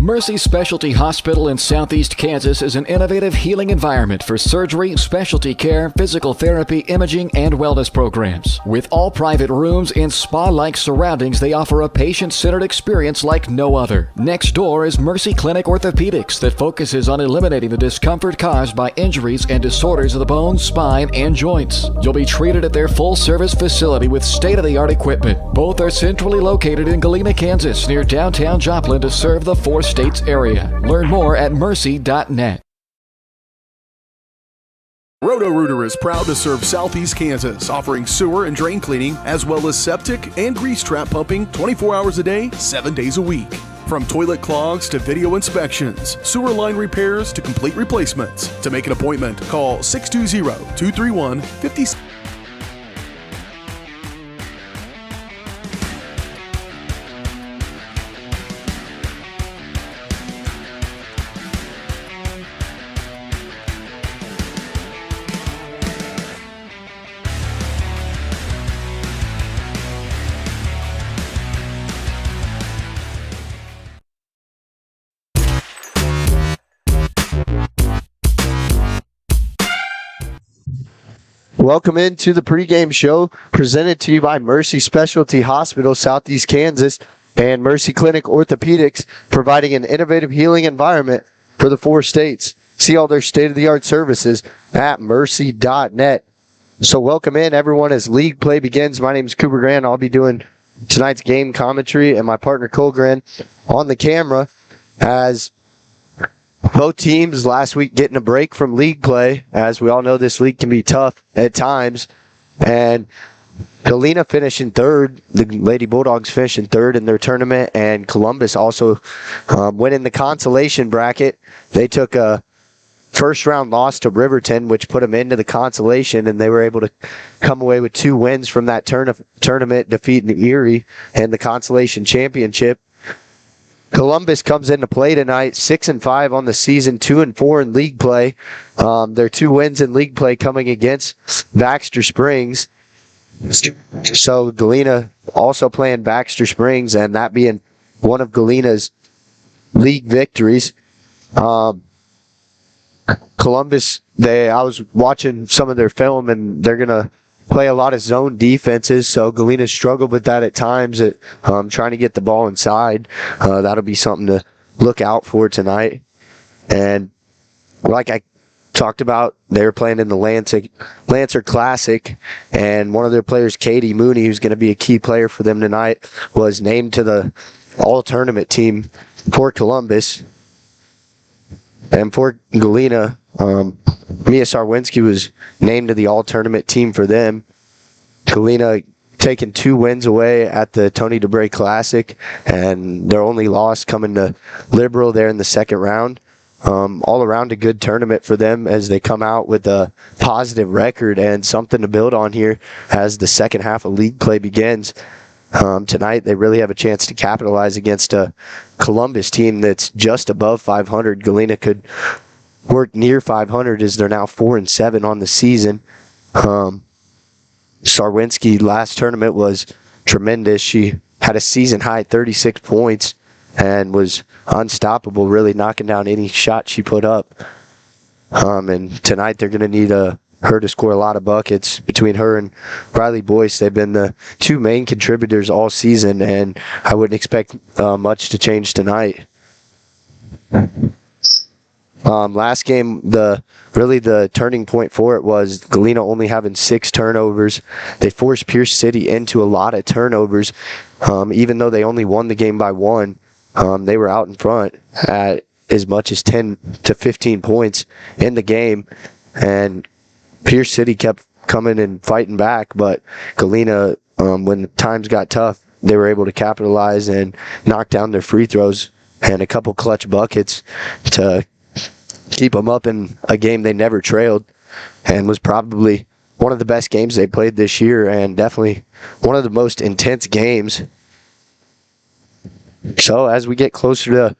Mercy Specialty Hospital in Southeast Kansas is an innovative healing environment for surgery, specialty care, physical therapy, imaging, and wellness programs. With all private rooms in spa-like surroundings, they offer a patient-centered experience like no other. Next door is Mercy Clinic Orthopedics that focuses on eliminating the discomfort caused by injuries and disorders of the bones, spine, and joints. You'll be treated at their full-service facility with state-of-the-art equipment. Both are centrally located in Galena, Kansas, near downtown Joplin to serve the four-states area. Learn more at mercy.net. Roto-Rooter is proud to serve Southeast Kansas, offering sewer and drain cleaning, as well as septic and grease trap pumping 24 hours a day, 7 days a week. From toilet clogs to video inspections, sewer line repairs to complete replacements. To make an appointment, call 620-231-50. Welcome into the pregame show presented to you by Mercy Specialty Hospital, Southeast Kansas, and Mercy Clinic Orthopedics, providing an innovative healing environment for the four states. See all their state-of-the-art services at mercy.net. So welcome in, everyone, as league play begins. My name is Cooper Grant. I'll be doing tonight's game commentary, and my partner Cole Grant on the camera as both teams last week getting a break from league play. As we all know, this league can be tough at times. And Galena finishing third. The Lady Bulldogs finishing third in their tournament. And Columbus also winning the consolation bracket. They took a first-round loss to Riverton, which put them into the consolation, and they were able to come away with 2 wins from that tournament, defeating Erie in the consolation championship. Columbus comes into play tonight, 6-5 on the season, 2-4 in league play. Their 2 wins in league play coming against Baxter Springs. So Galena also playing Baxter Springs, and that being one of Galena's league victories. Columbus, I was watching some of their film, and they're going to play a lot of zone defenses, so Galena struggled with that at times, at trying to get the ball inside. That'll be something to look out for tonight. And like I talked about, they were playing in the Lancer Classic, and one of their players, Katie Mooney, who's going to be a key player for them tonight, was named to the all-tournament team for Columbus. And for Galena, Mia Sarwinski was named to the all-tournament team for them. Galena taking 2 wins away at the Tony DeBray Classic, and their only loss coming to Liberal there in the second round. All around a good tournament for them as they come out with a positive record and something to build on here as the second half of league play begins. Tonight, they really have a chance to capitalize against a Columbus team that's just above 500. Galena could work near 500 as they're now 4-7 on the season. Sarwinski last tournament was tremendous. She had a season high 36 points and was unstoppable, really knocking down any shot she put up. And tonight they're going to need her to score a lot of buckets. Between her and Riley Boyce, they've been the 2 main contributors all season, and I wouldn't expect much to change tonight. Last game, the turning point for it was Galena only having 6 turnovers. They forced Pierce City into a lot of turnovers. Even though they only won the game by 1, they were out in front at as much as 10 to 15 points in the game. And Pierce City kept coming and fighting back, but Galena, when times got tough, they were able to capitalize and knock down their free throws and a couple clutch buckets to keep them up in a game they never trailed, and was probably one of the best games they played this year, and definitely one of the most intense games. So as we get closer to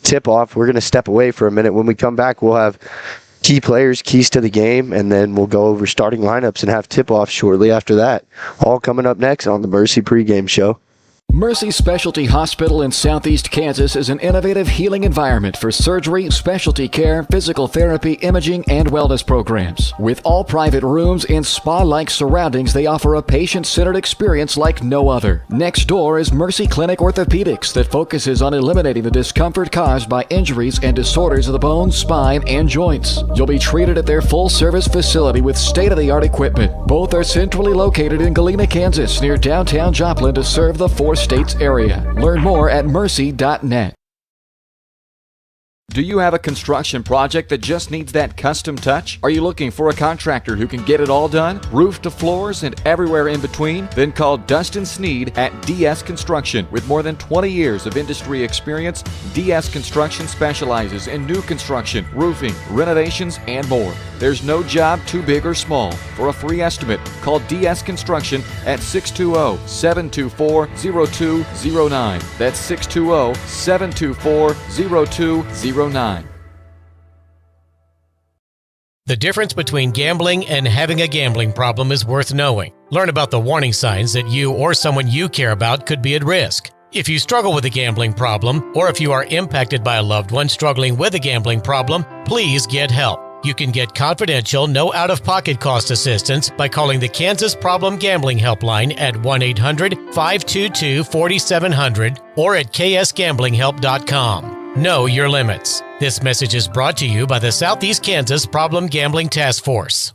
tip-off, we're going to step away for a minute. When we come back, we'll have key players, keys to the game, and then we'll go over starting lineups and have tip-off shortly after that. All coming up next on the Mercy pregame show. Mercy Specialty Hospital in Southeast Kansas is an innovative healing environment for surgery, specialty care, physical therapy, imaging, and wellness programs. With all private rooms in spa-like surroundings, they offer a patient-centered experience like no other. Next door is Mercy Clinic Orthopedics that focuses on eliminating the discomfort caused by injuries and disorders of the bones, spine, and joints. You'll be treated at their full-service facility with state-of-the-art equipment. Both are centrally located in Galena, Kansas, near downtown Joplin to serve the four-states area. Learn more at mercy.net. Do you have a construction project that just needs that custom touch? Are you looking for a contractor who can get it all done? Roof to floors and everywhere in between? Then call Dustin Sneed at DS Construction. With more than 20 years of industry experience, DS Construction specializes in new construction, roofing, renovations, and more. There's no job too big or small. For a free estimate, call DS Construction at 620-724-0209. That's 620-724-0209. The difference between gambling and having a gambling problem is worth knowing. Learn about the warning signs that you or someone you care about could be at risk. If you struggle with a gambling problem, or if you are impacted by a loved one struggling with a gambling problem, please get help. You can get confidential, no out-of-pocket cost assistance by calling the Kansas Problem Gambling Helpline at 1-800-522-4700 or at ksgamblinghelp.com. Know your limits. This message is brought to you by the Southeast Kansas Problem Gambling Task Force.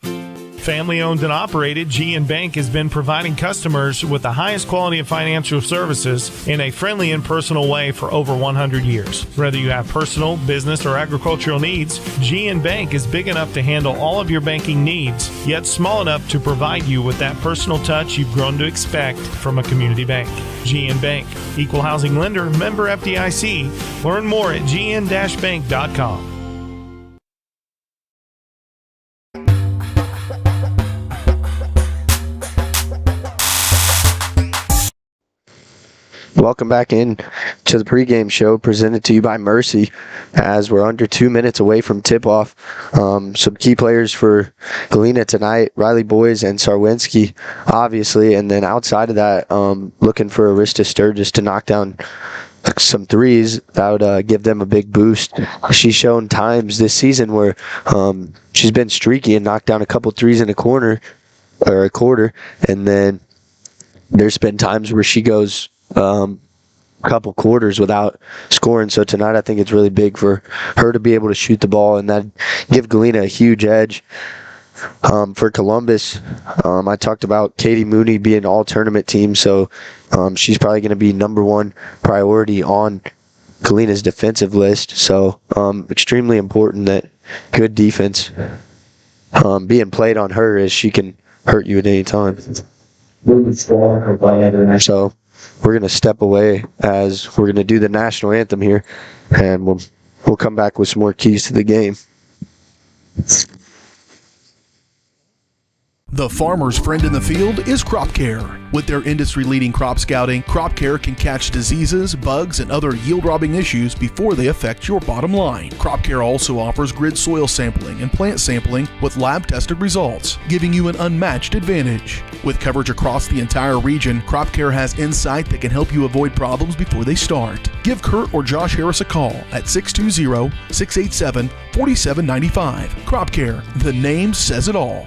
Family owned and operated, G&N Bank has been providing customers with the highest quality of financial services in a friendly and personal way for over 100 years. Whether you have personal, business, or agricultural needs, G&N Bank is big enough to handle all of your banking needs, yet small enough to provide you with that personal touch you've grown to expect from a community bank. G&N Bank, equal housing lender, member FDIC. Learn more at gn-bank.com. Welcome back in to the pregame show presented to you by Mercy as we're under 2 minutes away from tip-off. Some key players for Galena tonight, Riley Boys and Sarwinski, obviously, and then outside of that, looking for Arista Sturgis to knock down some threes. That would give them a big boost. She's shown times this season where she's been streaky and knocked down a couple threes in a quarter, and then there's been times where she goes couple quarters without scoring. So tonight I think it's really big for her to be able to shoot the ball, and that give Galena a huge edge. For Columbus, I talked about Katie Mooney being all tournament team, so she's probably going to be number one priority on Galena's defensive list. So extremely important that good defense being played on her, as she can hurt you at any time. So we're going to step away as we're going to do the national anthem here, and we'll come back with some more keys to the game. The farmer's friend in the field is Crop Care. With their industry-leading crop scouting, Crop Care can catch diseases, bugs, and other yield-robbing issues before they affect your bottom line. Crop Care also offers grid soil sampling and plant sampling with lab-tested results, giving you an unmatched advantage. With coverage across the entire region, Crop Care has insight that can help you avoid problems before they start. Give Kurt or Josh Harris a call at 620-687-4795. Crop Care, the name says it all.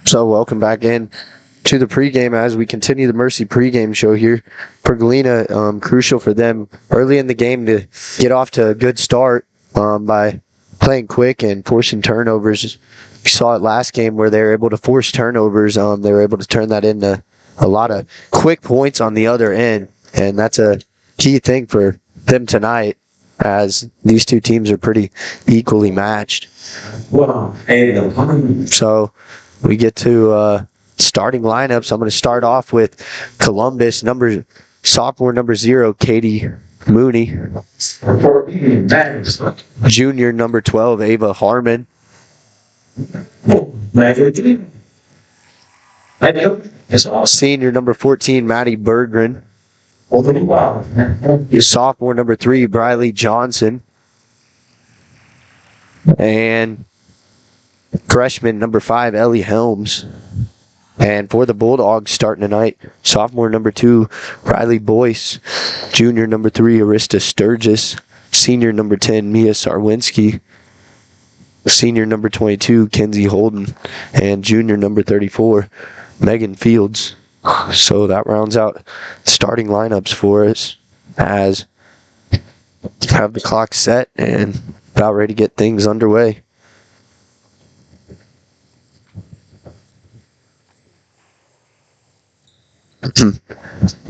So welcome back in to the pregame as we continue the Mercy pregame show here. For Galena, crucial for them early in the game to get off to a good start by playing quick and forcing turnovers. We saw it last game where they were able to force turnovers. They were able to turn that into a lot of quick points on the other end, and that's a key thing for them tonight as these two teams are pretty equally matched. So we get to starting lineups. I'm going to start off with Columbus, sophomore number 0, Katie Mooney. Junior number 12, Ava Harmon. Senior number 14, Maddie Berggren. Sophomore number 3, Briley Johnson. And freshman number 5, Ellie Helms. And for the Bulldogs starting tonight, sophomore number 2, Riley Boyce. Junior number 3, Arista Sturgis. Senior number 10, Mia Sarwinski. Senior number 22, Kenzie Holden. And junior number 34, Megan Fields. So that rounds out starting lineups for us as have the clock set and about ready to get things underway.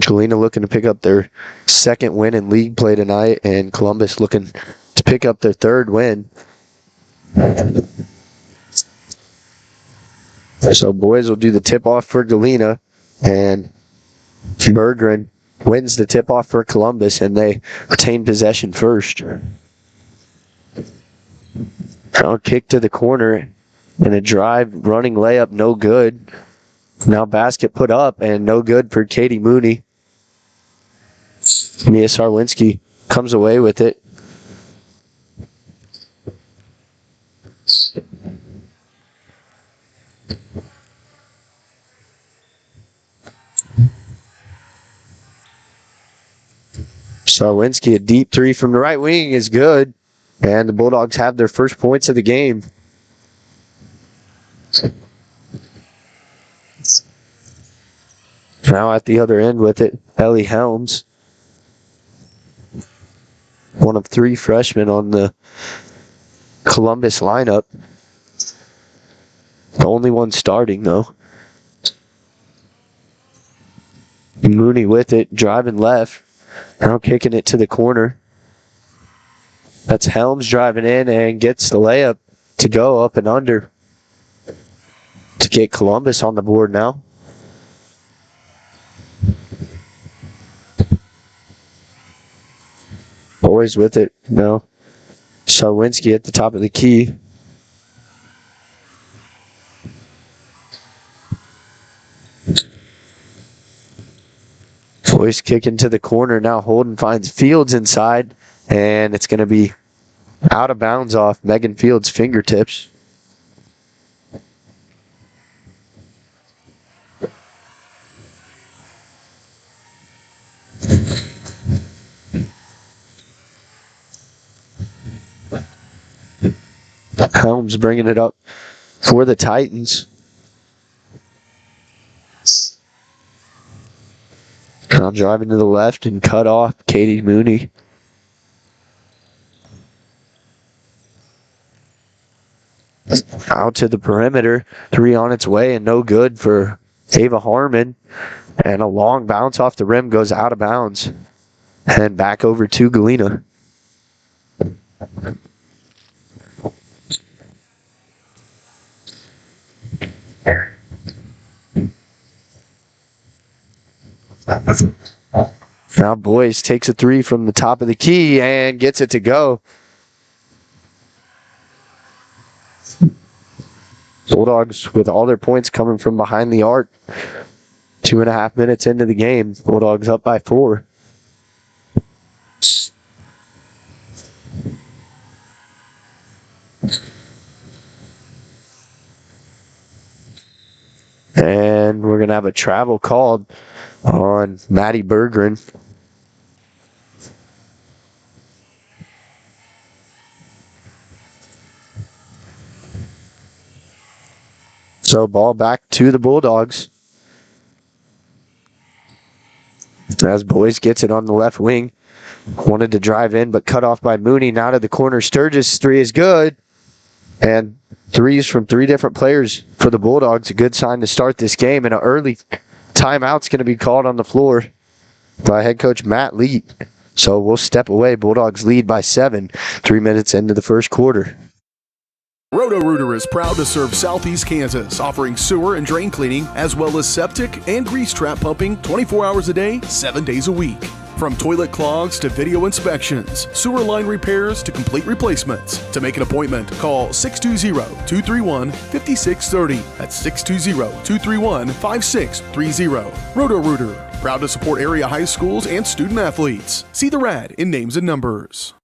Galena looking to pick up their second win in league play tonight, and Columbus looking to pick up their third win. So boys will do the tip-off for Galena, and Berggren wins the tip-off for Columbus, and they retain possession first. Now kick to the corner, and a drive, running layup, no good. Now basket put up, and no good for Katie Mooney. Mia Sarwinski comes away with it. Sarwinski, a deep 3 from the right wing is good. And the Bulldogs have their first points of the game. Now at the other end with it, Ellie Helms. One of 3 freshmen on the Columbus lineup. The only one starting, though. Mooney with it, driving left. Now kicking it to the corner. That's Helms driving in and gets the layup to go up and under to get Columbus on the board now. Boys with it now. Sarwinski at the top of the key. Boys kicking to the corner now. Holden finds Fields inside, and it's going to be out of bounds off Megan Fields' fingertips. Helms bringing it up for the Titans. Now driving to the left and cut off Katie Mooney. Out to the perimeter. 3 on its way and no good for Ava Harmon. And a long bounce off the rim goes out of bounds. And back over to Galena. Now Boyce takes a 3 from the top of the key and gets it to go. Bulldogs with all their points coming from behind the arc. 2.5 minutes into the game. Bulldogs up by 4. And we're going to have a travel called on Maddie Berggren. So ball back to the Bulldogs. As Boyce gets it on the left wing. Wanted to drive in, but cut off by Mooney. Now to the corner. Sturgis' three is good. And threes from three different players for the Bulldogs. A good sign to start this game. And an early timeout's going to be called on the floor by head coach Matt Lee. So we'll step away. Bulldogs lead by 7, 3 minutes into the first quarter. Roto-Rooter is proud to serve Southeast Kansas, offering sewer and drain cleaning, as well as septic and grease trap pumping 24 hours a day, 7 days a week. From toilet clogs to video inspections, sewer line repairs to complete replacements. To make an appointment, call 620-231-5630. That's 620-231-5630. Roto-Rooter, proud to support area high schools and student athletes. See the rad in names and numbers.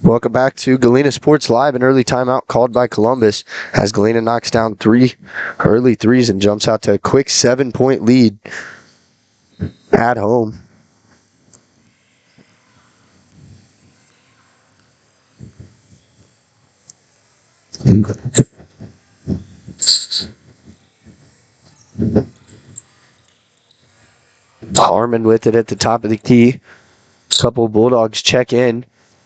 Welcome back to Galena Sports Live. An early timeout called by Columbus as Galena knocks down 3 early threes and jumps out to a quick 7-point lead at home. Harmon with it at the top of the key. A couple Bulldogs check in.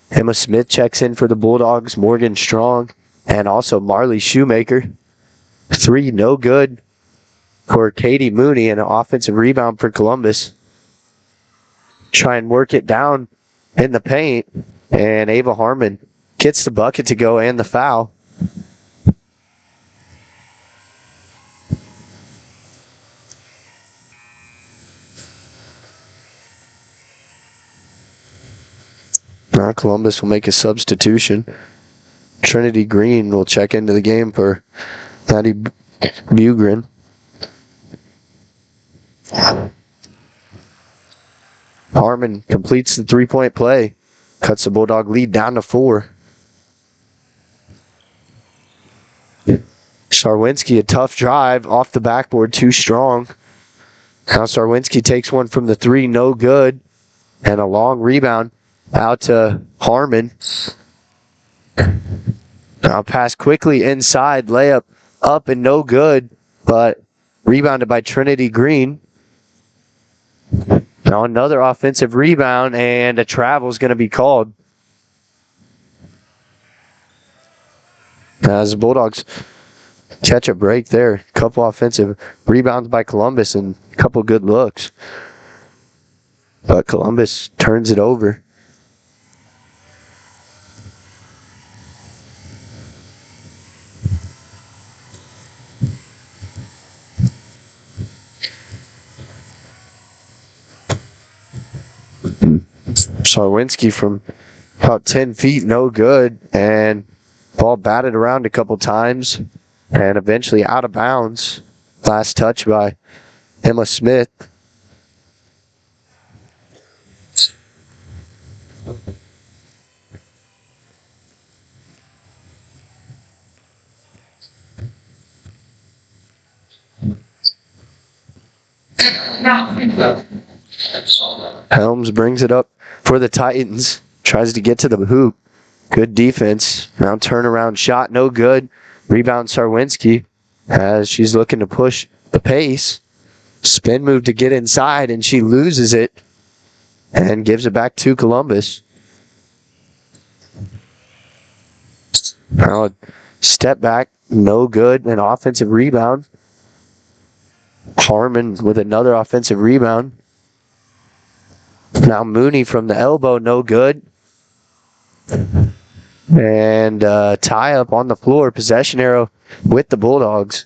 Emma Smith checks in for the Bulldogs, Morgan Strong, and also Marley Shoemaker. 3 no good for Katie Mooney, and an offensive rebound for Columbus. Try and work it down in the paint, and Ava Harmon gets the bucket to go and the foul. Now Columbus will make a substitution. Trinity Green will check into the game for Maddie Bugren. Harmon completes the 3-point play. Cuts the Bulldog lead down to 4. Sarwinski, a tough drive off the backboard, too strong. Now Sarwinski takes one from the 3, no good. And a long rebound out to Harmon. Now pass quickly inside, layup up and no good, but rebounded by Trinity Green. Now another offensive rebound, and a travel is going to be called. As the Bulldogs catch a break there. A couple offensive rebounds by Columbus and a couple good looks. But Columbus turns it over. Sarwinski from about 10 feet, no good, and ball batted around a couple times and eventually out of bounds. Last touch by Emma Smith. Helms brings it up for the Titans. Tries to get to the hoop. Good defense. Now turnaround shot, no good. Rebound Sarwinski as she's looking to push the pace. Spin move to get inside, and she loses it and gives it back to Columbus. Now a step back, no good. An offensive rebound. Harmon with another offensive rebound. Now Mooney from the elbow, no good. And tie up on the floor. Possession arrow with the Bulldogs.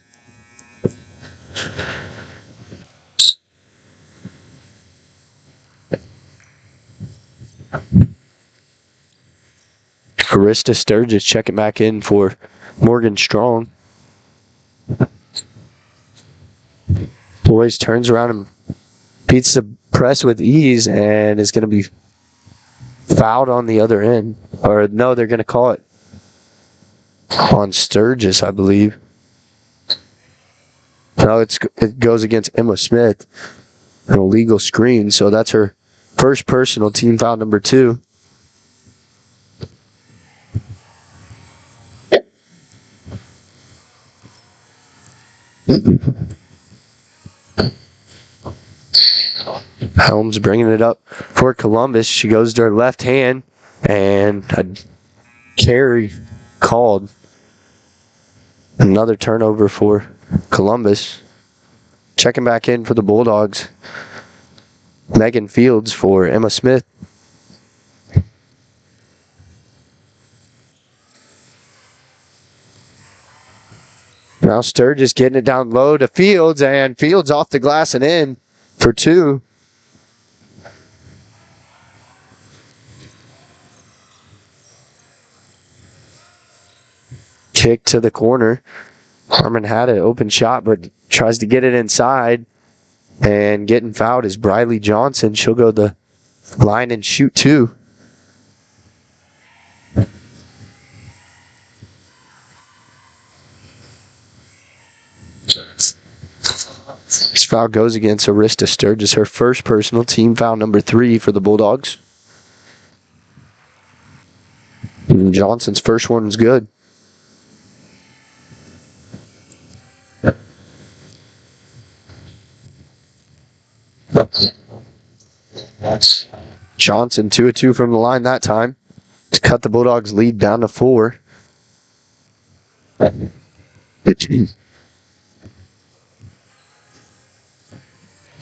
Karista Sturgis checking back in for Morgan Strong. Boyce turns around and beats the press with ease and is going to be fouled on the other end. Or no, they're going to call it on Sturgis, I believe. No, it goes against Emma Smith. An illegal screen, so that's her first personal, team foul number 2. Helms bringing it up for Columbus. She goes to her left hand, and a carry called. Another turnover for Columbus. Checking back in for the Bulldogs. Megan Fields for Emma Smith. Now Sturgis getting it down low to Fields, and Fields off the glass and in for 2. Kick to the corner. Harmon had an open shot, but tries to get it inside. And getting fouled is Briley Johnson. She'll go the line and shoot 2. This foul goes against Arista Sturgis, her first personal, team foul number 3 for the Bulldogs. And Johnson's first one's good. Johnson 2 of 2 from the line that time to cut the Bulldogs' lead down to 4.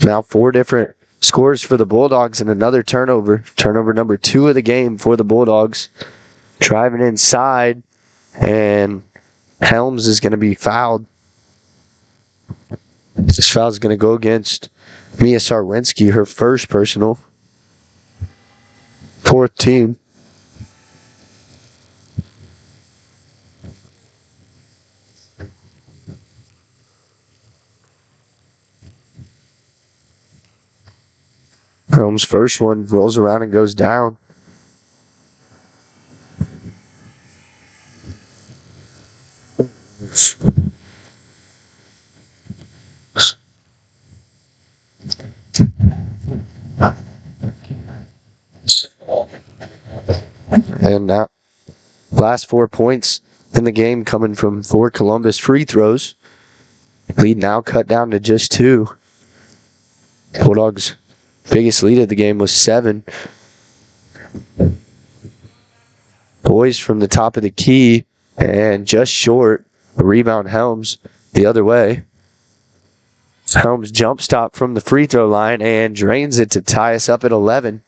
Now 4 different scores for the Bulldogs and another turnover. Turnover number 2 of the game for the Bulldogs. Driving inside, and Helms is going to be fouled. This foul is going to go against Mia Sarwinski, her first personal. 4th team. Helms' first one rolls around and goes down. And now, last 4 points in the game coming from 4 Columbus free throws. Lead now cut down to just 2. Bulldogs' biggest lead of the game was 7. Boys from the top of the key and just short. A rebound Helms the other way. Helms jump stop from the free throw line and drains it to tie us up at 11.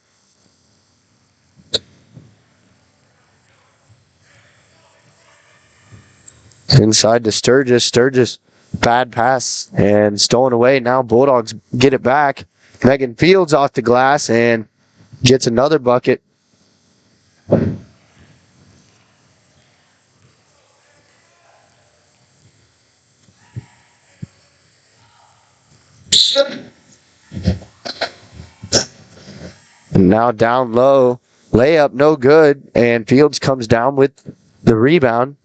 Inside to Sturgis. Sturgis, bad pass and stolen away. Now Bulldogs get it back. Megan Fields off the glass and gets another bucket. Now down low. Layup no good. And Fields comes down with the rebound.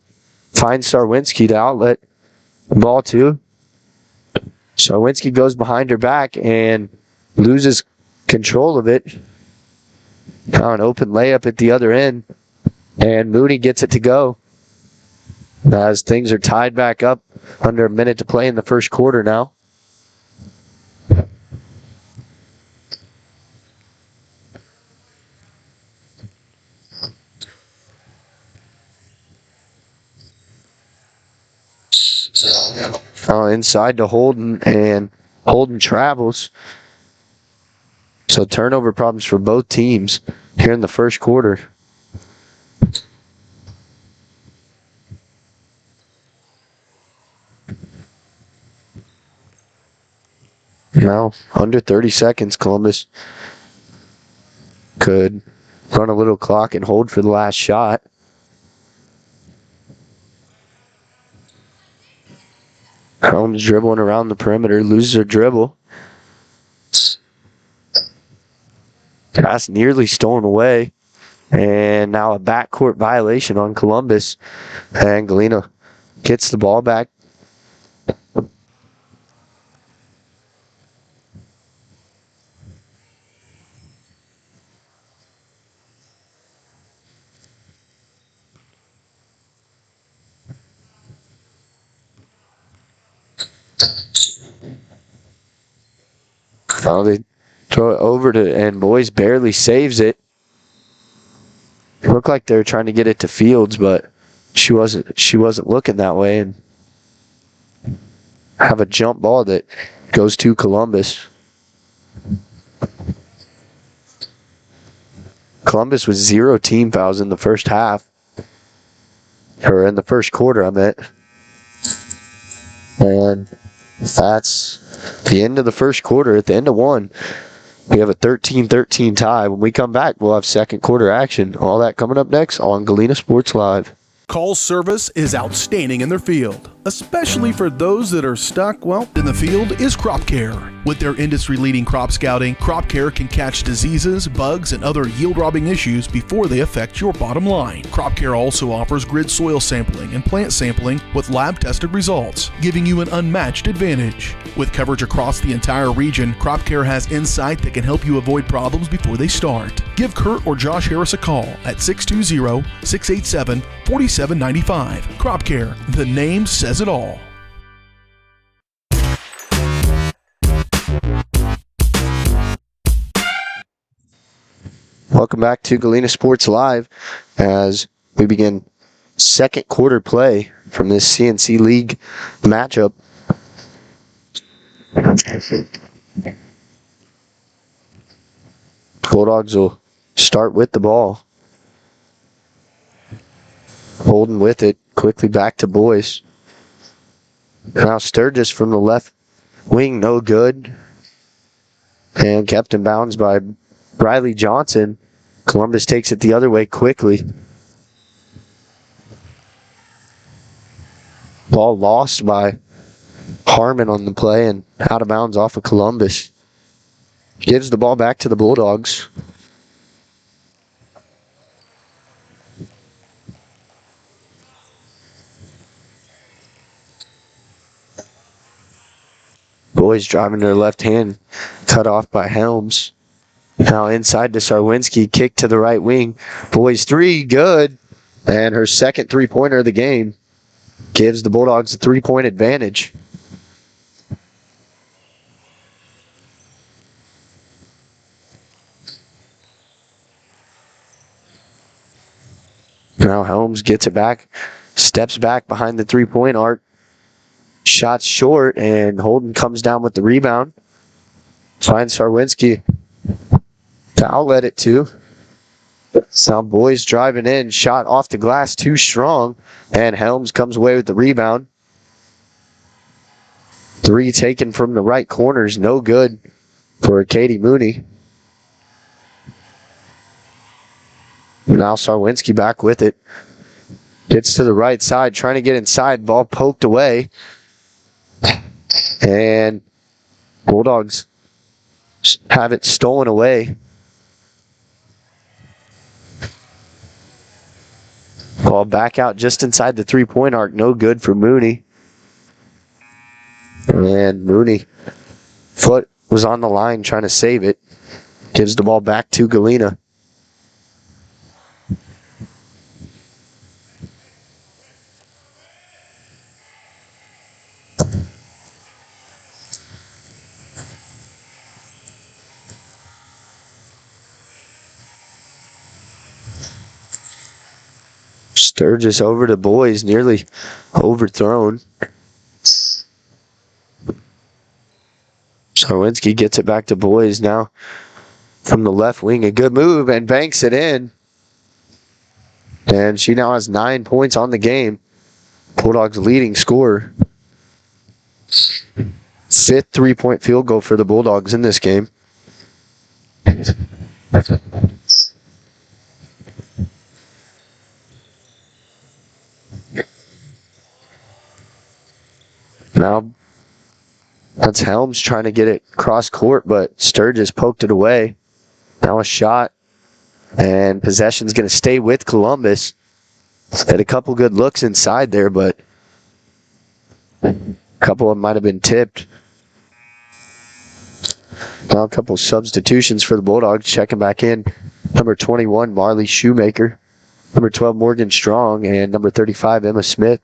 Finds Sarwinski to outlet the ball to. Sarwinski goes behind her back and loses control of it. Now an open layup at the other end. And Mooney gets it to go. As things are tied back up under a minute to play in the first quarter now. Inside to Holden, and Holden travels. So turnover problems for both teams here in the first quarter. Now, under 30 seconds, Columbus could run a little clock and hold for the last shot. Helms dribbling around the perimeter, loses her dribble. Pass nearly stolen away. And now a backcourt violation on Columbus. And Galena gets the ball back. They Throw it over and Boys barely saves it. Looked like they were trying to get it to Fields, but she wasn't looking that way, and have a jump ball that goes to Columbus. Columbus with 0 team fouls in the first half. Or in the first quarter, I meant. And that's the end of the first quarter. At the end of one, we have a 13-13 tie. When we come back, we'll have second quarter action. All that coming up next on Galena Sports Live. Call service is outstanding in their field, especially for those that are stuck, well, in the field is Crop Care. With their industry-leading crop scouting, Crop Care can catch diseases, bugs, and other yield-robbing issues before they affect your bottom line. Crop Care also offers grid soil sampling and plant sampling with lab-tested results, giving you an unmatched advantage. With coverage across the entire region, Crop Care has insight that can help you avoid problems before they start. Give Kurt or Josh Harris a call at 620-687-4795. Crop Care, the name says it all. Welcome back to Galena Sports Live as we begin second quarter play from this CNC League matchup. Bulldogs will start with the ball. Holden with it, quickly back to Boyce. Now Sturgis from the left wing, no good. And kept in bounds by Riley Johnson. Columbus takes it the other way quickly. Ball lost by Harmon on the play and out of bounds off of Columbus. Gives the ball back to the Bulldogs. Boys driving to their left hand, cut off by Helms. Now inside to Sarwinski, kick to the right wing. Boys three, good. And her second three-pointer of the game gives the Bulldogs a 3-point advantage. Now Helms gets it back, steps back behind the three-point arc. Shot short, and Holden comes down with the rebound. Finds Sarwinski to outlet it to. Now Boys driving in, shot off the glass too strong, and Helms comes away with the rebound. Three taken from the right corners, no good for Katie Mooney. Now Sarwinski back with it. Gets to the right side, trying to get inside, ball poked away. And Bulldogs have it stolen away. Ball back out just inside the three-point arc. No good for Mooney. And Mooney, foot was on the line trying to save it. Gives the ball back to Galena. Sturgis over to Boys, nearly overthrown. Sarwinski gets it back to Boys now from the left wing. A good move and banks it in. And she now has 9 points on the game. Bulldogs leading scorer. Fifth three-point field goal for the Bulldogs in this game. Now, that's Helms trying to get it cross court, but Sturgis poked it away. Now a shot, and possession's going to stay with Columbus. Had a couple good looks inside there, but a couple of them might have been tipped. Now a couple substitutions for the Bulldogs. Checking back in. Number 21, Marley Shoemaker. Number 12, Morgan Strong. And number 35, Emma Smith.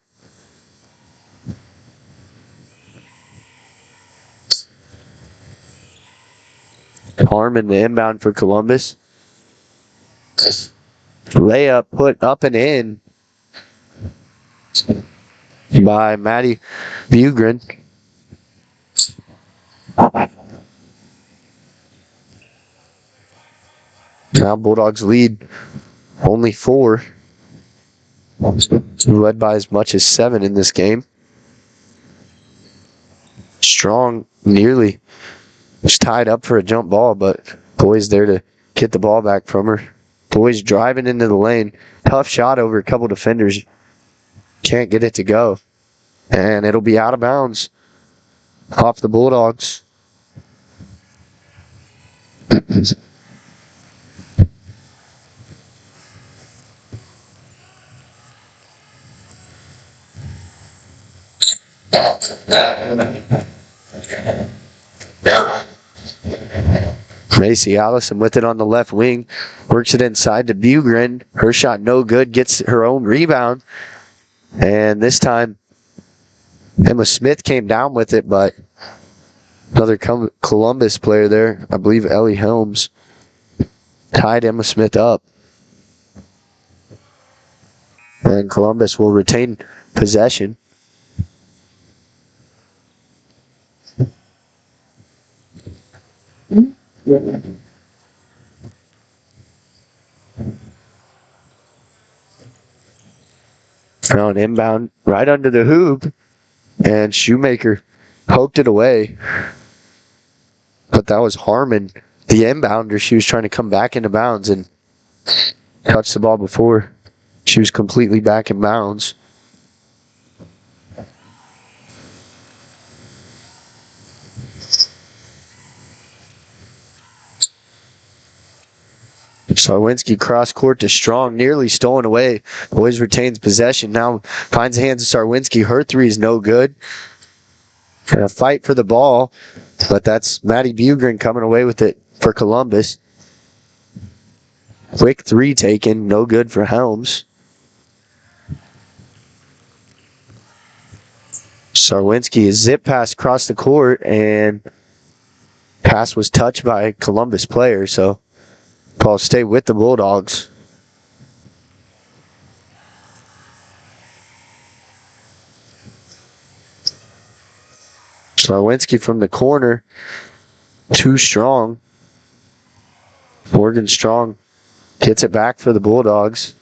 Harmon the inbound for Columbus. Layup put up and in by Maddie Bugren. Now Bulldogs lead only 4. Led by as much as 7 in this game. Strong nearly was tied up for a jump ball, but Boy's there to get the ball back from her. Boy's driving into the lane. Tough shot over a couple defenders. Can't get it to go. And it'll be out of bounds off the Bulldogs. Macy Allison with it on the left wing. Works it inside to Bugren. Her shot no good. Gets her own rebound. And this time, Emma Smith came down with it, but another Columbus player there, I believe Ellie Helms, tied Emma Smith up. And Columbus will retain possession. Now an inbound right under the hoop, and Shoemaker poked it away. But that was Harmon, the inbounder. She was trying to come back into bounds and touched the ball before she was completely back in bounds. Sarwinski cross court to Strong, nearly stolen away. Boys retains possession. Now finds the hands of Sarwinski. Her three is no good. Gonna fight for the ball, but that's Maddie Bugren coming away with it for Columbus. Quick three taken, no good for Helms. Sarwinski is zip pass across the court, and pass was touched by a Columbus player, so ball stay with the Bulldogs. Sarwinski from the corner, too strong. Morgan Strong gets it back for the Bulldogs.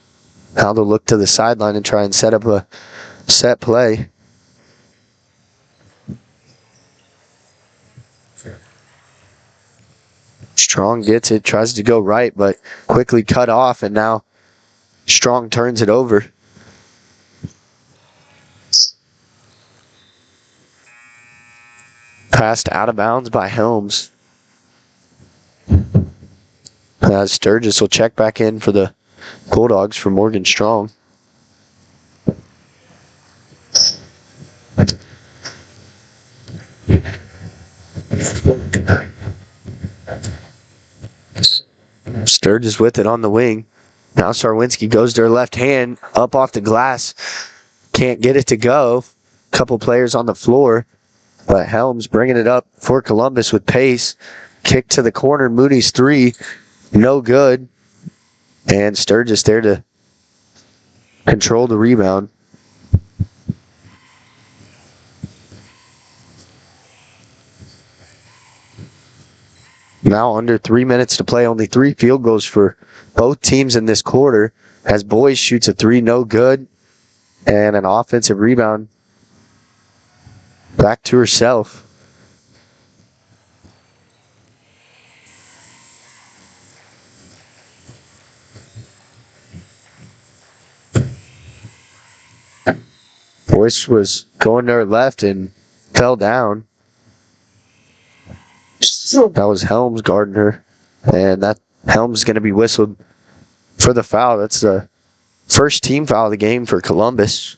Now they'll look to the sideline and try and set up a set play. Strong gets it, tries to go right, but quickly cut off, and now Strong turns it over. Passed out of bounds by Helms. Sturgis will check back in for the Bulldogs for Morgan Strong. Sturgis with it on the wing. Now Sarwinski goes to her left hand, up off the glass. Can't get it to go. Couple players on the floor. But Helms bringing it up for Columbus with pace. Kick to the corner. Moody's three. No good. And Sturgis there to control the rebound. Now under 3 minutes to play. Only 3 field goals for both teams in this quarter. As Boys shoots a three, no good. And an offensive rebound back to herself. Boyce was going to her left and fell down. That was Helms guarding her. And that Helms is going to be whistled for the foul. That's the first team foul of the game for Columbus.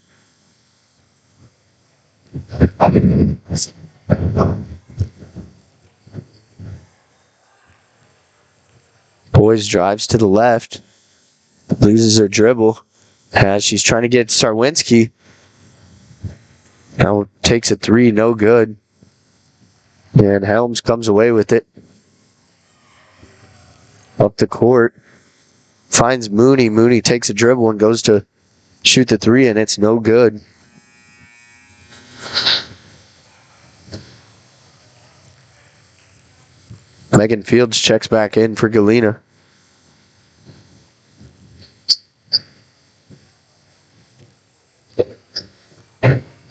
Boys drives to the left. Loses her dribble. As she's trying to get Sarwinski. Now takes a three, no good. And Helms comes away with it. up the court. Finds Mooney. Mooney takes a dribble and goes to shoot the three, and it's no good. Megan Fields checks back in for Galena.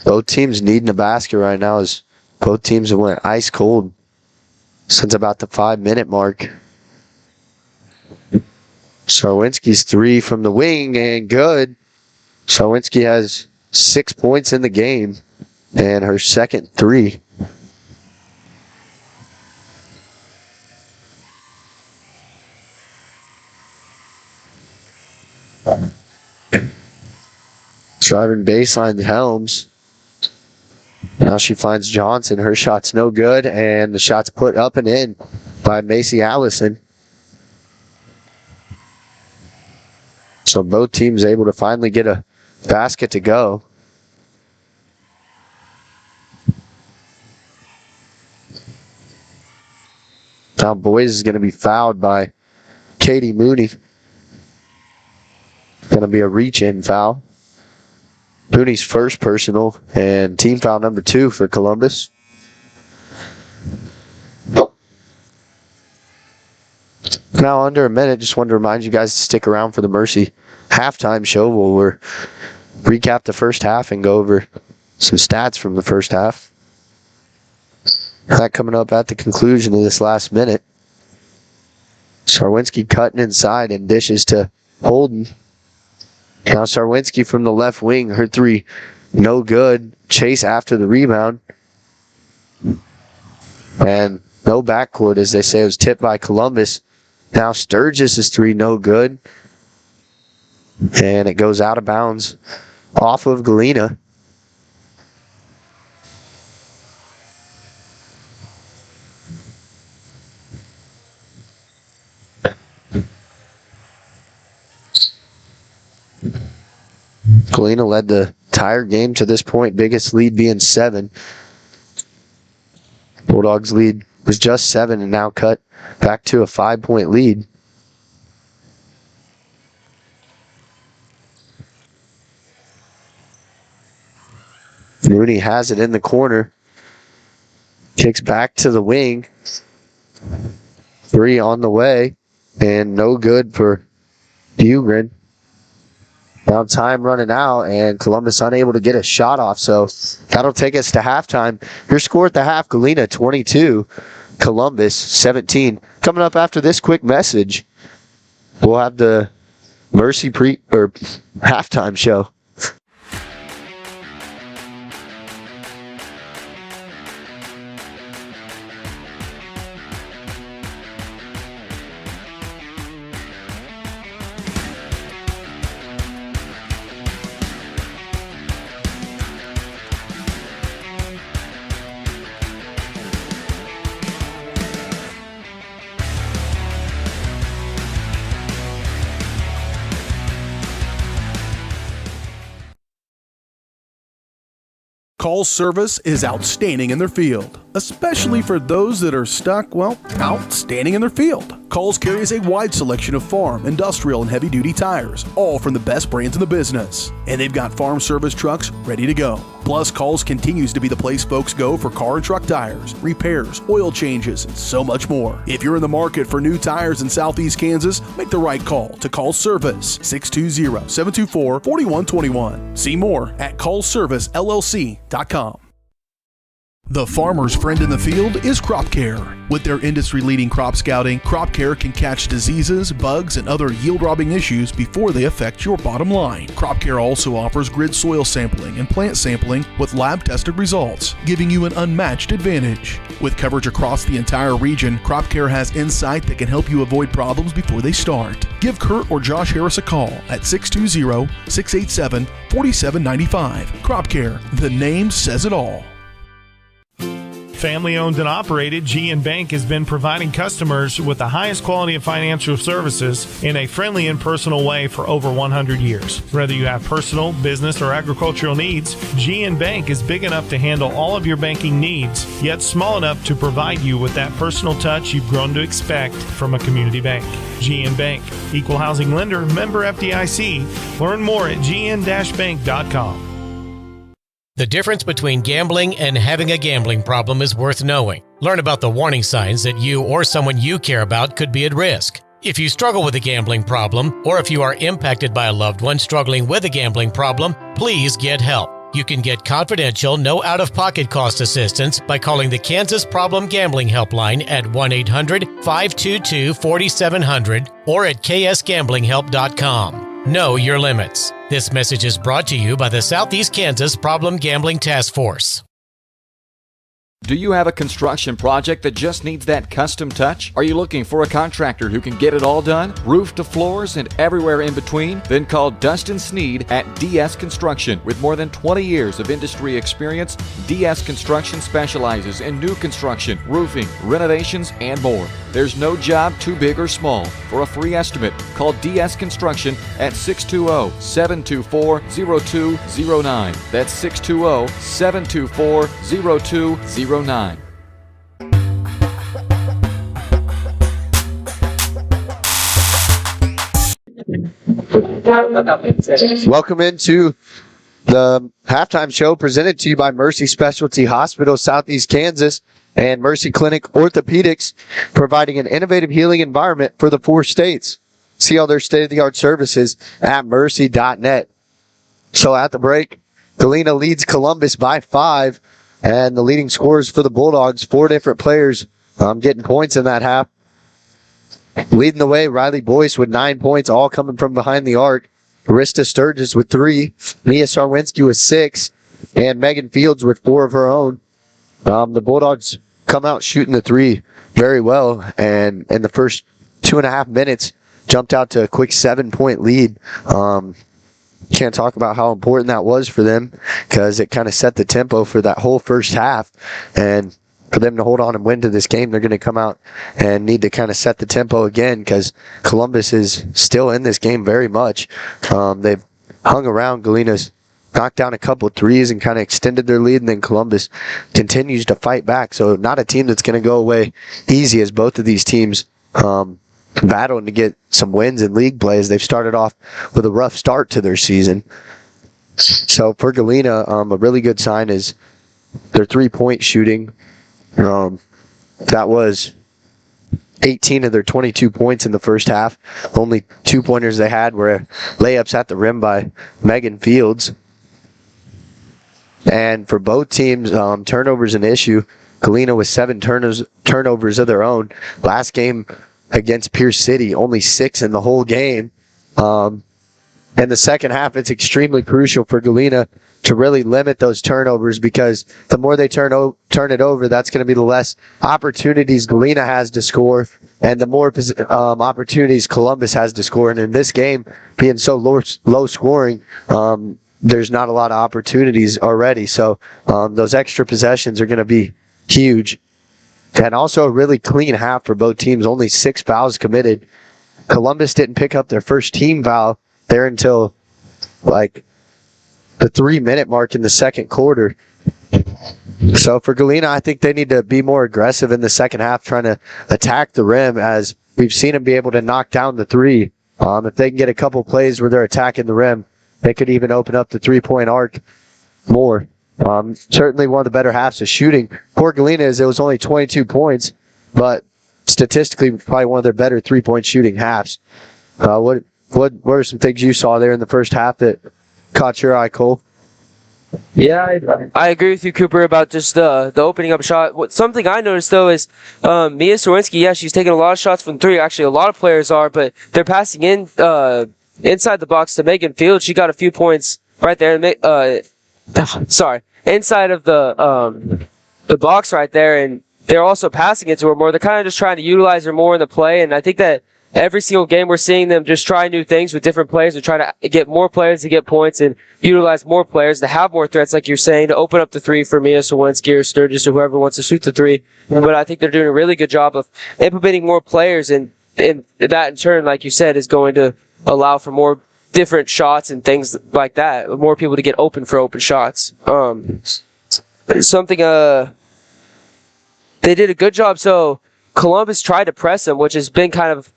Both teams needing a basket right now as both teams have went ice cold since about the 5-minute mark. Sarwinski's three from the wing and good. Sarwinski has 6 points in the game and her second three. Driving baseline to Helms. Now she finds Johnson. Her shot's no good, and the shot's put up and in by Macy Allison. So both teams able to finally get a basket to go. Now Boys is going to be fouled by Katie Mooney. Going to be a reach-in foul. Mooney's first personal and team foul number 2 for Columbus. Now under a minute, just wanted to remind you guys to stick around for the Mercy halftime show where we'll recap the first half and go over some stats from the first half. That coming up at the conclusion of this last minute. Sarwinski cutting inside and dishes to Holden. Now Sarwinski from the left wing, her three no good. Chase after the rebound. And no backcourt, as they say. It was tipped by Columbus. Now Sturgis' three no good. And it goes out of bounds off of Galena. Galena led the entire game to this point, biggest lead being 7. Bulldogs lead was just 7 and now cut back to a 5-point lead. Mooney has it in the corner. Kicks back to the wing. 3 on the way. And no good for Bugren. Now time running out, and Columbus unable to get a shot off, so that'll take us to halftime. Your score at the half, Galena 22, Columbus 17. Coming up after this quick message, we'll have the Mercy halftime show. Call service is outstanding in their field, especially for those that are stuck, outstanding in their field. Calls carries a wide selection of farm, industrial, and heavy-duty tires, all from the best brands in the business. And they've got farm service trucks ready to go. Plus, Calls continues to be the place folks go for car and truck tires, repairs, oil changes, and so much more. If you're in the market for new tires in Southeast Kansas, make the right call to Call Service, 620-724-4121. See more at callservicellc.com. The farmer's friend in the field is Crop Care. With their industry-leading crop scouting, Crop Care can catch diseases, bugs, and other yield-robbing issues before they affect your bottom line. Crop Care also offers grid soil sampling and plant sampling with lab-tested results, giving you an unmatched advantage. With coverage across the entire region, Crop Care has insight that can help you avoid problems before they start. Give Kurt or Josh Harris a call at 620-687-4795. Crop Care, the name says it all. Family owned and operated, GN Bank has been providing customers with the highest quality of financial services in a friendly and personal way for over 100 years. Whether you have personal, business, or agricultural needs, GN Bank is big enough to handle all of your banking needs, yet small enough to provide you with that personal touch you've grown to expect from a community bank. GN Bank, equal housing lender, member FDIC. Learn more at gn-bank.com. The difference between gambling and having a gambling problem is worth knowing. Learn about the warning signs that you or someone you care about could be at risk. If you struggle with a gambling problem, or if you are impacted by a loved one struggling with a gambling problem, please get help. You can get confidential, no out-of-pocket cost assistance by calling the Kansas Problem Gambling Helpline at 1-800-522-4700 or at ksgamblinghelp.com. Know your limits. This message is brought to you by the Southeast Kansas Problem Gambling Task Force. Do you have a construction project that just needs that custom touch? Are you looking for a contractor who can get it all done? Roof to floors and everywhere in between? Then call Dustin Sneed at DS Construction. With more than 20 years of industry experience, DS Construction specializes in new construction, roofing, renovations, and more. There's no job too big or small. For a free estimate, call DS Construction at 620-724-0209. That's 620-724-0209. Welcome into the halftime show presented to you by Mercy Specialty Hospital, Southeast Kansas, and Mercy Clinic Orthopedics, providing an innovative healing environment for the 4 states. See all their state-of-the-art services at mercy.net. So at the break, Galena leads Columbus by 5, and the leading scorers for the Bulldogs, 4 different players getting points in that half. Leading the way, Riley Boyce with 9 points, all coming from behind the arc. Arista Sturgis with 3, Mia Sarwinski with 6, and Megan Fields with 4 of her own. The Bulldogs come out shooting the 3 very well, and in the first 2.5 minutes, jumped out to a quick 7-point lead. Can't talk about how important that was for them, because it kind of set the tempo for that whole first half. And for them to hold on and win to this game, they're going to come out and need to kind of set the tempo again, because Columbus is still in this game very much. They've hung around. Galena's knocked down a couple of threes and kind of extended their lead, and then Columbus continues to fight back. So not a team that's going to go away easy, as both of these teams battling to get some wins in league play, as they've started off with a rough start to their season. So for Galena, a really good sign is their 3-point shooting. That was 18 of their 22 points in the first half. Only 2-pointers they had were layups at the rim by Megan Fields. And for both teams, turnovers an issue. Galena with 7 turnovers of their own. Last game against Pierce City, only 6 in the whole game. In the second half, it's extremely crucial for Galena to really limit those turnovers, because the more they turn it over, that's going to be the less opportunities Galena has to score, and the more opportunities Columbus has to score. And in this game, being so low scoring, there's not a lot of opportunities already. So those extra possessions are going to be huge. And also a really clean half for both teams, only 6 fouls committed. Columbus didn't pick up their first team foul there until like the 3-minute mark in the second quarter. So for Galena, I think they need to be more aggressive in the second half, trying to attack the rim, as we've seen them be able to knock down the 3. If they can get a couple plays where they're attacking the rim, they could even open up the 3-point arc more. Certainly one of the better halves of shooting for Galena is it was only 22 points, but statistically probably one of their better 3-point shooting halves. What are some things you saw there in the first half that caught your eye, Cole? Yeah, I agree with you, Cooper, about just the opening up shot. Something I noticed, though, is Mia Sarwinski, yeah, she's taking a lot of shots from 3. Actually, a lot of players are, but they're passing in inside the box to Megan Fields. She got a few points right there. Inside of the box right there, and they're also passing it to her more. They're kind of just trying to utilize her more in the play, and I think that every single game we're seeing them just try new things with different players. They're trying to get more players to get points and utilize more players to have more threats, like you're saying, to open up the three for Mia Sawinski or Sturgis or whoever wants to shoot the three. But I think they're doing a really good job of implementing more players, and that in turn, like you said, is going to allow for more different shots and things like that. More people to get open for open shots. Something they did a good job. So Columbus tried to press them, which has been kind of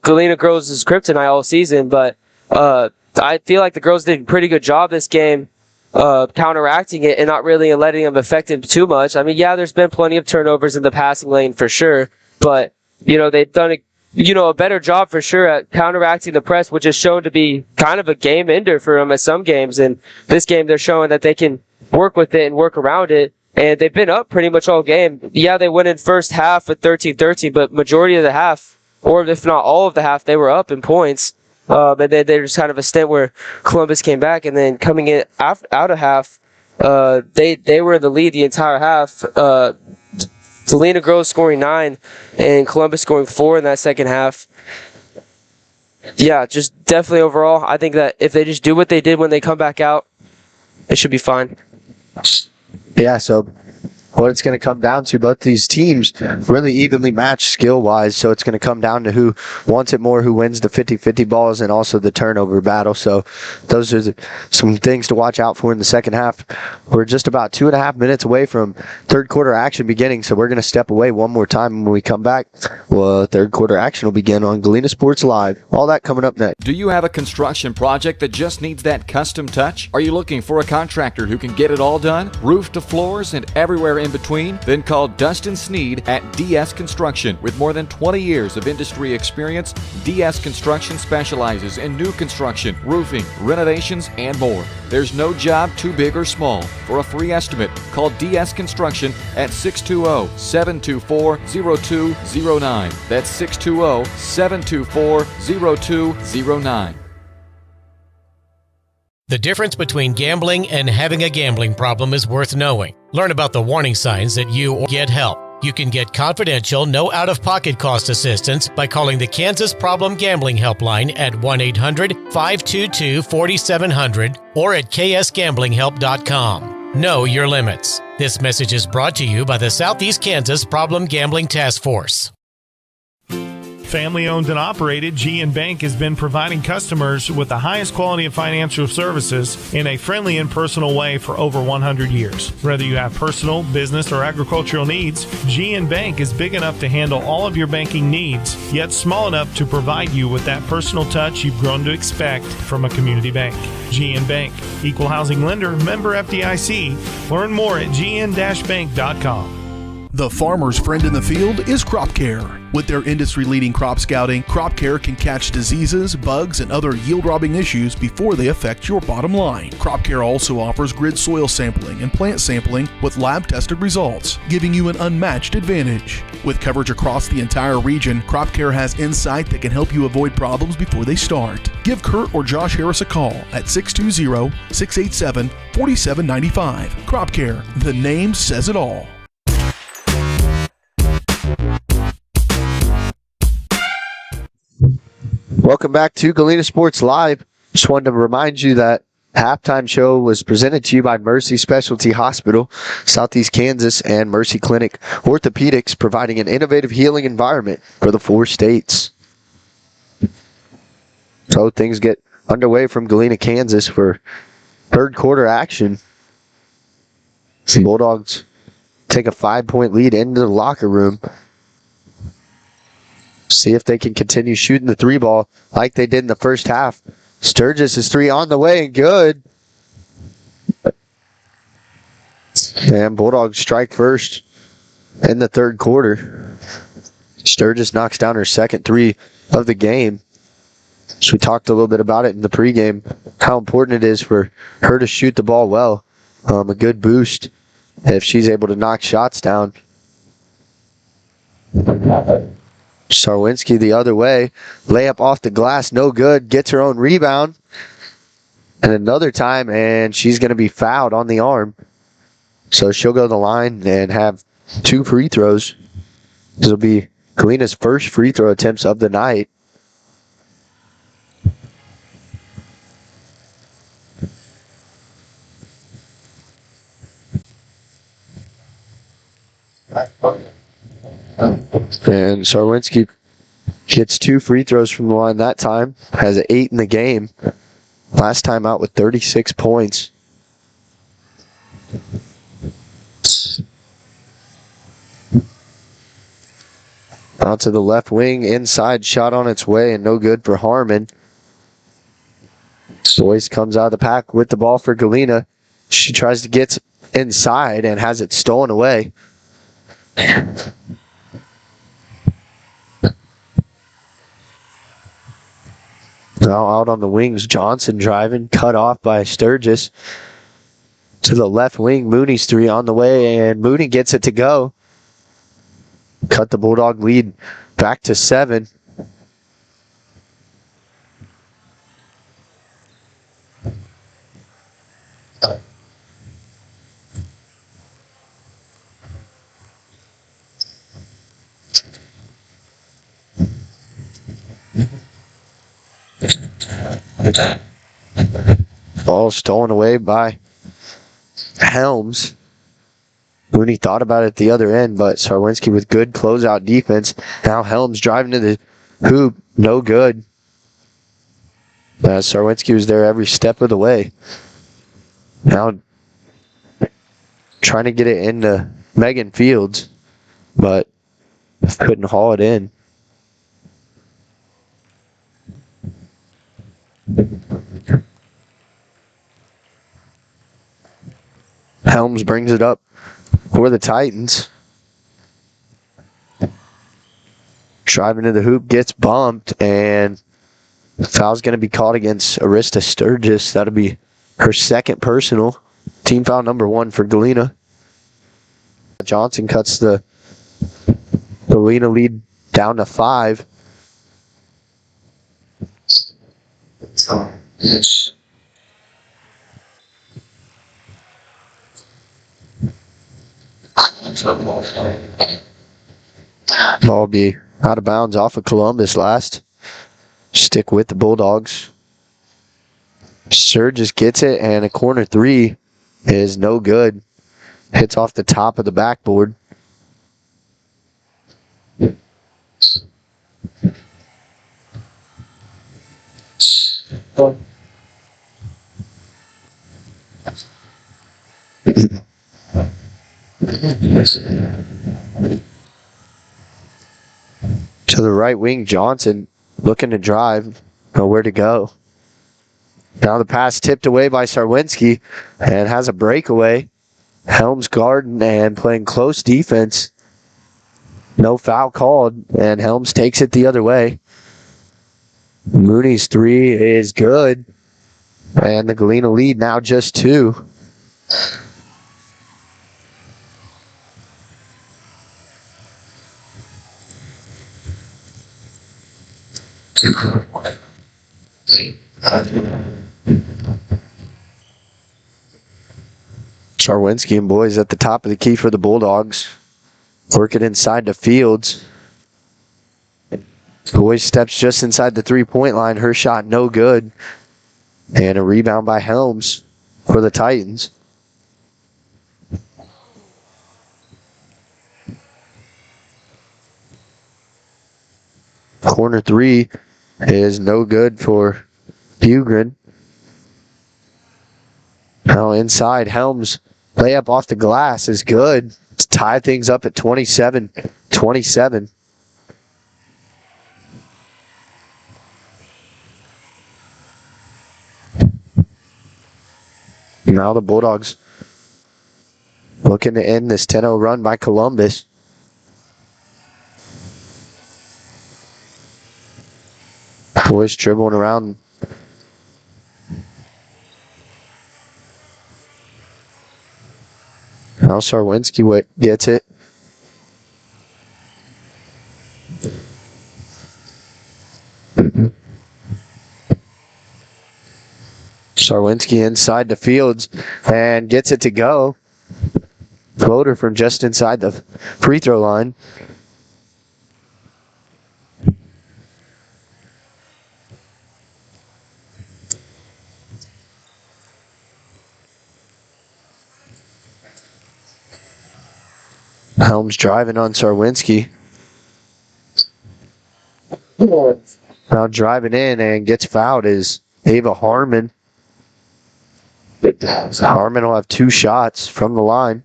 Galena girls' kryptonite all season. But I feel like the girls did a pretty good job this game counteracting it and not really letting them affect them too much. I mean, yeah, there's been plenty of turnovers in the passing lane for sure, but they've done a better job for sure at counteracting the press, which is shown to be kind of a game ender for them at some games. And this game, they're showing that they can work with it and work around it. And they've been up pretty much all game. Yeah, they went in first half at 13-13, but majority of the half, or if not all of the half, they were up in points. And then there's kind of a stint where Columbus came back, and then coming in out of half, they were in the lead the entire half. Galena girls scoring 9 and Columbus scoring 4 in that second half. Yeah, just definitely overall, I think that if they just do what they did when they come back out, it should be fine. Yeah, so what it's going to come down to, both these teams really evenly matched skill-wise, so it's going to come down to who wants it more, who wins the 50-50 balls, and also the turnover battle. So those are some things to watch out for in the second half. We're just about 2.5 minutes away from third quarter action beginning, so we're going to step away one more time. When we come back, third quarter action will begin on Galena Sports Live. All that coming up next. Do you have a construction project that just needs that custom touch? Are you looking for a contractor who can get it all done, roof to floors and everywhere in between? Then call Dustin Sneed at DS Construction. With more than 20 years of industry experience, DS Construction specializes in new construction, roofing, renovations, and more. There's no job too big or small. For a free estimate, call DS Construction at 620-724-0209. That's 620-724-0209. The difference between gambling and having a gambling problem is worth knowing. Learn about the warning signs that you get help. You can get confidential, no out-of-pocket cost assistance by calling the Kansas Problem Gambling Helpline at 1-800-522-4700 or at ksgamblinghelp.com. Know your limits. This message is brought to you by the Southeast Kansas Problem Gambling Task Force. Family-owned and operated, GN Bank has been providing customers with the highest quality of financial services in a friendly and personal way for over 100 years. Whether you have personal, business, or agricultural needs, GN Bank is big enough to handle all of your banking needs, yet small enough to provide you with that personal touch you've grown to expect from a community bank. GN Bank, equal housing lender, member FDIC. Learn more at gn-bank.com. The farmer's friend in the field is Crop Care. With their industry-leading crop scouting, Crop Care can catch diseases, bugs, and other yield-robbing issues before they affect your bottom line. Crop Care also offers grid soil sampling and plant sampling with lab-tested results, giving you an unmatched advantage. With coverage across the entire region, Crop Care has insight that can help you avoid problems before they start. Give Kurt or Josh Harris a call at 620-687-4795. Crop Care, the name says it all. Welcome back to Galena Sports Live. Just wanted to remind you that halftime show was presented to you by Mercy Specialty Hospital, Southeast Kansas, and Mercy Clinic Orthopedics, providing an innovative healing environment for the 4 states. So things get underway from Galena, Kansas for third quarter action. The Bulldogs take a 5-point lead into the locker room. See if they can continue shooting the 3 ball like they did in the first half. Sturgis is 3 on the way and good. And Bulldogs strike first in the third quarter. Sturgis knocks down her second 3 of the game. So we talked a little bit about it in the pregame, how important it is for her to shoot the ball well. A good boost if she's able to knock shots down. Sarwinski the other way. Layup off the glass, no good. Gets her own rebound. And another time, and she's going to be fouled on the arm. So she'll go to the line and have 2 free throws. This will be Galena's first free throw attempts of the night. And Sarwinski gets 2 free throws from the line that time, has 8 in the game. Last time out with 36 points. Out to the left wing, inside shot on its way and no good for Harmon. Boyce comes out of the pack with the ball for Galena. She tries to get inside and has it stolen away. Now out on the wings, Johnson driving, cut off by Sturgis. To the left wing, Mooney's 3 on the way, and Mooney gets it to go. Cut the Bulldog lead back to 7. Ball stolen away by Helms. Mooney thought about it at the other end, but Sarwinski with good closeout defense. Now Helms driving to the hoop. No good. Sarwinski was there every step of the way. Now trying to get it into Megan Fields, but couldn't haul it in. Helms brings it up for the Titans. Driving to the hoop, gets bumped, and foul's going to be called against Arista Sturgis. That'll be her second personal. Team foul number 1 for Galena. Johnson cuts the Galena lead down to 5. Ball will be out of bounds off of Columbus last. Stick with the Bulldogs. Sturgis gets it, and a corner 3 is no good. Hits off the top of the backboard. To the right wing, Johnson looking to drive, nowhere to go. Now the pass tipped away by Sarwinski and has a breakaway. Helms guarding and playing close defense. No foul called, and Helms takes it the other way. Mooney's 3 is good, and the Galena lead now just 2. Sarwinski and boys at the top of the key for the Bulldogs. Work it inside the Fields. Boys steps just inside the 3-point line. Her shot no good. And a rebound by Helms for the Titans. Corner 3 is no good for Bugren. Now inside, Helms layup off the glass is good. Let's tie things up at 27-27. Now the Bulldogs looking to end this 10-0 run by Columbus. Boys dribbling around. Now Sarwinski gets it. Sarwinski inside the Fields and gets it to go. Floater from just inside the free throw line. Helms driving on Sarwinski. Now driving in and gets fouled is Ava Harmon. Harmon will have 2 shots from the line.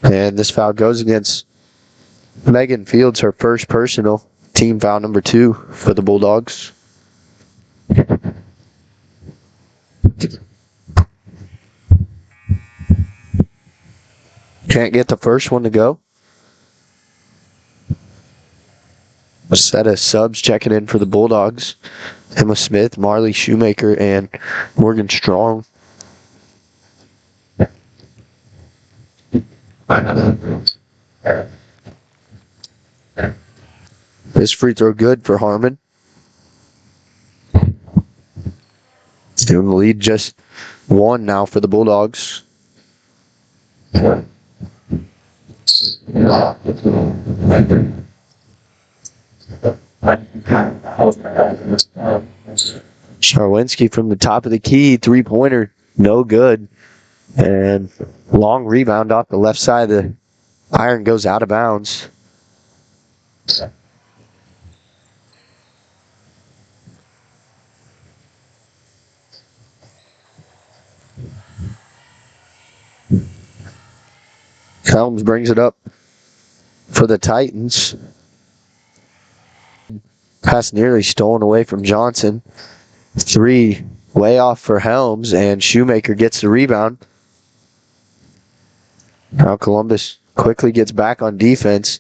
And this foul goes against Megan Fields, her first personal, team foul number 2 for the Bulldogs. Can't get the first one to go. A set of subs checking in for the Bulldogs. Emma Smith, Marley Shoemaker, and Morgan Strong. This free throw good for Harmon. Doing the lead just 1 now for the Bulldogs. Charwinski from the top of the key, 3-pointer, no good. And long rebound off the left side of the iron goes out of bounds. Helms brings it up for the Titans. Pass nearly stolen away from Johnson. 3 way off for Helms, and Shoemaker gets the rebound. Now Columbus quickly gets back on defense.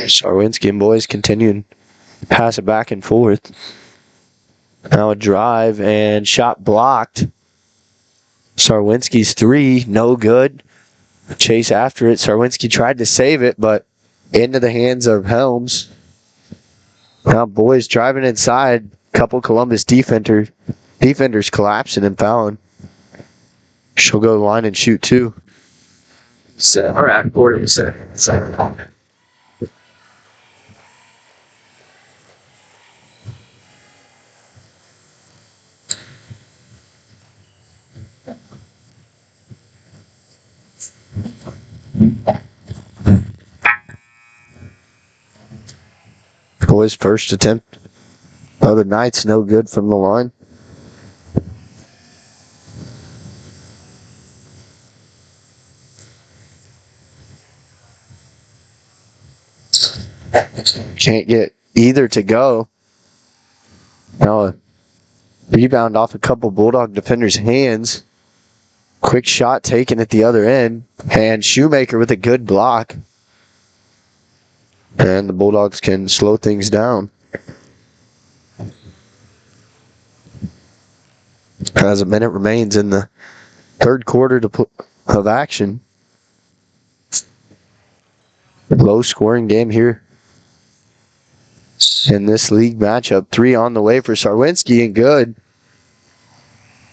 Sarwinski and boys continuing to pass it back and forth. Now a drive and shot blocked. Sarwinski's 3, no good. Chase after it. Sarwinski tried to save it, but into the hands of Helms. Now boys driving inside. Couple Columbus defenders collapsing and fouling. She'll go to the line and shoot 2. All right, Gordon said. Boys' first attempt of the night's no good from the line. Can't get either to go. Now a rebound off a couple Bulldog defenders' hands. Quick shot taken at the other end. And Shoemaker with a good block. And the Bulldogs can slow things down. As a minute remains in the third quarter of action. Low scoring game here in this league matchup. 3 on the way for Sarwinski, and good.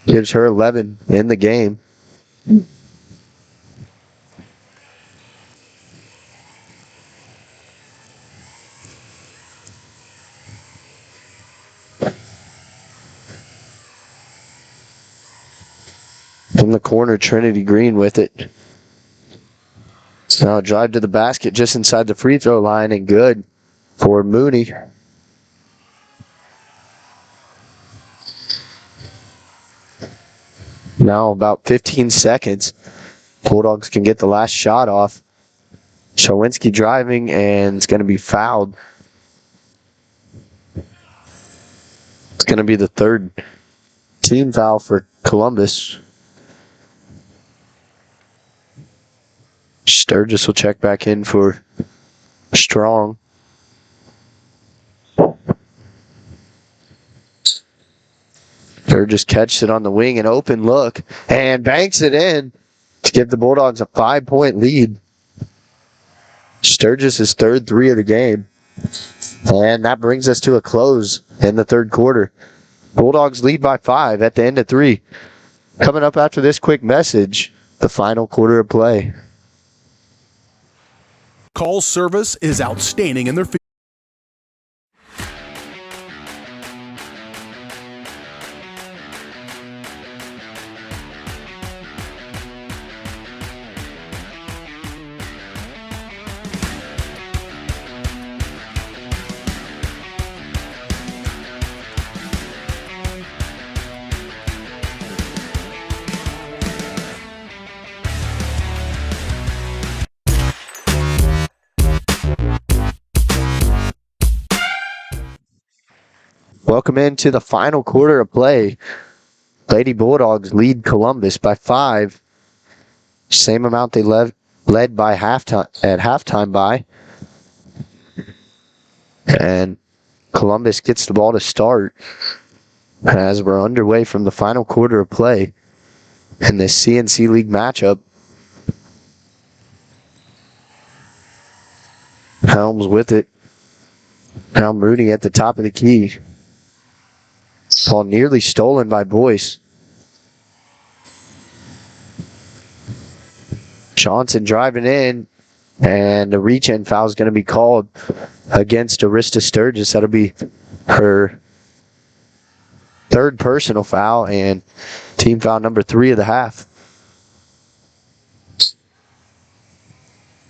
Gives her 11 in the game. From the corner, Trinity Green with it. Now a drive to the basket just inside the free throw line, and good for Mooney. Now about 15 seconds. Bulldogs can get the last shot off. Shawinski driving, and it's going to be fouled. It's going to be the third team foul for Columbus. Sturgis will check back in for Strong. Sturgis catches it on the wing, an open look, and banks it in to give the Bulldogs a 5-point lead. Sturgis' third 3 of the game. And that brings us to a close in the third quarter. Bulldogs lead by 5 at the end of 3. Coming up after this quick message, the final quarter of play. Call service is outstanding in their field. Welcome into the final quarter of play. Lady Bulldogs lead Columbus by 5. Same amount they led by halftime by. And Columbus gets the ball to start as we're underway from the final quarter of play in this CNC League matchup. Helms with it. Now Mooney at the top of the key. Ball nearly stolen by Boyce. Johnson driving in, and a reach-in foul is going to be called against Arista Sturgis. That'll be her third personal foul and team foul number 3 of the half.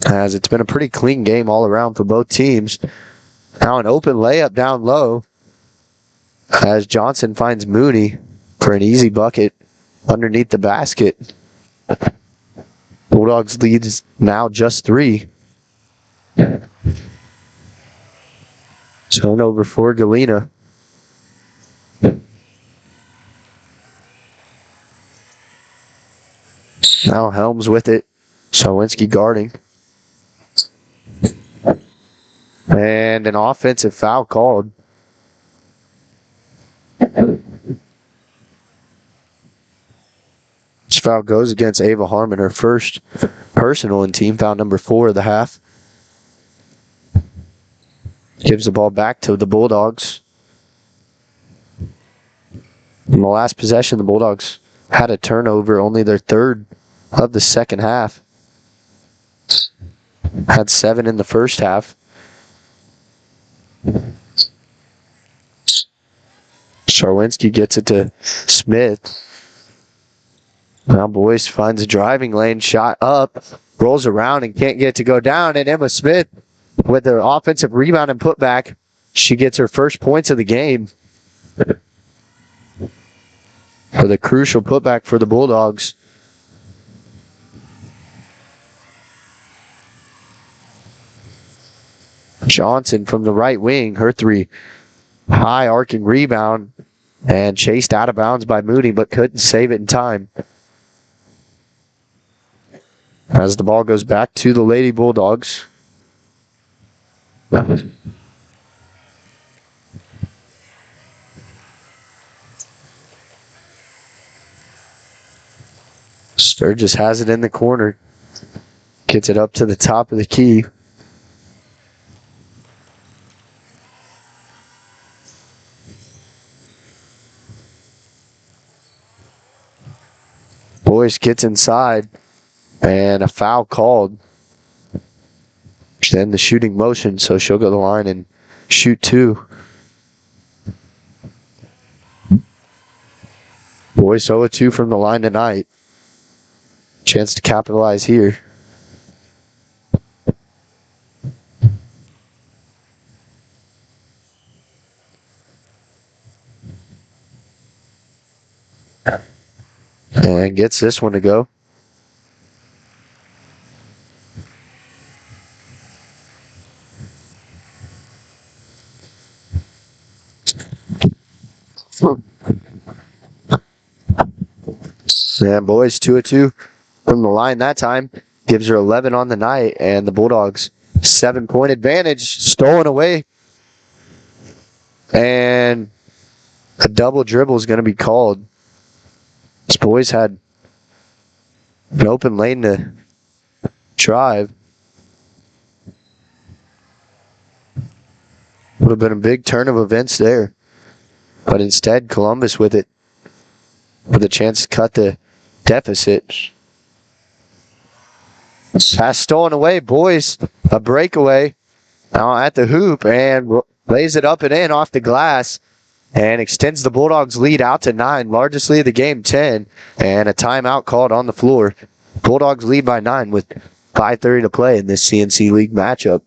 As it's been a pretty clean game all around for both teams. Now an open layup down low as Johnson finds Mooney for an easy bucket underneath the basket. Bulldogs leads now just 3. Turnover for Galena. Now Helms with it. Sawinski guarding. And an offensive foul called. This foul goes against Ava Harmon, her first personal and team foul number 4 of the half. Gives the ball back to the Bulldogs. In the last possession, the Bulldogs had a turnover, only their third of the second half. Had 7 in the first half. Charwinski gets it to Smith. Now Boyce finds a driving lane, shot up, rolls around and can't get it to go down. And Emma Smith with the offensive rebound and putback. She gets her first points of the game. For the crucial putback for the Bulldogs. Johnson from the right wing, her 3. High arcing rebound and chased out of bounds by Mooney, but couldn't save it in time. As the ball goes back to the Lady Bulldogs. Sturgis has it in the corner. Gets it up to the top of the key. Boyce gets inside, and a foul called. Then the shooting motion, so she'll go to the line and shoot 2. Boyce 0-2 from the line tonight. Chance to capitalize here. And gets this one to go. And Boyce 2-2 from the line that time. Gives her 11 on the night, and the Bulldogs 7-point advantage stolen away. And a double dribble is going to be called. This Boyce had an open lane to drive. Would have been a big turn of events there. But instead, Columbus with it, with a chance to cut the deficit. Pass stolen away. Boyce, a breakaway. Now at the hoop and lays it up and in off the glass. And extends the Bulldogs lead out to 9. Largest lead of the game, 10. And a timeout called on the floor. Bulldogs lead by 9 with 5:30 to play in this CNC League matchup.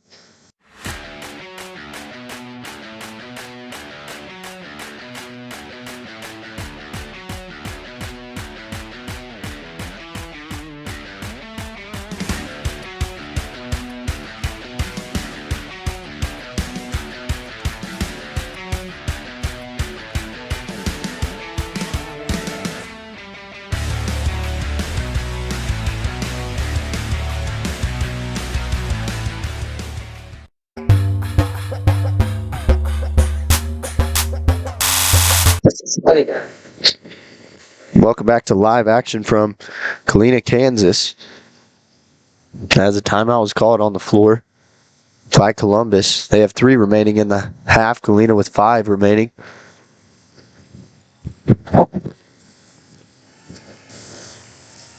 Welcome back to live action from Galena, Kansas. As a timeout was called on the floor by Columbus. They have 3 remaining in the half. Galena with 5 remaining.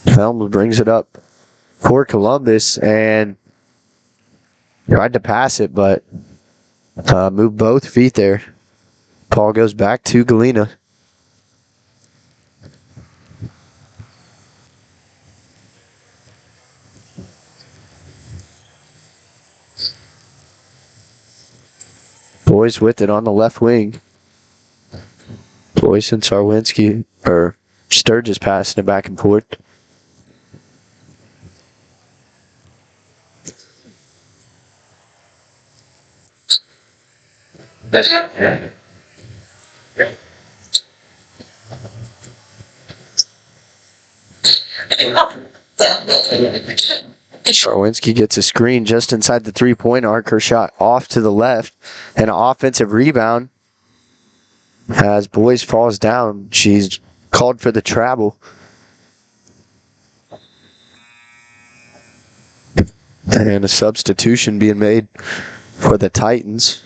Helms brings it up for Columbus and tried to pass it, but moved both feet there. Ball goes back to Galena. Boys with it on the left wing. Boyce and Sarwinski, or Sturgis passing it back and forth. Sarwinski gets a screen just inside the 3-point arc. Her shot off to the left. And an offensive rebound as Boyce falls down. She's called for the travel. And a substitution being made for the Titans.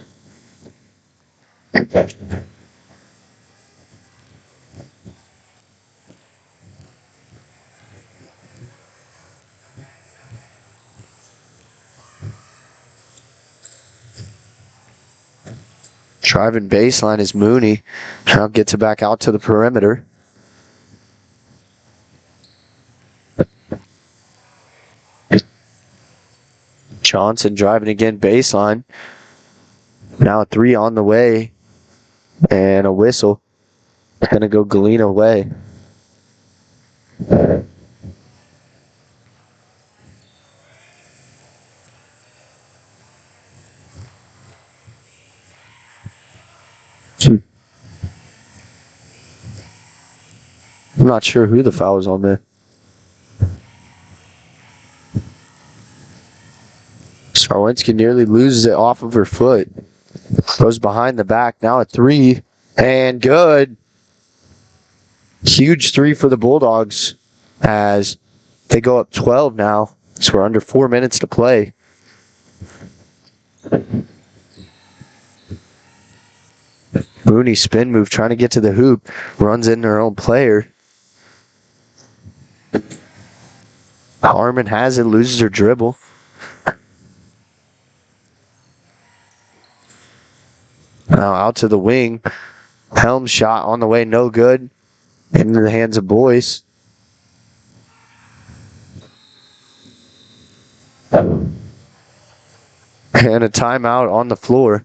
Driving baseline is Mooney. Now gets it back out to the perimeter. Johnson driving again baseline. Now a 3 on the way. And a whistle. Gonna go Galena way. I'm not sure who the foul was on there. Sarwinski nearly loses it off of her foot. Goes behind the back. Now a 3. And good. Huge 3 for the Bulldogs as they go up 12 now. So we're under 4 minutes to play. Mooney spin move trying to get to the hoop. Runs into her own player. Harmon has it, loses her dribble. Now out to the wing. Helms shot on the way, no good. Into the hands of Boyce. And a timeout on the floor.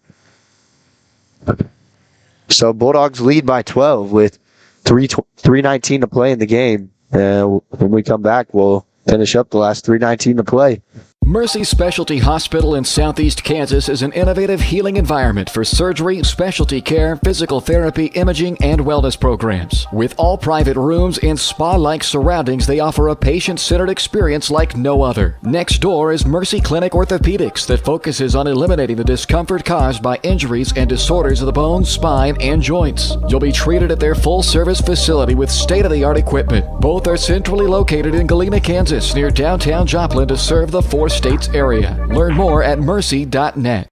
So Bulldogs lead by 12 with 3:19 to play in the game. And when we come back, we'll finish up the last 3:19 to play. Mercy Specialty Hospital in Southeast Kansas is an innovative healing environment for surgery, specialty care, physical therapy, imaging, and wellness programs. With all private rooms and spa-like surroundings, they offer a patient-centered experience like no other. Next door is Mercy Clinic Orthopedics that focuses on eliminating the discomfort caused by injuries and disorders of the bones, spine, and joints. You'll be treated at their full-service facility with state-of-the-art equipment. Both are centrally located in Galena, Kansas, near downtown Joplin to serve the 4 states area. Learn more at mercy.net.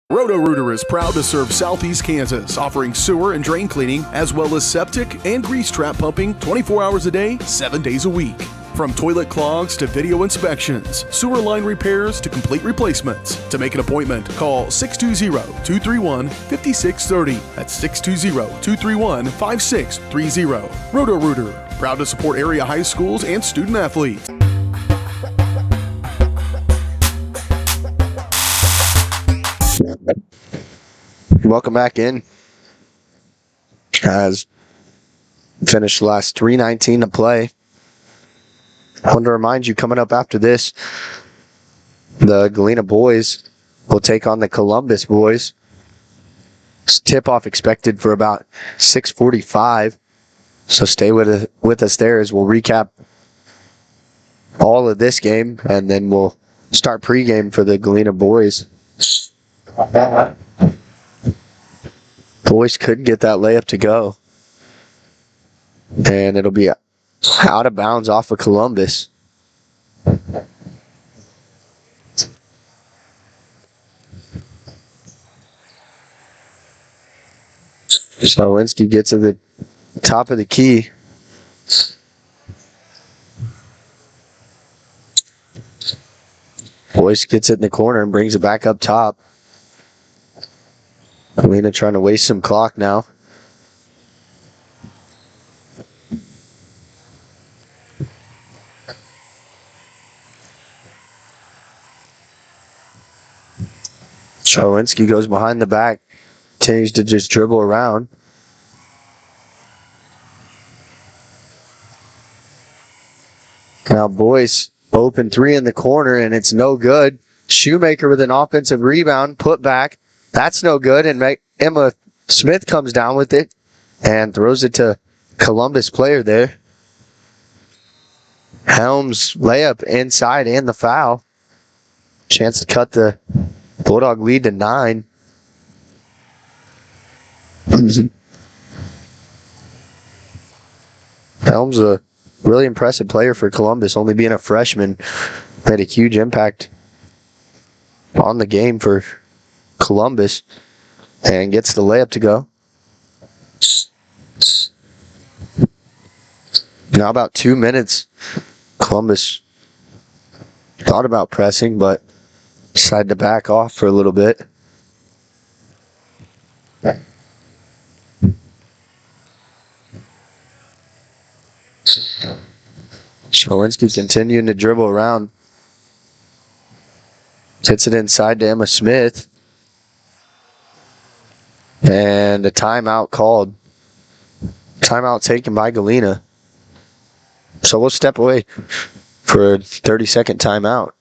Roto-Rooter is proud to serve Southeast Kansas, offering sewer and drain cleaning, as well as septic and grease trap pumping 24 hours a day, 7 days a week. From toilet clogs to video inspections, sewer line repairs to complete replacements. To make an appointment, call 620-231-5630. That's 620-231-5630. Roto-Rooter, proud to support area high schools and student athletes. Welcome back in. As finished the last 3:19 to play. I want to remind you, coming up after this, the Galena boys will take on the Columbus boys. Tip-off expected for about 6:45. So stay with us there as we'll recap all of this game, and then we'll start pregame for the Galena boys. Boys couldn't get that layup to go. And it'll be out of bounds off of Columbus. Sarwinski gets to the top of the key. Boyce gets it in the corner and brings it back up top. Galena trying to waste some clock now. Charwinski goes behind the back, continues to just dribble around. Now Boyce open three in the corner, and it's no good. Shoemaker with an offensive rebound, put back. That's no good, and Emma Smith comes down with it and throws it to Columbus player there. Helms layup inside and the foul. Chance to cut the Bulldog lead to 9. Helms a really impressive player for Columbus, only being a freshman. Made a huge impact on the game for Columbus and gets the layup to go. Now about 2 minutes. Columbus thought about pressing, but decided to back off for a little bit. Shawinski continuing to dribble around. Hits it inside to Emma Smith. And a timeout called. Timeout taken by Galena. So we'll step away for a 30-second timeout.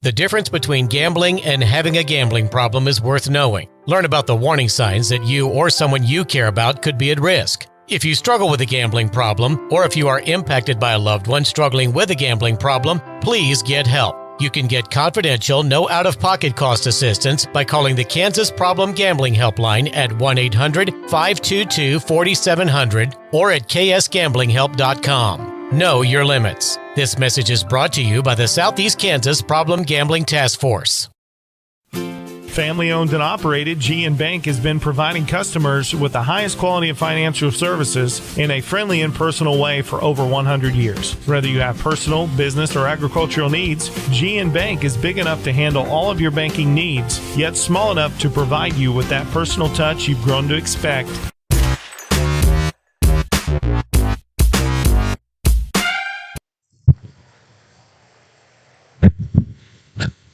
The difference between gambling and having a gambling problem is worth knowing. Learn about the warning signs that you or someone you care about could be at risk. If you struggle with a gambling problem, or if you are impacted by a loved one struggling with a gambling problem, please get help. You can get confidential, no out-of-pocket cost assistance by calling the Kansas Problem Gambling Helpline at 1-800-522-4700 or at ksgamblinghelp.com. Know your limits. This message is brought to you by the Southeast Kansas Problem Gambling Task Force. Family owned and operated, G Bank has been providing customers with the highest quality of financial services in a friendly and personal way for over 100 years. Whether you have personal, business, or agricultural needs, G Bank is big enough to handle all of your banking needs, yet small enough to provide you with that personal touch you've grown to expect.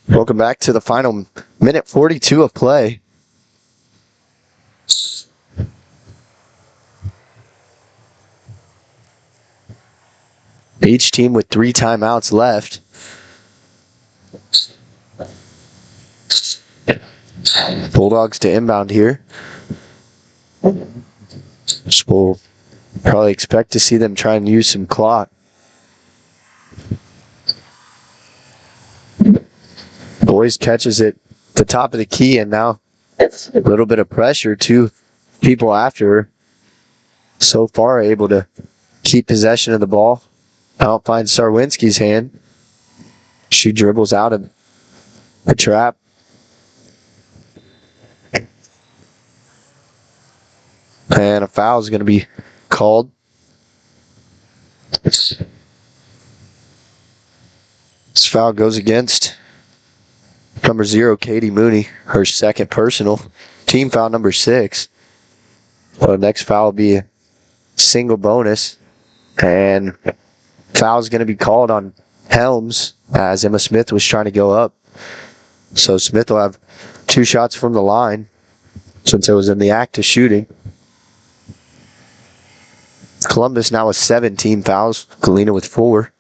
Welcome back to the final minute 42 of play. Each team with 3 timeouts left. Bulldogs to inbound here. So we'll probably expect to see them try and use some clock. Boys catches it at the top of the key, and now a little bit of pressure. 2 people after her. So far able to keep possession of the ball. Out finds Sarwinski's hand. She dribbles out of the trap. And a foul is going to be called. This foul goes against number 0, Katie Mooney, her second personal. Team foul number 6. So next foul will be a single bonus. And foul is going to be called on Helms as Emma Smith was trying to go up. So Smith will have 2 shots from the line since it was in the act of shooting. Columbus now with 17 fouls. Galena with 4.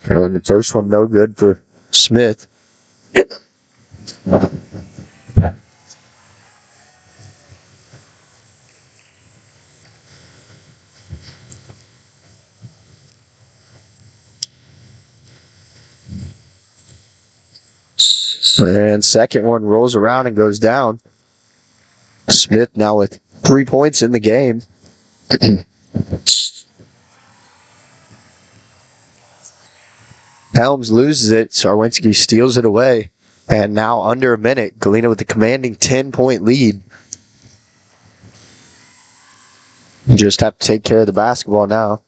And the first one no good for Smith. And second one rolls around and goes down. Smith now with 3 points in the game. Helms loses it. Sarwinski steals it away. And now under a minute, Galena with the commanding 10-point lead. Just have to take care of the basketball now.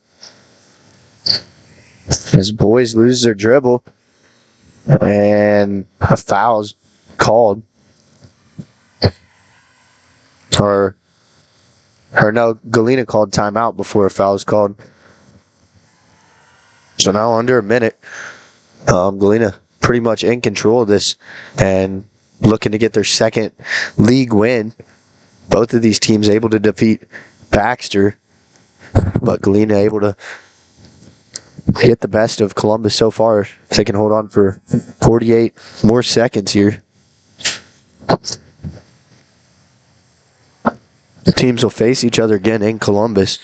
As boys lose their dribble. And a foul's called. Or no, Galena called timeout before a foul was called. So now under a minute, Galena pretty much in control of this and looking to get their second league win. Both of these teams able to defeat Baxter, but Galena able to get the best of Columbus so far. If they can hold on for 48 more seconds here. The teams will face each other again in Columbus.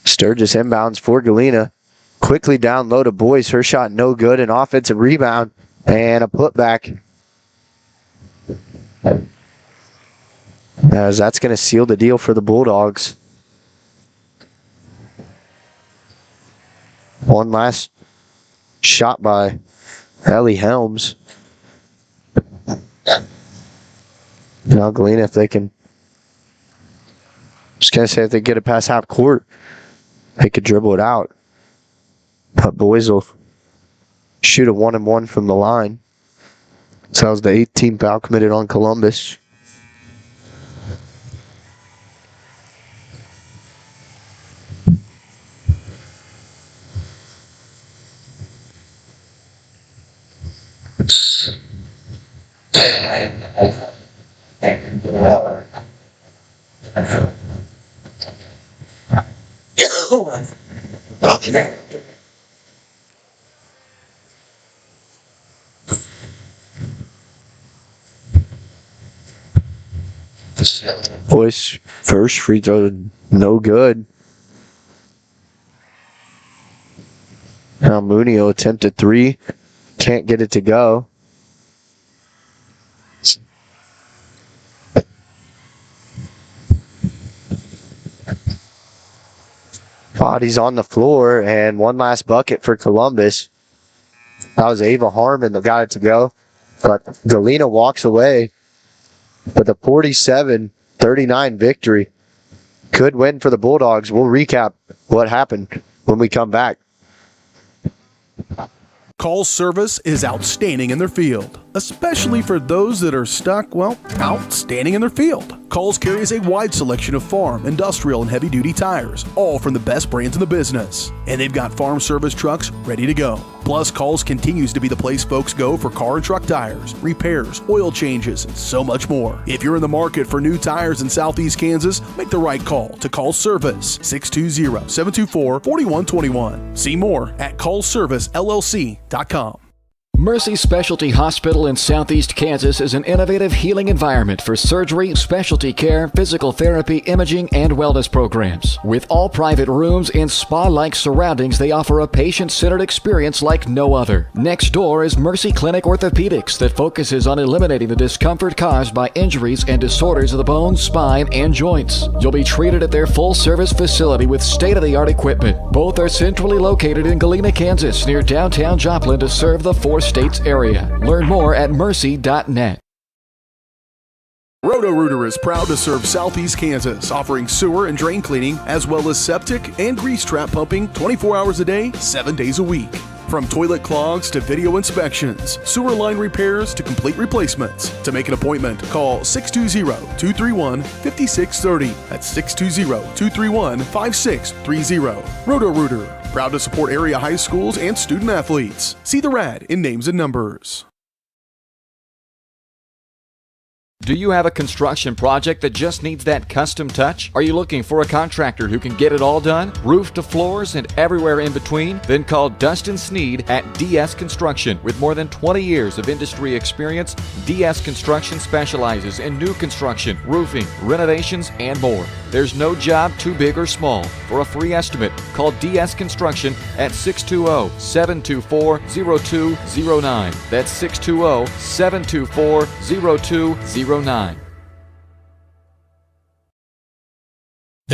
Sturgis inbounds for Galena. Quickly down low to Boyce. Her shot no good. An offensive rebound and a putback. As that's going to seal the deal for the Bulldogs. One last shot by Ellie Helms. Now Galena, if they can, just going to say if they get it past half court, they could dribble it out. But boys will shoot a 1-and-1 from the line. So that was the 18th foul committed on Columbus. Boyce first free throw, no good. Now Munio attempted three, can't get it to go. Bodies on the floor, and one last bucket for Columbus. That was Ava Harmon that got it to go, but Galena walks away with a 47-39 victory. Good win for the Bulldogs. We'll recap what happened when we come back. Call service is outstanding in their field, especially for those that are stuck, well, outstanding in their field. Calls carries a wide selection of farm, industrial, and heavy-duty tires, all from the best brands in the business. And they've got farm service trucks ready to go. Plus, Calls continues to be the place folks go for car and truck tires, repairs, oil changes, and so much more. If you're in the market for new tires in Southeast Kansas, make the right call to Call Service, 620-724-4121. See more at callservicellc.com. Mercy Specialty Hospital in Southeast Kansas is an innovative healing environment for surgery, specialty care, physical therapy, imaging, and wellness programs. With all private rooms in spa-like surroundings, they offer a patient-centered experience like no other. Next door is Mercy Clinic Orthopedics that focuses on eliminating the discomfort caused by injuries and disorders of the bones, spine, and joints. You'll be treated at their full-service facility with state-of-the-art equipment. Both are centrally located in Galena, Kansas, near downtown Joplin to serve the States area. Learn more at mercy.net. Roto-Rooter is proud to serve Southeast Kansas, offering sewer and drain cleaning, as well as septic and grease trap pumping 24 hours a day, 7 days a week. From toilet clogs to video inspections, sewer line repairs to complete replacements. To make an appointment, call 620-231-5630. That's 620-231-5630. Roto-Rooter, proud to support area high schools and student athletes. See the rad in names and numbers. Do you have a construction project that just needs that custom touch? Are you looking for a contractor who can get it all done? Roof to floors and everywhere in between? Then call Dustin Sneed at DS Construction. With more than 20 years of industry experience, DS Construction specializes in new construction, roofing, renovations, and more. There's no job too big or small. For a free estimate, call DS Construction at 620-724-0209. That's 620-724-0209. The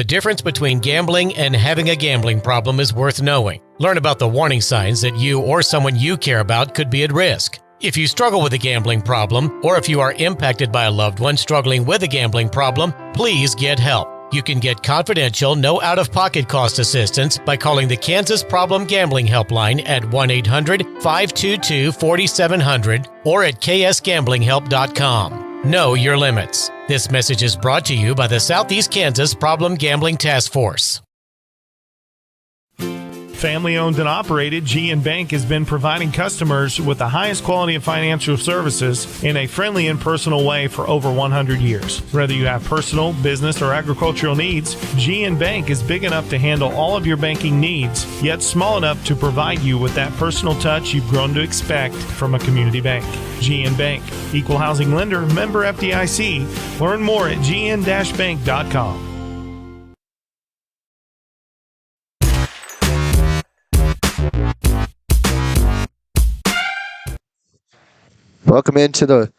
difference between gambling and having a gambling problem is worth knowing. Learn about the warning signs that you or someone you care about could be at risk. If you struggle with a gambling problem, or if you are impacted by a loved one struggling with a gambling problem, please get help. You can get confidential, no out-of-pocket cost assistance by calling the Kansas Problem Gambling Helpline at 1-800-522-4700 or at ksgamblinghelp.com. Know your limits. This message is brought to you by the Southeast Kansas Problem Gambling Task Force. Family owned and operated, GN Bank has been providing customers with the highest quality of financial services in a friendly and personal way for over 100 years. Whether you have personal, business, or agricultural needs, GN Bank is big enough to handle all of your banking needs, yet small enough to provide you with that personal touch you've grown to expect from a community bank. GN Bank, equal housing lender, member FDIC. Learn more at gn-bank.com. Welcome into the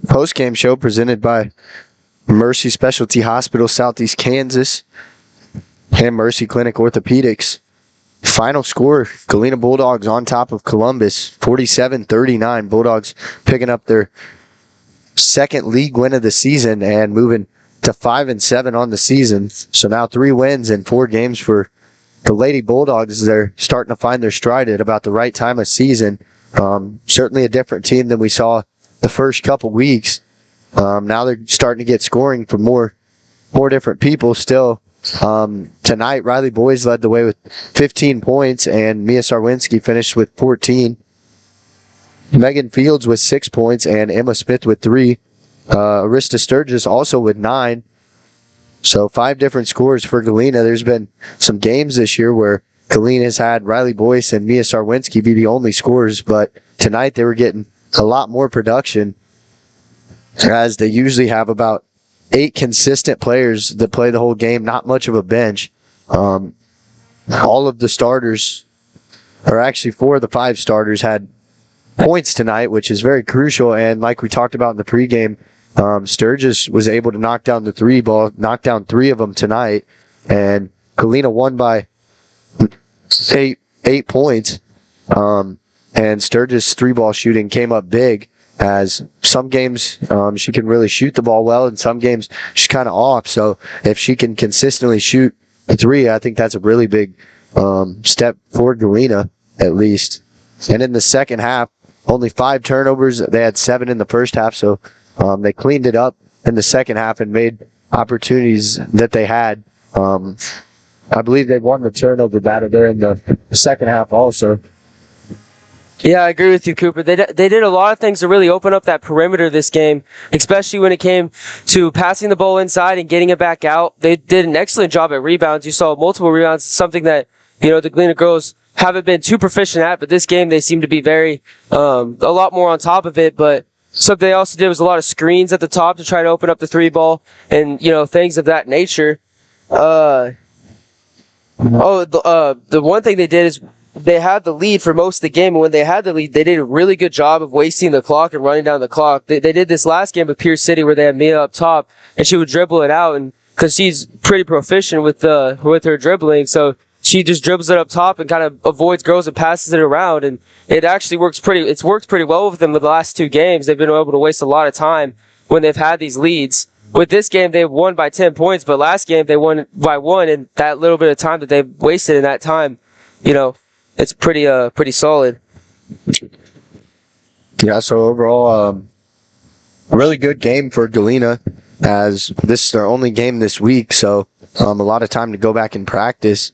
post-game show presented by Mercy Specialty Hospital, Southeast Kansas, and Mercy Clinic Orthopedics. Final score, Galena Bulldogs on top of Columbus, 47-39. Bulldogs picking up their second league win of the season and moving to 5-7 on the season. So now 3 wins in 4 games for the Lady Bulldogs. They're starting to find their stride at about the right time of season. Certainly a different team than we saw the first couple weeks. Now they're starting to get scoring from more different people still. Tonight, Riley Boys led the way with 15 points, and Mia Sarwinski finished with 14. Megan Fields with 6 points, and Emma Smith with 3. Arista Sturgis also with 9. So 5 different scores for Galena. There's been some games this year where Galena has had Riley Boyce and Mia Sarwinski be the only scorers, but tonight they were getting a lot more production, as they usually have about 8 consistent players that play the whole game, not much of a bench. All of the starters, or actually 4 of the 5 starters, had points tonight, which is very crucial, and like we talked about in the pregame, Sturgis was able to knock down the 3 ball, knock down 3 of them tonight, and Galena won by 8 points, and Sturgis' 3-ball shooting came up big, as some games she can really shoot the ball well, and some games she's kind of off. So if she can consistently shoot a 3, I think that's a really big step for Galena, at least. And in the second half, only 5 turnovers. They had 7 in the first half, so they cleaned it up in the second half and made opportunities that they had. I believe they won the turnover battle there in the second half also. Yeah, I agree with you, Cooper. They did a lot of things to really open up that perimeter this game, especially when it came to passing the ball inside and getting it back out. They did an excellent job at rebounds. You saw multiple rebounds, something that, the Galena girls haven't been too proficient at, but this game they seem to be very, a lot more on top of it. But something they also did was a lot of screens at the top to try to open up the 3-ball and, things of that nature. The one thing they did is they had the lead for most of the game, and when they had the lead, they did a really good job of wasting the clock and running down the clock. They did this last game with Pierce City where they had Mia up top, and she would dribble it out, and because she's pretty proficient with her dribbling, so she just dribbles it up top and kind of avoids girls and passes it around, and it actually worked pretty well with them the last 2 games. They've been able to waste a lot of time when they've had these leads. With this game, they won by 10 points, but last game they won by 1, and that little bit of time that they wasted in that time, it's pretty solid. Yeah, so overall, a really good game for Galena, as this is their only game this week, so a lot of time to go back and practice,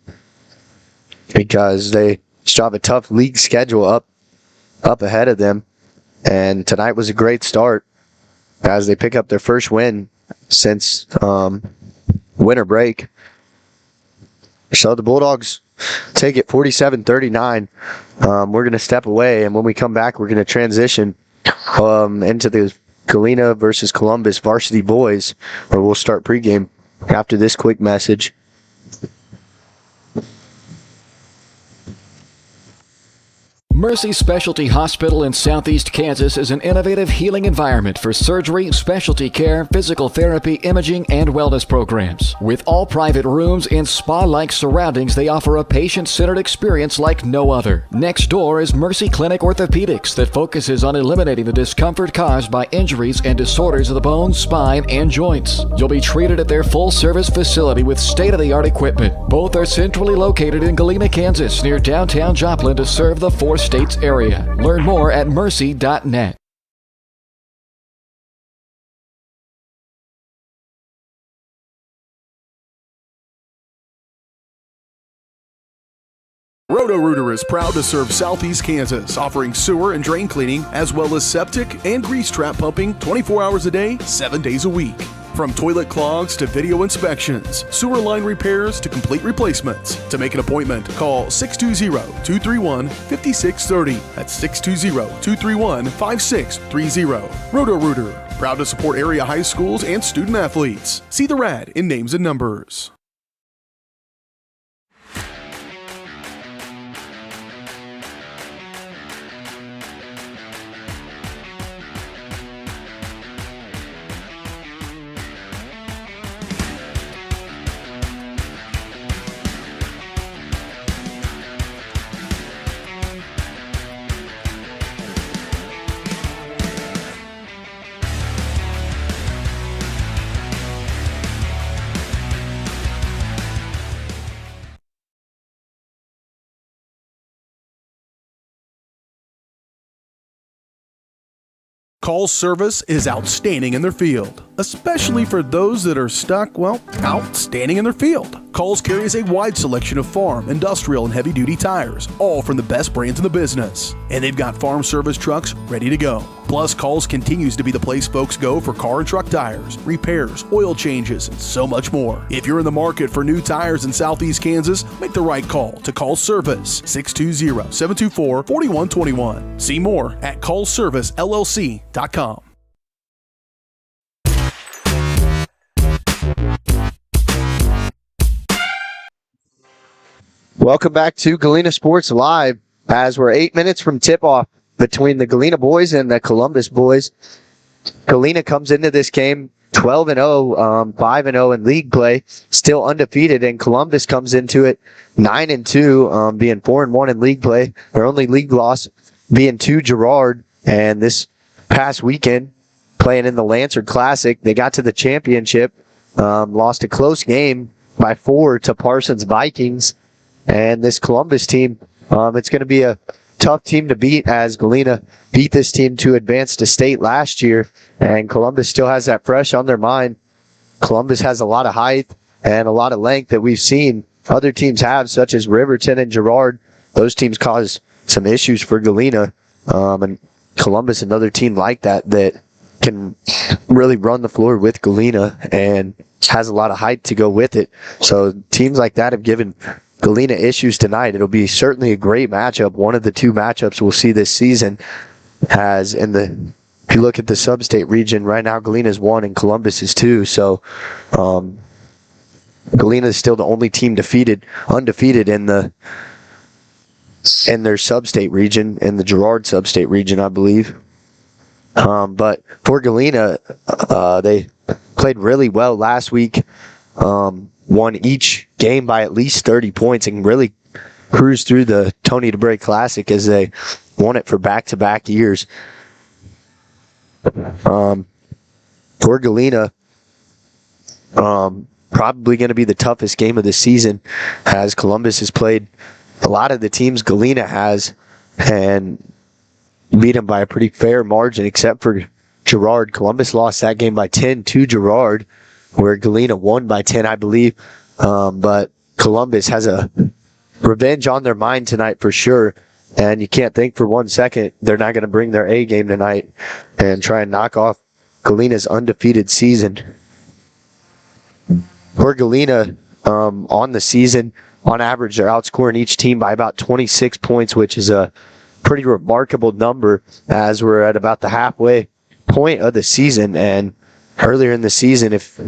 because they still have a tough league schedule up ahead of them, and tonight was a great start. as they pick up their first win since winter break. So the Bulldogs take it 47-39. We're going to step away, and when we come back, we're going to transition into the Galena versus Columbus varsity boys, where we'll start pregame after this quick message. Mercy Specialty Hospital in Southeast Kansas is an innovative healing environment for surgery, specialty care, physical therapy, imaging, and wellness programs. With all private rooms in spa-like surroundings, they offer a patient-centered experience like no other. Next door is Mercy Clinic Orthopedics that focuses on eliminating the discomfort caused by injuries and disorders of the bones, spine, and joints. You'll be treated at their full-service facility with state-of-the-art equipment. Both are centrally located in Galena, Kansas, near downtown Joplin to serve the four states area. Learn more at mercy.net. Roto-Rooter is proud to serve Southeast Kansas, offering sewer and drain cleaning, as well as septic and grease trap pumping 24 hours a day, 7 days a week. From toilet clogs to video inspections, sewer line repairs to complete replacements. To make an appointment, call 620-231-5630. That's 620-231-5630. Roto-Rooter, proud to support area high schools and student athletes. See the rad in names and numbers. Call service is outstanding in their field, especially for those that are stuck, outstanding in their field. Calls carries a wide selection of farm, industrial, and heavy-duty tires, all from the best brands in the business. And they've got farm service trucks ready to go. Plus, Calls continues to be the place folks go for car and truck tires, repairs, oil changes, and so much more. If you're in the market for new tires in Southeast Kansas, make the right call to Call Service, 620-724-4121. See more at callservicellc.com. Welcome back to Galena Sports Live, as we're 8 minutes from tip-off between the Galena boys and the Columbus boys. Galena comes into this game 12-0, 5-0 in league play, still undefeated, and Columbus comes into it 9-2, being 4-1 in league play. Their only league loss being to Girard, and this past weekend, playing in the Lancer Classic, they got to the championship, lost a close game by 4 to Parsons Vikings. And this Columbus team, it's going to be a tough team to beat, as Galena beat this team to advance to state last year, and Columbus still has that fresh on their mind. Columbus has a lot of height and a lot of length that we've seen other teams have, such as Riverton and Girard. Those teams cause some issues for Galena, and Columbus, another team like that can really run the floor with Galena and has a lot of height to go with it. So teams like that have given Galena issues tonight. It'll be certainly a great matchup. One of the two matchups we'll see this season, as if you look at the sub-state region right now, Galena's 1 and Columbus is 2. So Galena is still the only team undefeated in their sub-state region, in the Girard sub-state region, I believe. But for Galena, they played really well last week. Won each game by at least 30 points and really cruised through the Tony DeBray Classic, as they won it for back-to-back years. For Galena, probably going to be the toughest game of the season, as Columbus has played a lot of the teams Galena has and beat them by a pretty fair margin, except for Girard. Columbus lost that game by 10 to Girard, where Galena won by 10, I believe. But Columbus has a revenge on their mind tonight for sure. And you can't think for 1 second they're not going to bring their A game tonight and try and knock off Galena's undefeated season. For Galena, on the season, on average, they're outscoring each team by about 26 points, which is a pretty remarkable number as we're at about the halfway point of the season. And earlier in the season, if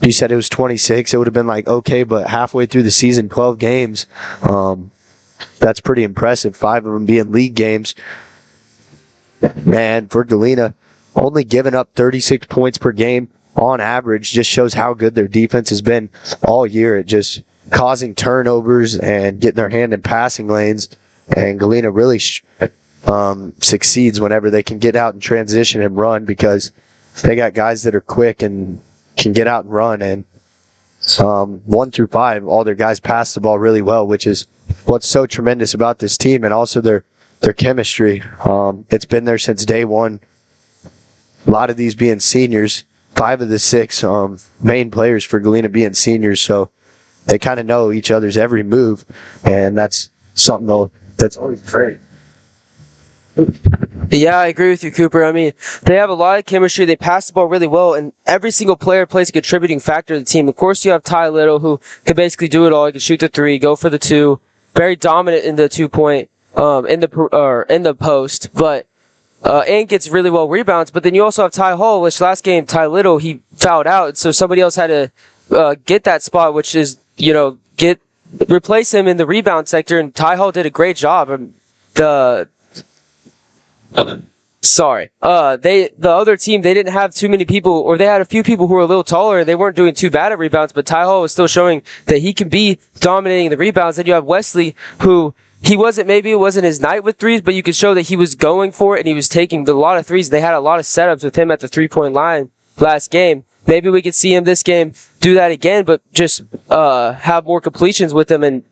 you said it was 26, it would have been like, okay, but halfway through the season, 12 games, that's pretty impressive, 5 of them being league games. And for Galena, only giving up 36 points per game on average just shows how good their defense has been all year. It just causing turnovers and getting their hand in passing lanes. And Galena really succeeds whenever they can get out and transition and run, because they got guys that are quick and can get out and run. And 1 through 5, all their guys pass the ball really well, which is what's so tremendous about this team, and also their chemistry. It's been there since day one. A lot of these being seniors, 5 of the 6 main players for Galena being seniors, so they kind of know each other's every move, and that's something that's always great. Yeah, I agree with you, Cooper. I mean, they have a lot of chemistry. They pass the ball really well, and every single player plays a contributing factor to the team. Of course, you have Ty Little, who can basically do it all. He can shoot the 3, go for the 2, very dominant in the 2-point, in the post, but and gets really well rebounds. But then you also have Ty Hall, which last game, Ty Little, he fouled out, so somebody else had to get that spot, which is, replace him in the rebound sector, and Ty Hall did a great job. The other team, they didn't have too many people, or they had a few people who were a little taller, and they weren't doing too bad at rebounds, but Ty Hall was still showing that he can be dominating the rebounds. Then you have Wesley, who maybe it wasn't his night with threes, but you could show that he was going for it, and he was taking a lot of threes. They had a lot of setups with him at the 3-point line last game. Maybe we could see him this game do that again, but just have more completions with him, and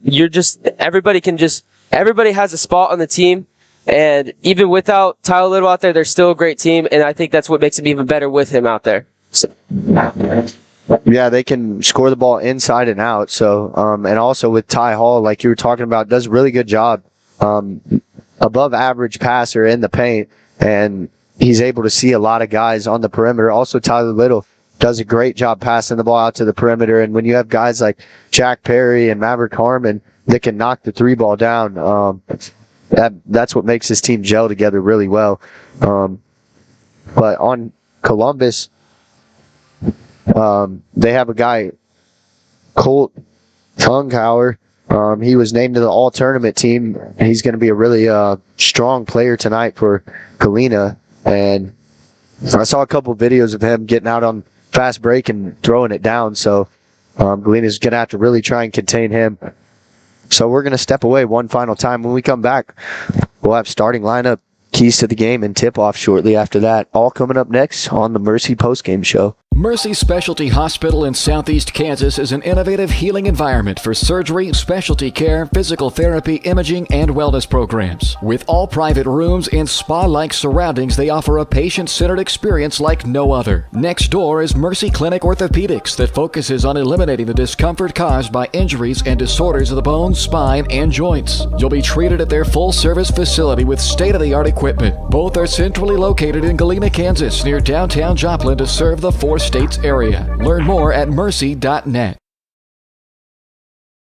everybody has a spot on the team. And even without Tyler Little out there, they're still a great team, and I think that's what makes them even better with him out there. So. Yeah, they can score the ball inside and out. So, and also with Ty Hall, like you were talking about, does a really good job. Above average passer in the paint, and he's able to see a lot of guys on the perimeter. Also, Tyler Little does a great job passing the ball out to the perimeter. And when you have guys like Jack Perry and Maverick Harmon that can knock the 3 ball down, that's what makes this team gel together really well. But on Columbus, they have a guy, Colt Funkhauer. He was named to the all-tournament team. He's going to be a really strong player tonight for Galena. And I saw a couple of videos of him getting out on fast break and throwing it down. So Galena's going to have to really try and contain him. So we're going to step away one final time. When we come back, we'll have starting lineup, keys to the game, and tip-off shortly after that. All coming up next on the Mercy postgame show. Mercy Specialty Hospital in Southeast Kansas is an innovative healing environment for surgery, specialty care, physical therapy, imaging, and wellness programs. With all private rooms and spa-like surroundings, they offer a patient-centered experience like no other. Next door is Mercy Clinic Orthopedics that focuses on eliminating the discomfort caused by injuries and disorders of the bones, spine, and joints. You'll be treated at their full-service facility with state-of-the-art equipment. Both are centrally located in Galena, Kansas, near downtown Joplin to serve the 4 states area. Learn more at mercy.net.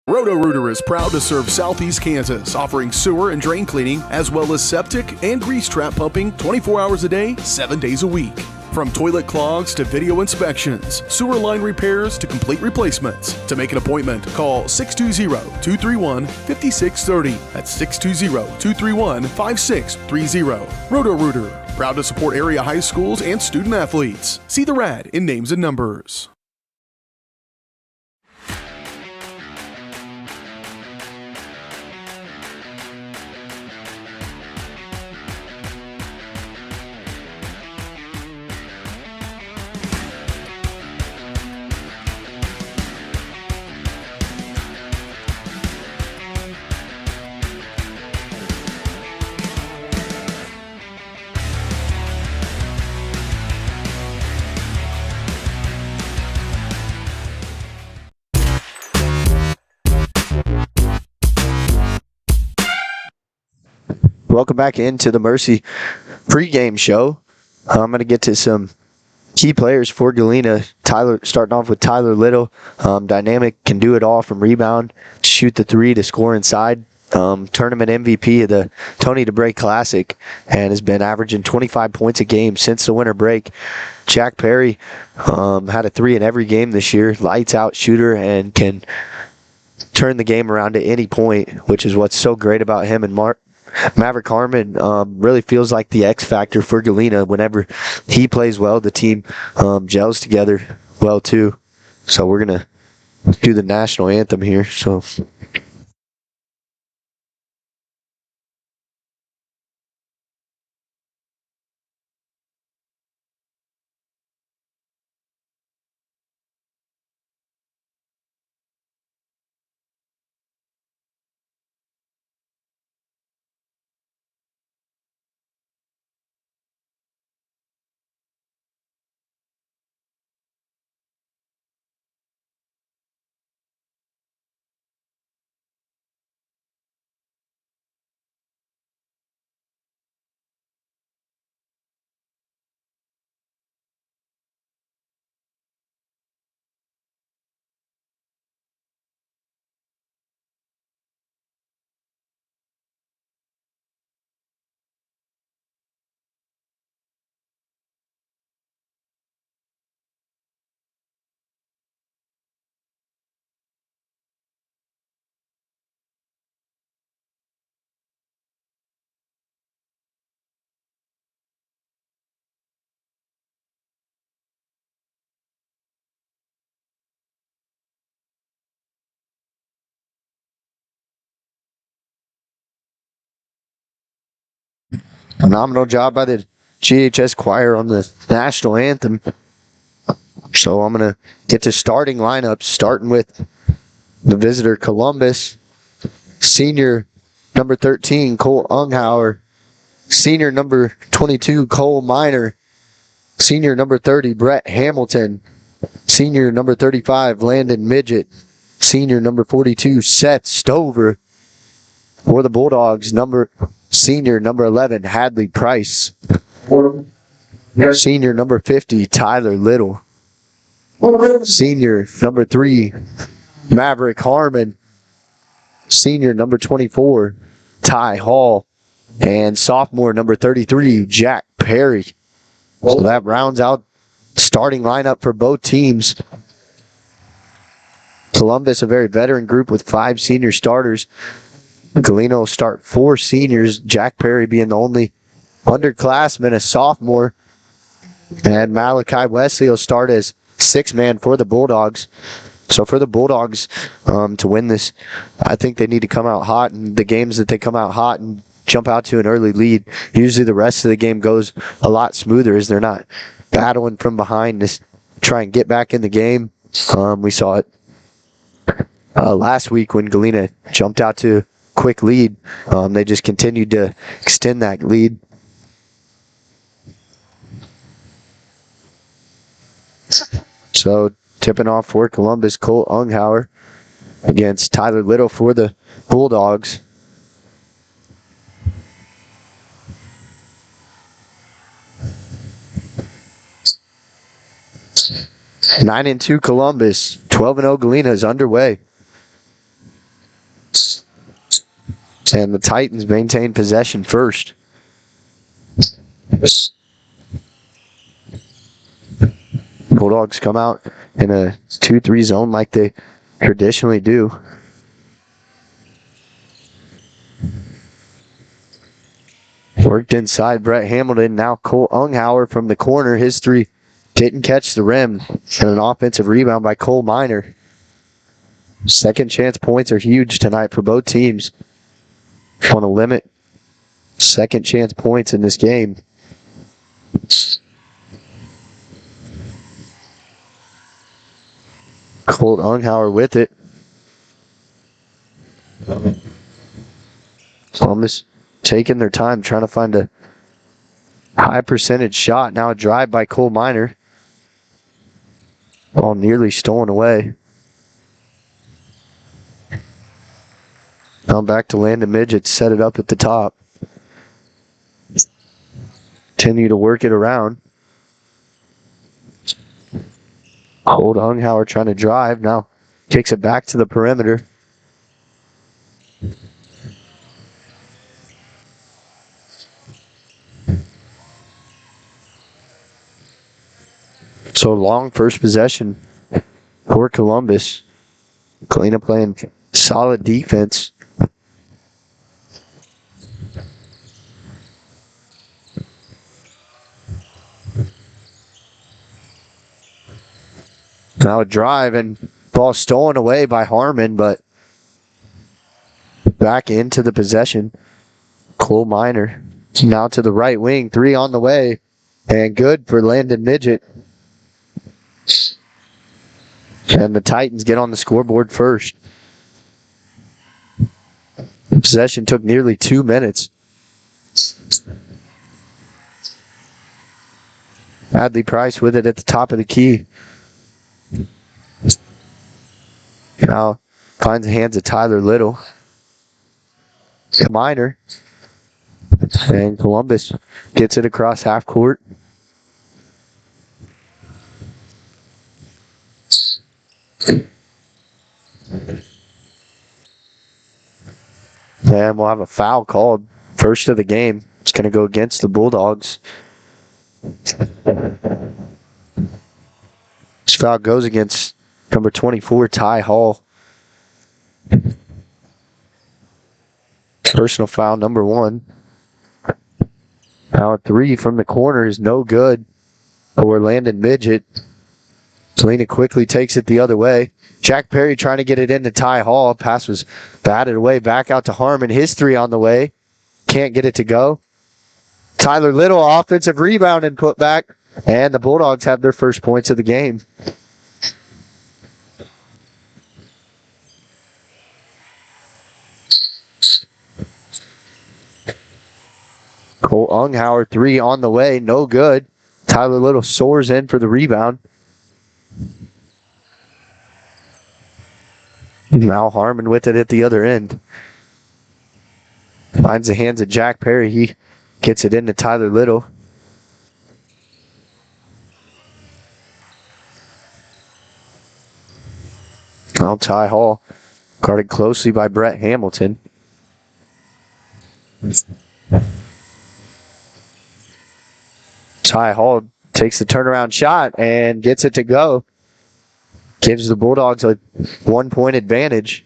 Roto-Rooter is proud to serve Southeast Kansas, offering sewer and drain cleaning, as well as septic and grease trap pumping 24 hours a day, 7 days a week. From toilet clogs to video inspections, sewer line repairs to complete replacements. To make an appointment, call 620-231-5630. That's 620-231-5630. Roto-Rooter, proud to support area high schools and student athletes. See the rad in names and numbers. Welcome back into the Mercy pregame show. I'm going to get to some key players for Galena. Starting off with Tyler Little, dynamic, can do it all from rebound, shoot the three to score inside. Tournament MVP of the Tony DeBray Classic, and has been averaging 25 points a game since the winter break. Jack Perry had a three in every game this year. Lights out shooter and can turn the game around at any point, which is what's so great about him. And Maverick Harmon really feels like the X factor for Galena. Whenever he plays well, the team gels together well too. So we're gonna do the national anthem here. So. Phenomenal job by the GHS choir on the national anthem. So I'm going to get to starting lineup, starting with the visitor Columbus. Senior number 13, Cole Unghauer. Senior number 22, Cole Miner. Senior number 30, Brett Hamilton. Senior number 35, Landon Midget. Senior number 42, Seth Stover. For the Bulldogs, senior number 11, Hadley Price. Senior number 50, Tyler Little. Senior number 3, Maverick Harmon. Senior number 24, Ty Hall. And sophomore number 33, Jack Perry. So that rounds out starting lineup for both teams. Columbus, a very veteran group with 5 senior starters. Galena will start 4 seniors, Jack Perry being the only underclassman, a sophomore. And Malachi Wesley will start as 6-man for the Bulldogs. So for the Bulldogs to win this, I think they need to come out hot. And the games that they come out hot and jump out to an early lead, usually the rest of the game goes a lot smoother as they're not battling from behind to try and get back in the game. We saw it last week when Galena jumped out to quick lead. They just continued to extend that lead. So tipping off for Columbus, Cole Unghauer against Tyler Little for the Bulldogs. Nine and 2 Columbus, 12-0 Galena is underway. And the Titans maintain possession first. Bulldogs come out in a 2-3 zone like they traditionally do. Worked inside Brett Hamilton. Now Cole Unghauer from the corner. His three didn't catch the rim. And an offensive rebound by Cole Miner. Second chance points are huge tonight for both teams. Want to limit second chance points in this game. Colt Unghauer with it. Columbus taking their time trying to find a high percentage shot. Now a drive by Cole Miner. Ball nearly stolen away. Now back to Landon Midget, set it up at the top. Continue to work it around. Colt Unghauer trying to drive. Now kicks it back to the perimeter. So long first possession for Columbus. Galena playing solid defense. Now a drive and ball stolen away by Harmon, but back into the possession. Cole Miner now to the right wing. 3 on the way. And good for Landon Midget. And the Titans get on the scoreboard first. The possession took nearly 2 minutes. Adley Price with it at the top of the key. Now finds the hands of Tyler Little. Miner. And Columbus gets it across half court. And we'll have a foul called. First of the game. It's going to go against the Bulldogs. This foul goes against number 24, Ty Hall. Personal foul number 1. Now a 3 from the corner is no good for Landon Midget. Galena quickly takes it the other way. Jack Perry trying to get it into Ty Hall. Pass was batted away back out to Harmon. His 3 on the way. Can't get it to go. Tyler Little, offensive rebound and put back. And the Bulldogs have their first points of the game. Cole Unghauer, 3 on the way. No good. Tyler Little soars in for the rebound. Now Harmon with it at the other end. Finds the hands of Jack Perry. He gets it into Tyler Little. Now Ty Hall guarded closely by Brett Hamilton. Ty Hall takes the turnaround shot and gets it to go. Gives the Bulldogs a 1-point advantage.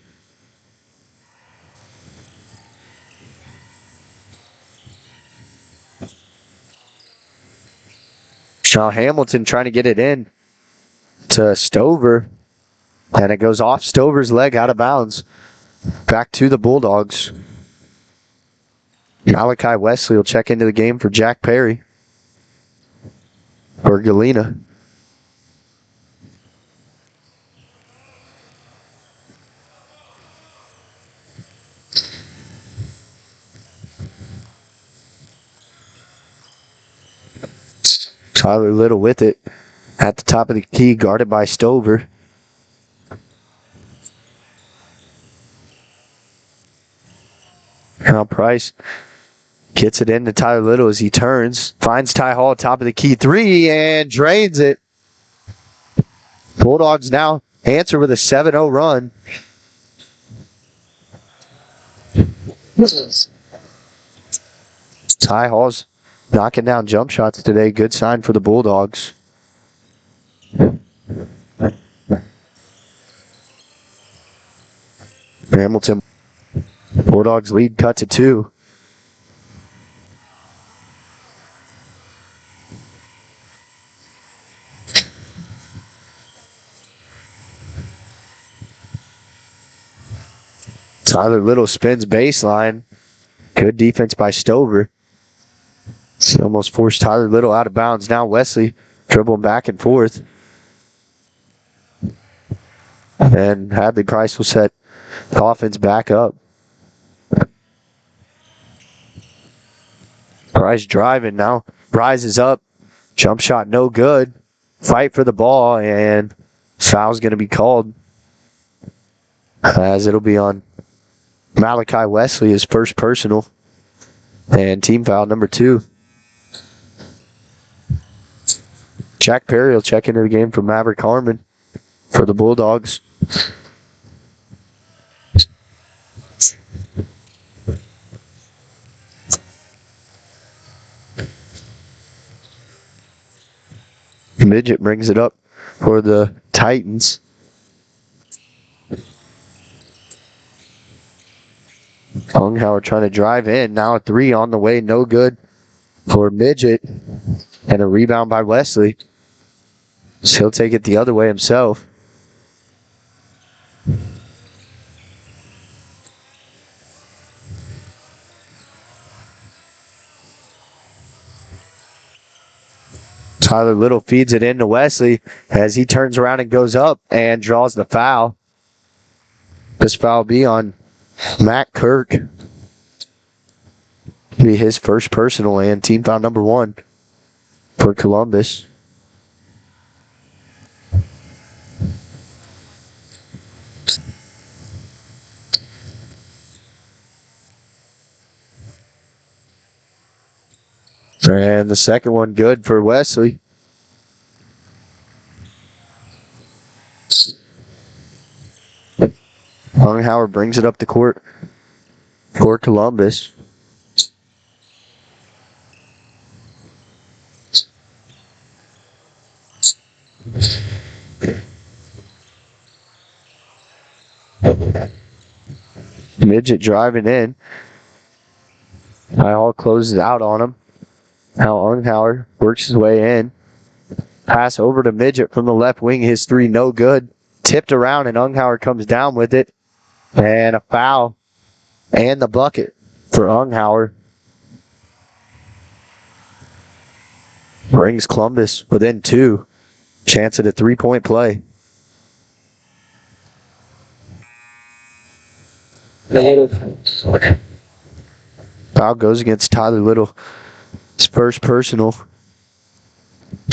Shaw Hamilton trying to get it in to Stover. And it goes off Stover's leg out of bounds. Back to the Bulldogs. Malachi Wesley will check into the game for Jack Perry. Or Galena. Tyler Little with it at the top of the key, guarded by Stover. Now Price gets it into Tyler Little as he turns. Finds Ty Hall, top of the key, 3, and drains it. Bulldogs now answer with a 7-0 run. Ty Hall's knocking down jump shots today. Good sign for the Bulldogs. Hamilton. Bulldogs lead cut to 2. Tyler Little spins baseline. Good defense by Stover. He almost forced Tyler Little out of bounds. Now Wesley dribbling back and forth. And Hadley Price will set the offense back up. Price driving now. Rises up. Jump shot no good. Fight for the ball, and foul's going to be called. As it'll be on Malachi Wesley, his first personal. And team foul number 2. Jack Perry will check into the game for Maverick Harmon. for the Bulldogs. Midget brings it up for the Titans. Unghauer trying to drive in. Now a 3 on the way. No good for Midget. And a rebound by Wesley. So he'll take it the other way himself. Tyler Little feeds it into Wesley as he turns around and goes up and draws the foul. This foul will be on Matt Kirk. Be his first personal and team foul number 1 for Columbus. And the second one good for Wesley. Unghauer brings it up the court for Columbus. Midget driving in. Hall closes out on him. Now Unghauer works his way in. Pass over to Midget from the left wing. His 3 no good. Tipped around and Unghauer comes down with it. And a foul. And the bucket for Unghauer. Brings Columbus within 2. Chance at a 3-point play. Foul goes against Tyler Little. His first personal.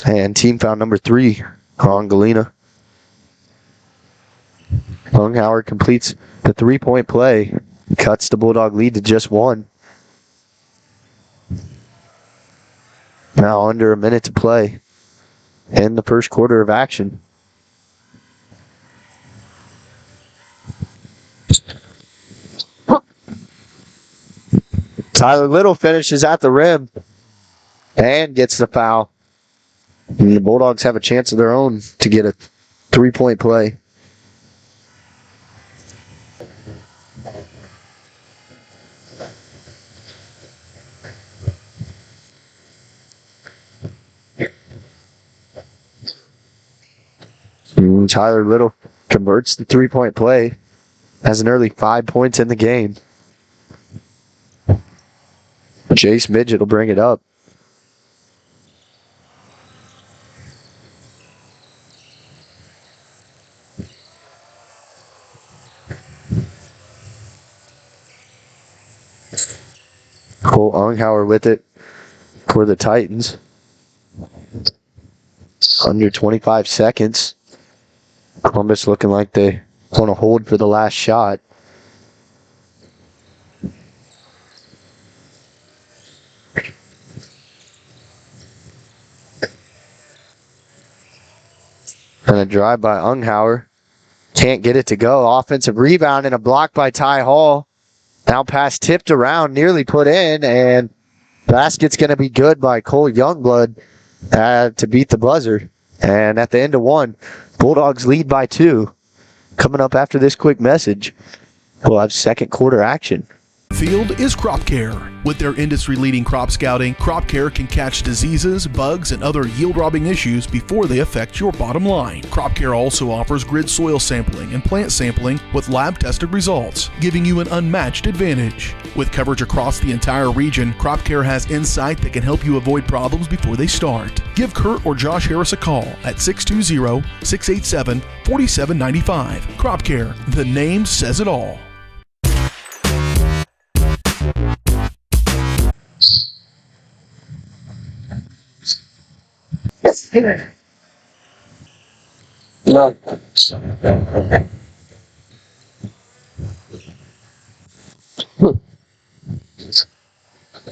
And team foul number 3 on Galena. Unghauer completes the 3-point play. Cuts the Bulldog lead to just 1. Now under a minute to play in the first quarter of action. Tyler Little finishes at the rim and gets the foul. And the Bulldogs have a chance of their own to get a 3-point play. And Tyler Little converts the 3-point play. Has an early 5 points in the game. Jace Midget will bring it up. Cole Unghauer with it for the Titans. Under 25 seconds. Columbus looking like they want to hold for the last shot. And a drive by Unghauer. Can't get it to go. Offensive rebound and a block by Ty Hall. Now pass tipped around, nearly put in, and basket's going to be good by Cole Youngblood to beat the buzzer. And at the end of 1, Bulldogs lead by 2. Coming up after this quick message, we'll have second quarter action. Field is Crop Care. With their industry-leading crop scouting, Crop Care can catch diseases, bugs, and other yield-robbing issues before they affect your bottom line. Crop Care also offers grid soil sampling and plant sampling with lab-tested results, giving you an unmatched advantage. With coverage across the entire region, Crop Care has insight that can help you avoid problems before they start. Give Kurt or Josh Harris a call at 620-687-4795. Crop Care, the name says it all. No.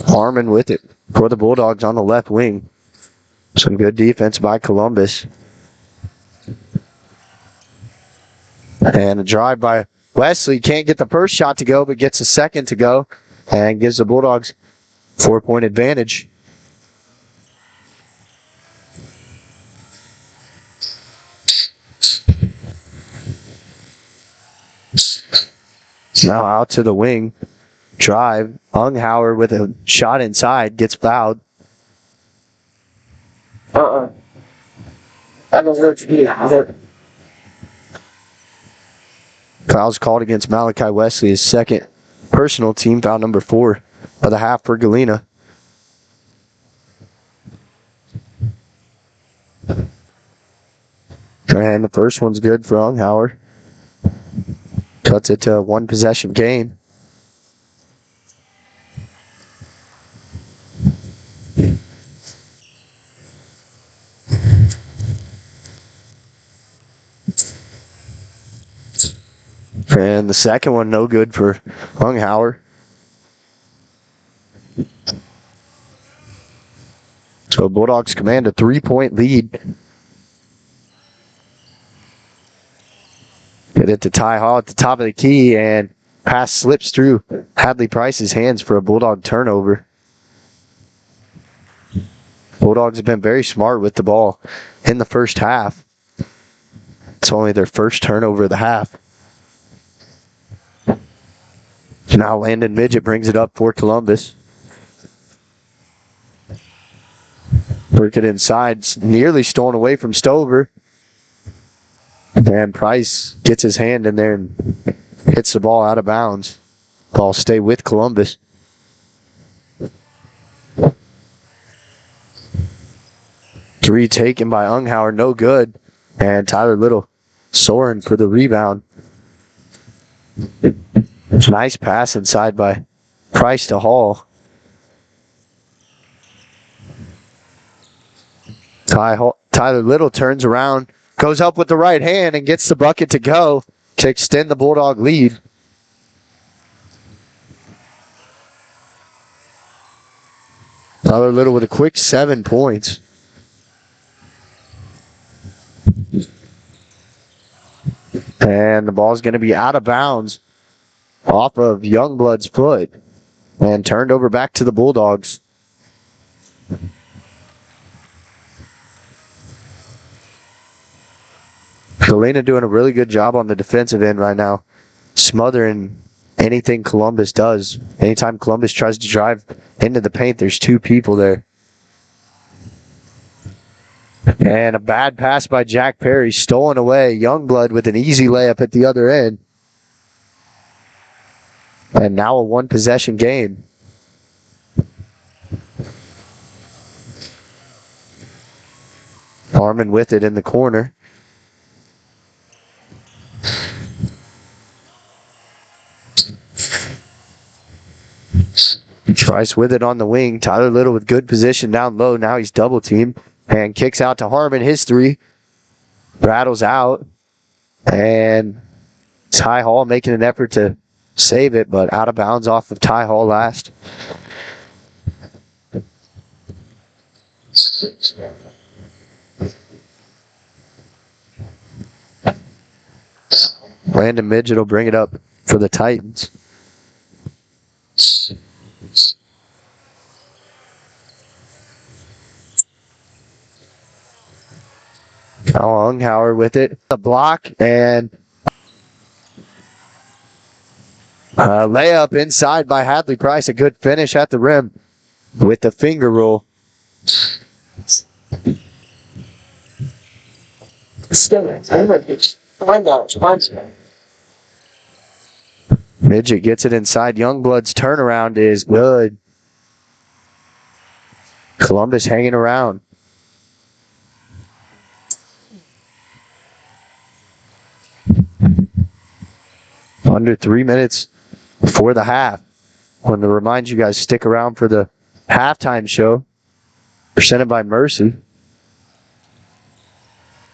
Harmon with it for the Bulldogs on the left wing. Some good defense by Columbus. And a drive by Wesley. Can't get the first shot to go, but gets a second to go and gives the Bulldogs 4-point advantage. Now out to the wing. Drive. Unghauer with a shot inside. Gets fouled. I don't know what to do. Foul's called against Malachi Wesley, his second personal team foul, number 4 of the half for Galena. And the first one's good for Unghauer. Cuts it to a 1-possession game. And the second one, no good for Unghauer. So Bulldogs command a 3-point lead. Get it to Ty Hall at the top of the key, and pass slips through Hadley Price's hands for a Bulldog turnover. Bulldogs have been very smart with the ball in the first half. It's only their first turnover of the half. Now Landon Midget brings it up for Columbus. Work it inside. Nearly stolen away from Stover. And Price gets his hand in there and hits the ball out of bounds. Ball stay with Columbus. Three taken by Unghauer, no good. And Tyler Little soaring for the rebound. Nice pass inside by Price to Hall. Tyler Little turns around, goes up with the right hand, and gets the bucket to go to extend the Bulldog lead. Tyler Little with a quick 7 points. And the ball's going to be out of bounds off of Youngblood's foot and turned over back to the Bulldogs. Galena doing a really good job on the defensive end right now, smothering anything Columbus does. Anytime Columbus tries to drive into the paint, there's 2 people there. And a bad pass by Jack Perry, stolen away. Youngblood with an easy layup at the other end. And now a 1-possession game. Harmon with it in the corner. Trice with it on the wing. Tyler Little with good position down low. Now he's double teamed and kicks out to Harmon. His 3 rattles out. And Ty Hall making an effort to save it, but out of bounds off of Ty Hall last. Landon Midget will bring it up for the Titans. Unghauer with it. The block and layup inside by Hadley Price. A good finish at the rim with the finger roll. Midget gets it inside. Youngblood's turnaround is good. Columbus hanging around. Under 3 minutes before the half. I want to remind you guys, stick around for the halftime show presented by Mercy.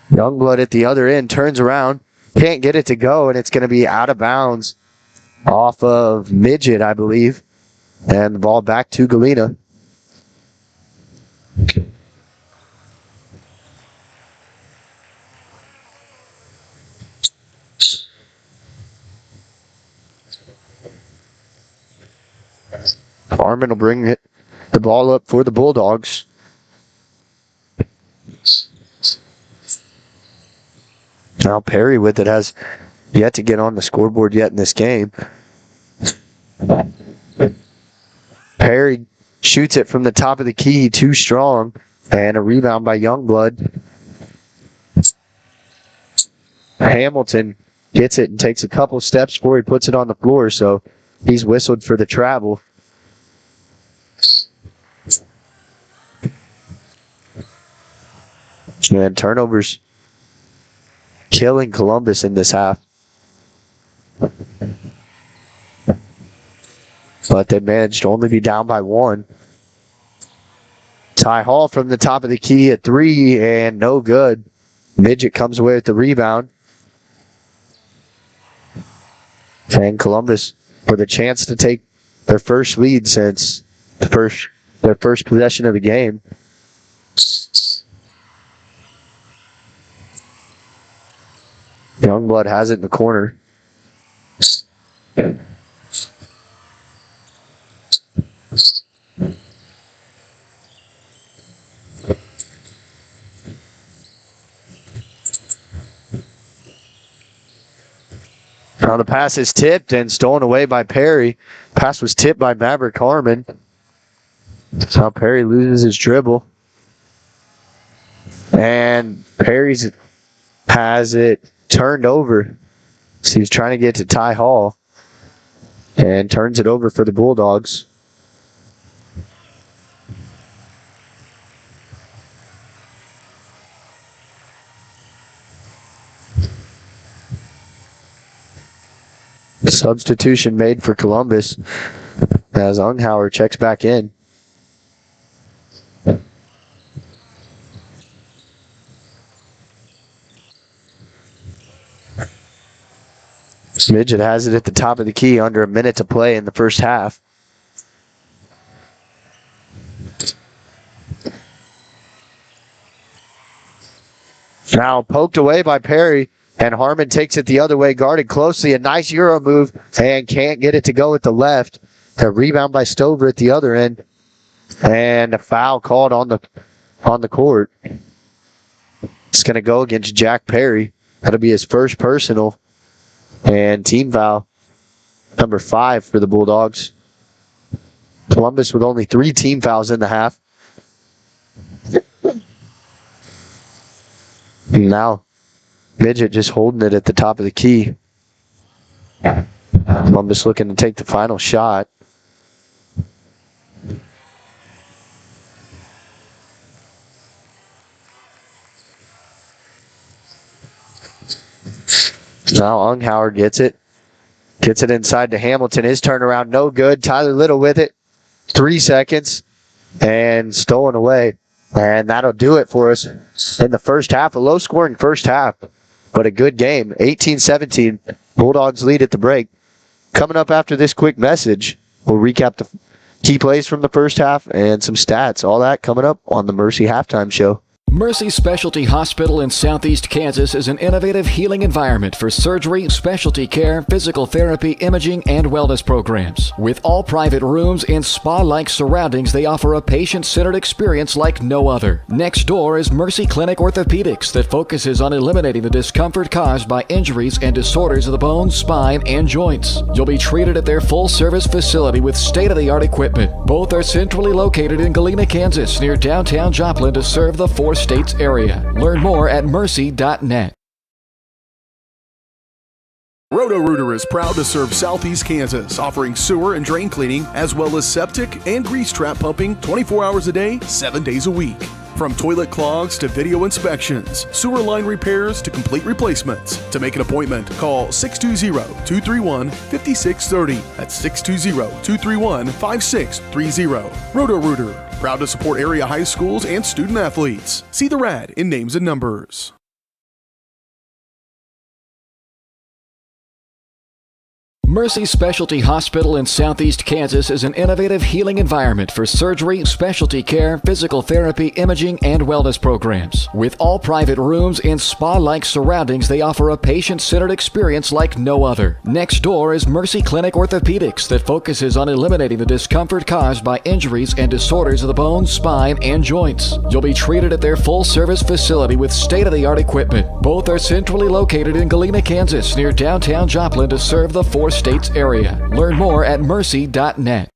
Youngblood at the other end turns around, can't get it to go, and it's going to be out of bounds off of Midget, I believe. And the ball back to Galena. Harmon will bring the ball up for the Bulldogs. Now Perry with it has yet to get on the scoreboard yet in this game. Perry shoots it from the top of the key, too strong, and a rebound by Youngblood. Hamilton gets it and takes a couple steps before he puts it on the floor, so he's whistled for the travel. And turnovers killing Columbus in this half. But they managed to only be down by one. Ty Hall from the top of the key at three, and no good. Midget comes away with the rebound. And Columbus with a chance to take their first lead since their first possession of the game. Youngblood has it in the corner. Now the pass is tipped and stolen away by Perry. Pass was tipped by Maverick Harmon. That's how Perry loses his dribble. And Perry has it turned over. So he's trying to get to Ty Hall. And turns it over for the Bulldogs. Substitution made for Columbus as Unghauer checks back in. Midget has it at the top of the key, under a minute to play in the first half. Now poked away by Perry, and Harmon takes it the other way, guarded closely. A nice Euro move, and can't get it to go with the left. A rebound by Stover at the other end, and a foul called on the court. It's going to go against Jack Perry. That'll be his first personal. And team foul, number 5 for the Bulldogs. Columbus with only 3 team fouls in the half. Now, Midget just holding it at the top of the key. Columbus looking to take the final shot. Now Unghauer gets it. Gets it inside to Hamilton. His turnaround, no good. Tyler Little with it. 3 seconds. And stolen away. And that'll do it for us in the first half. A low-scoring first half, but a good game. 18-17. Bulldogs lead at the break. Coming up after this quick message, we'll recap the key plays from the first half and some stats. All that coming up on the Mercy Halftime Show. Mercy Specialty Hospital in Southeast Kansas is an innovative healing environment for surgery, specialty care, physical therapy, imaging, and wellness programs. With all private rooms and spa-like surroundings, they offer a patient-centered experience like no other. Next door is Mercy Clinic Orthopedics that focuses on eliminating the discomfort caused by injuries and disorders of the bones, spine, and joints. You'll be treated at their full-service facility with state-of-the-art equipment. Both are centrally located in Galena, Kansas, near downtown Joplin to serve the 4 states area. Learn more at mercy.net. Roto-Rooter is proud to serve Southeast Kansas, offering sewer and drain cleaning, as well as septic and grease trap pumping 24 hours a day, 7 days a week. From toilet clogs to video inspections, sewer line repairs to complete replacements. To make an appointment, call 620-231-5630. That's 620-231-5630. Roto-Rooter, proud to support area high schools and student athletes. See the RAD in names and numbers. Mercy Specialty Hospital in Southeast Kansas is an innovative healing environment for surgery, specialty care, physical therapy, imaging, and wellness programs. With all private rooms in spa-like surroundings, they offer a patient-centered experience like no other. Next door is Mercy Clinic Orthopedics that focuses on eliminating the discomfort caused by injuries and disorders of the bones, spine, and joints. You'll be treated at their full-service facility with state-of-the-art equipment. Both are centrally located in Galena, Kansas, near downtown Joplin to serve the four-states area. Learn more at mercy.net.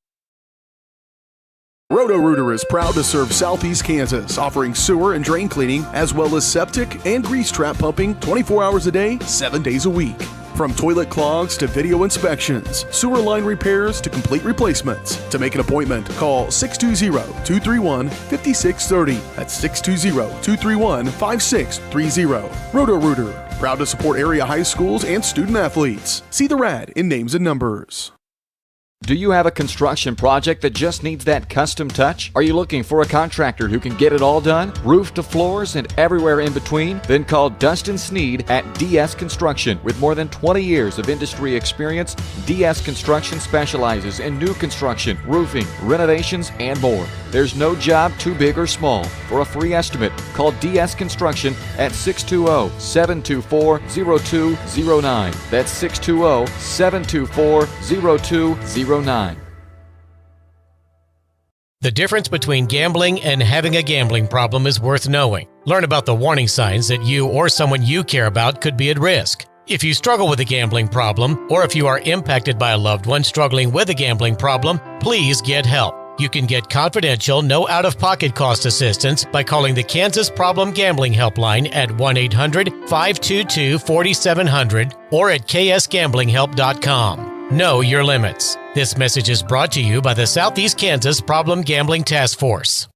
Roto-Rooter is proud to serve Southeast Kansas, offering sewer and drain cleaning, as well as septic and grease trap pumping 24 hours a day, 7 days a week. From toilet clogs to video inspections, sewer line repairs to complete replacements. To make an appointment, call 620-231-5630. That's 620-231-5630. Roto-Rooter, proud to support area high schools and student athletes. See the rad in names and numbers. Do you have a construction project that just needs that custom touch? Are you looking for a contractor who can get it all done? Roof to floors and everywhere in between? Then call Dustin Sneed at DS Construction. With more than 20 years of industry experience, DS Construction specializes in new construction, roofing, renovations, and more. There's no job too big or small. For a free estimate, call DS Construction at 620-724-0209. That's 620-724-0209. The difference between gambling and having a gambling problem is worth knowing. Learn about the warning signs that you or someone you care about could be at risk. If you struggle with a gambling problem, or if you are impacted by a loved one struggling with a gambling problem, please get help. You can get confidential, no out-of-pocket cost assistance by calling the Kansas Problem Gambling Helpline at 1-800-522-4700 or at ksgamblinghelp.com. Know your limits. This message is brought to you by the Southeast Kansas Problem Gambling Task Force.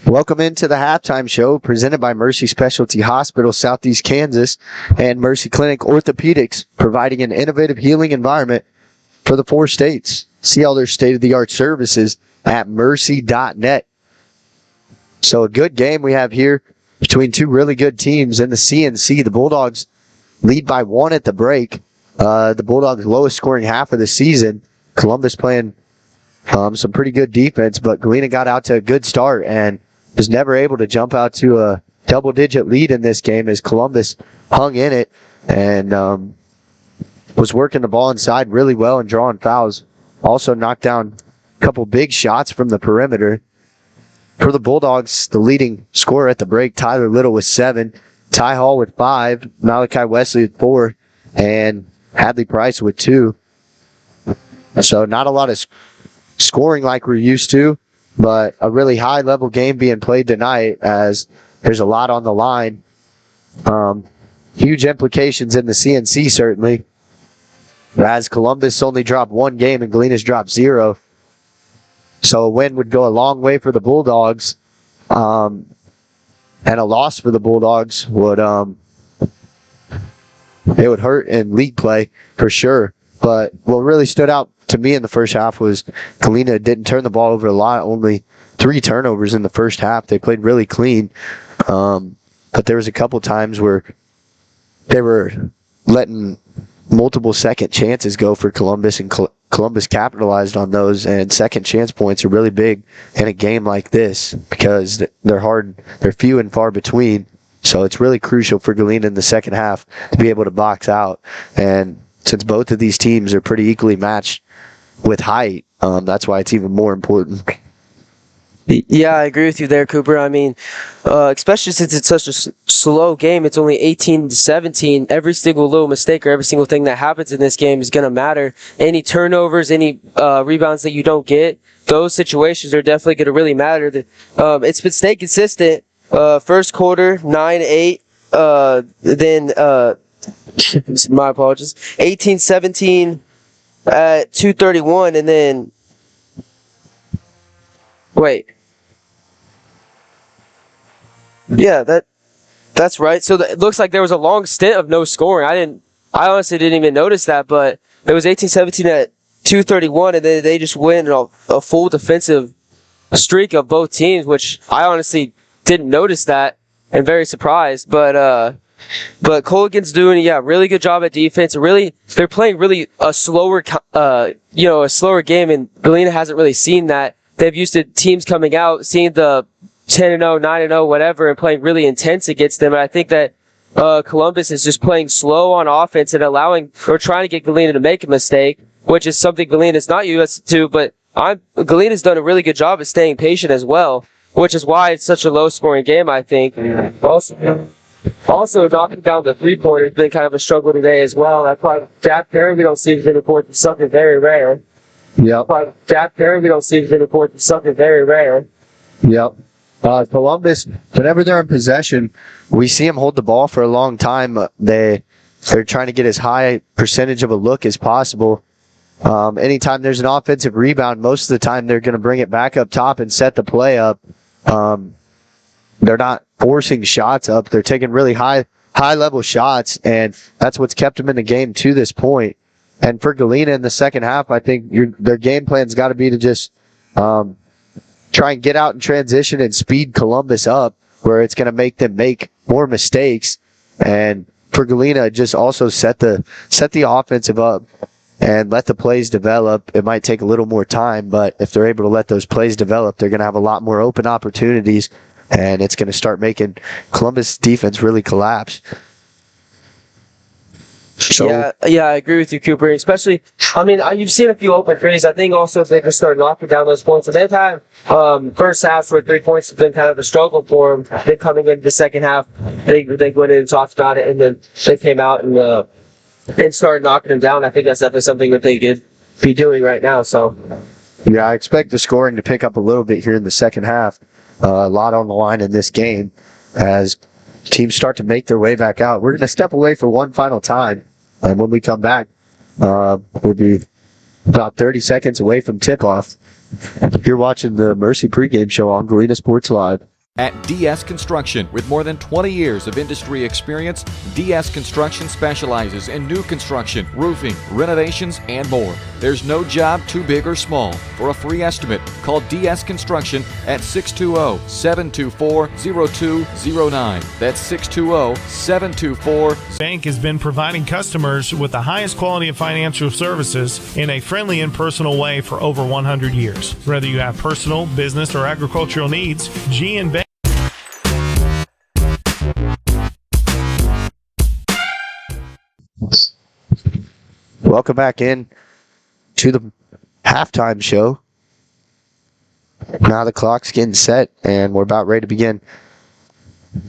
Welcome into the halftime show presented by Mercy Specialty Hospital, Southeast Kansas, and Mercy Clinic Orthopedics, providing an innovative healing environment for the four states. See all their state-of-the-art services at mercy.net. So a good game we have here between two really good teams in the CNC. The Bulldogs lead by 1 at the break. The Bulldogs' lowest scoring half of the season. Columbus playing some pretty good defense, but Galena got out to a good start and was never able to jump out to a double-digit lead in this game as Columbus hung in it and was working the ball inside really well and drawing fouls. Also knocked down a couple big shots from the perimeter. For the Bulldogs, the leading scorer at the break, Tyler Little with 7, Ty Hall with 5, Malachi Wesley with 4, and Hadley Price with 2. So not a lot of scoring like we're used to, but a really high-level game being played tonight as there's a lot on the line. Huge implications in the CNC, certainly, as Columbus only dropped 1 game and Galena's dropped 0. So a win would go a long way for the Bulldogs, and a loss for the Bulldogs would it would hurt in league play for sure. But what really stood out to me in the first half was Galena didn't turn the ball over a lot, only 3 turnovers in the first half. They played really clean, but there was a couple times where they were letting multiple second chances go for Columbus, and Columbus capitalized on those, and second chance points are really big in a game like this because they're few and far between. So it's really crucial for Galena in the second half to be able to box out. And since both of these teams are pretty equally matched with height, that's why it's even more important. Yeah, I agree with you there, Cooper. I mean, especially since it's such a slow game, it's only 18-17. Every single little mistake or every single thing that happens in this game is going to matter. Any turnovers, any rebounds that you don't get, those situations are definitely going to really matter. It's been staying consistent. First quarter, 9-8. Then, my apologies, 18-17 at 2:31, and then, wait. Yeah, that's right. So it looks like there was a long stint of no scoring. I honestly didn't even notice that, but it was 18-17 at 2:31, and then they just went a full defensive streak of both teams, which I honestly didn't notice that and very surprised. But Colgan's doing really good job at defense. Really, they're playing really a slower game, and Galena hasn't really seen that. They've used to teams coming out, seeing the 10-0, 9-0, whatever, and playing really intense against them. And I think that Columbus is just playing slow on offense and trying to get Galena to make a mistake, which is something Galena's not used to. But Galena's done a really good job at staying patient as well, which is why it's such a low-scoring game, I think. Also, knocking down the three-pointer has been kind of a struggle today as well. That's why Jack Perry, we don't see him report to something very rare. Yep. Jack Perry, we don't see him report to something very rare. Yep. Columbus, whenever they're in possession, we see them hold the ball for a long time. They're trying to get as high percentage of a look as possible. Anytime there's an offensive rebound, most of the time they're going to bring it back up top and set the play up. They're not forcing shots up. They're taking really high level shots, and that's what's kept them in the game to this point. And for Galena in the second half, I think their game plan's got to be to just try and get out in transition and speed Columbus up, where it's going to make them make more mistakes. And for Galena, just also set the offensive up and let the plays develop. It might take a little more time, but if they're able to let those plays develop, they're going to have a lot more open opportunities, and it's going to start making Columbus defense really collapse. So, yeah, I agree with you, Cooper. Especially, you've seen a few open threes. I think also if they can start knocking down those points, and they've had first half where 3 points have been kind of a struggle for them. Then coming into the second half, they went in and talked about it, and then they came out and started knocking them down. I think that's definitely something that they could be doing right now. So, yeah, I expect the scoring to pick up a little bit here in the second half. A lot on the line in this game as teams start to make their way back out. We're going to step away for one final time. And when we come back, we'll be about 30 seconds away from tip-off. You're watching the Mercy pregame show on Galena Sports Live. At DS Construction, with more than 20 years of industry experience, DS Construction specializes in new construction, roofing, renovations, and more. There's no job too big or small. For a free estimate, call DS Construction at 620-724-0209. That's 620-724. Bank has been providing customers with the highest quality of financial services in a friendly and personal way for over 100 years. Whether you have personal, business, or agricultural needs, G&B Bank. Welcome back in to the halftime show. Now the clock's getting set, and we're about ready to begin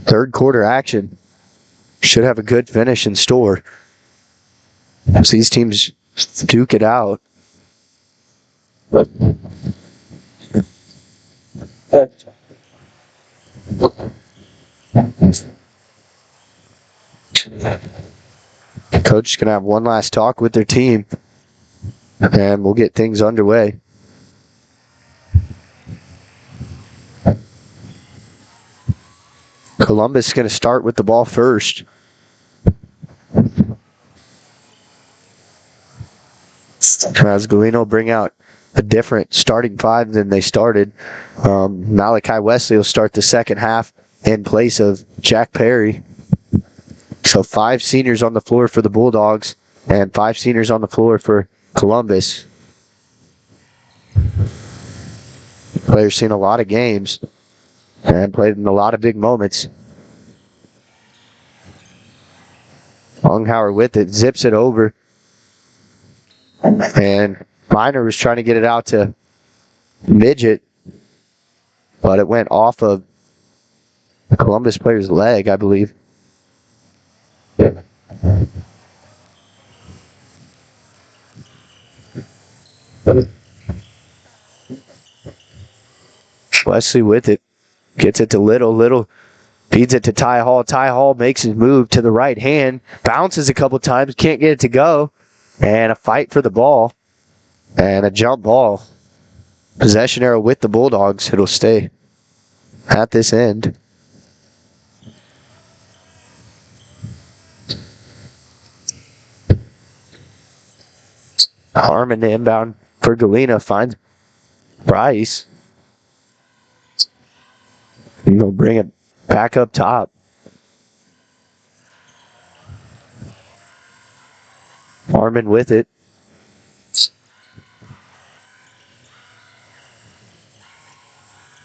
third quarter action. Should have a good finish in store as these teams duke it out. Coach is going to have one last talk with their team, and we'll get things underway. Columbus is going to start with the ball first. As Galena will bring out a different starting five than they started. Malachi Wesley will start the second half in place of Jack Perry. So 5 seniors on the floor for the Bulldogs and 5 seniors on the floor for Columbus. Players seen a lot of games and played in a lot of big moments. Longhauer with it, zips it over. And Miner was trying to get it out to Midget, but it went off of the Columbus player's leg, I believe. Wesley with it. Gets it to Little. Feeds it to Ty Hall. Ty Hall makes his move to the right hand. Bounces a couple times. Can't get it to go. And a fight for the ball. And a jump ball. Possession arrow with the Bulldogs. It'll stay at this end. Harmon inbound for Galena. Finds Bryce. They'll bring it back up top. Harmon with it.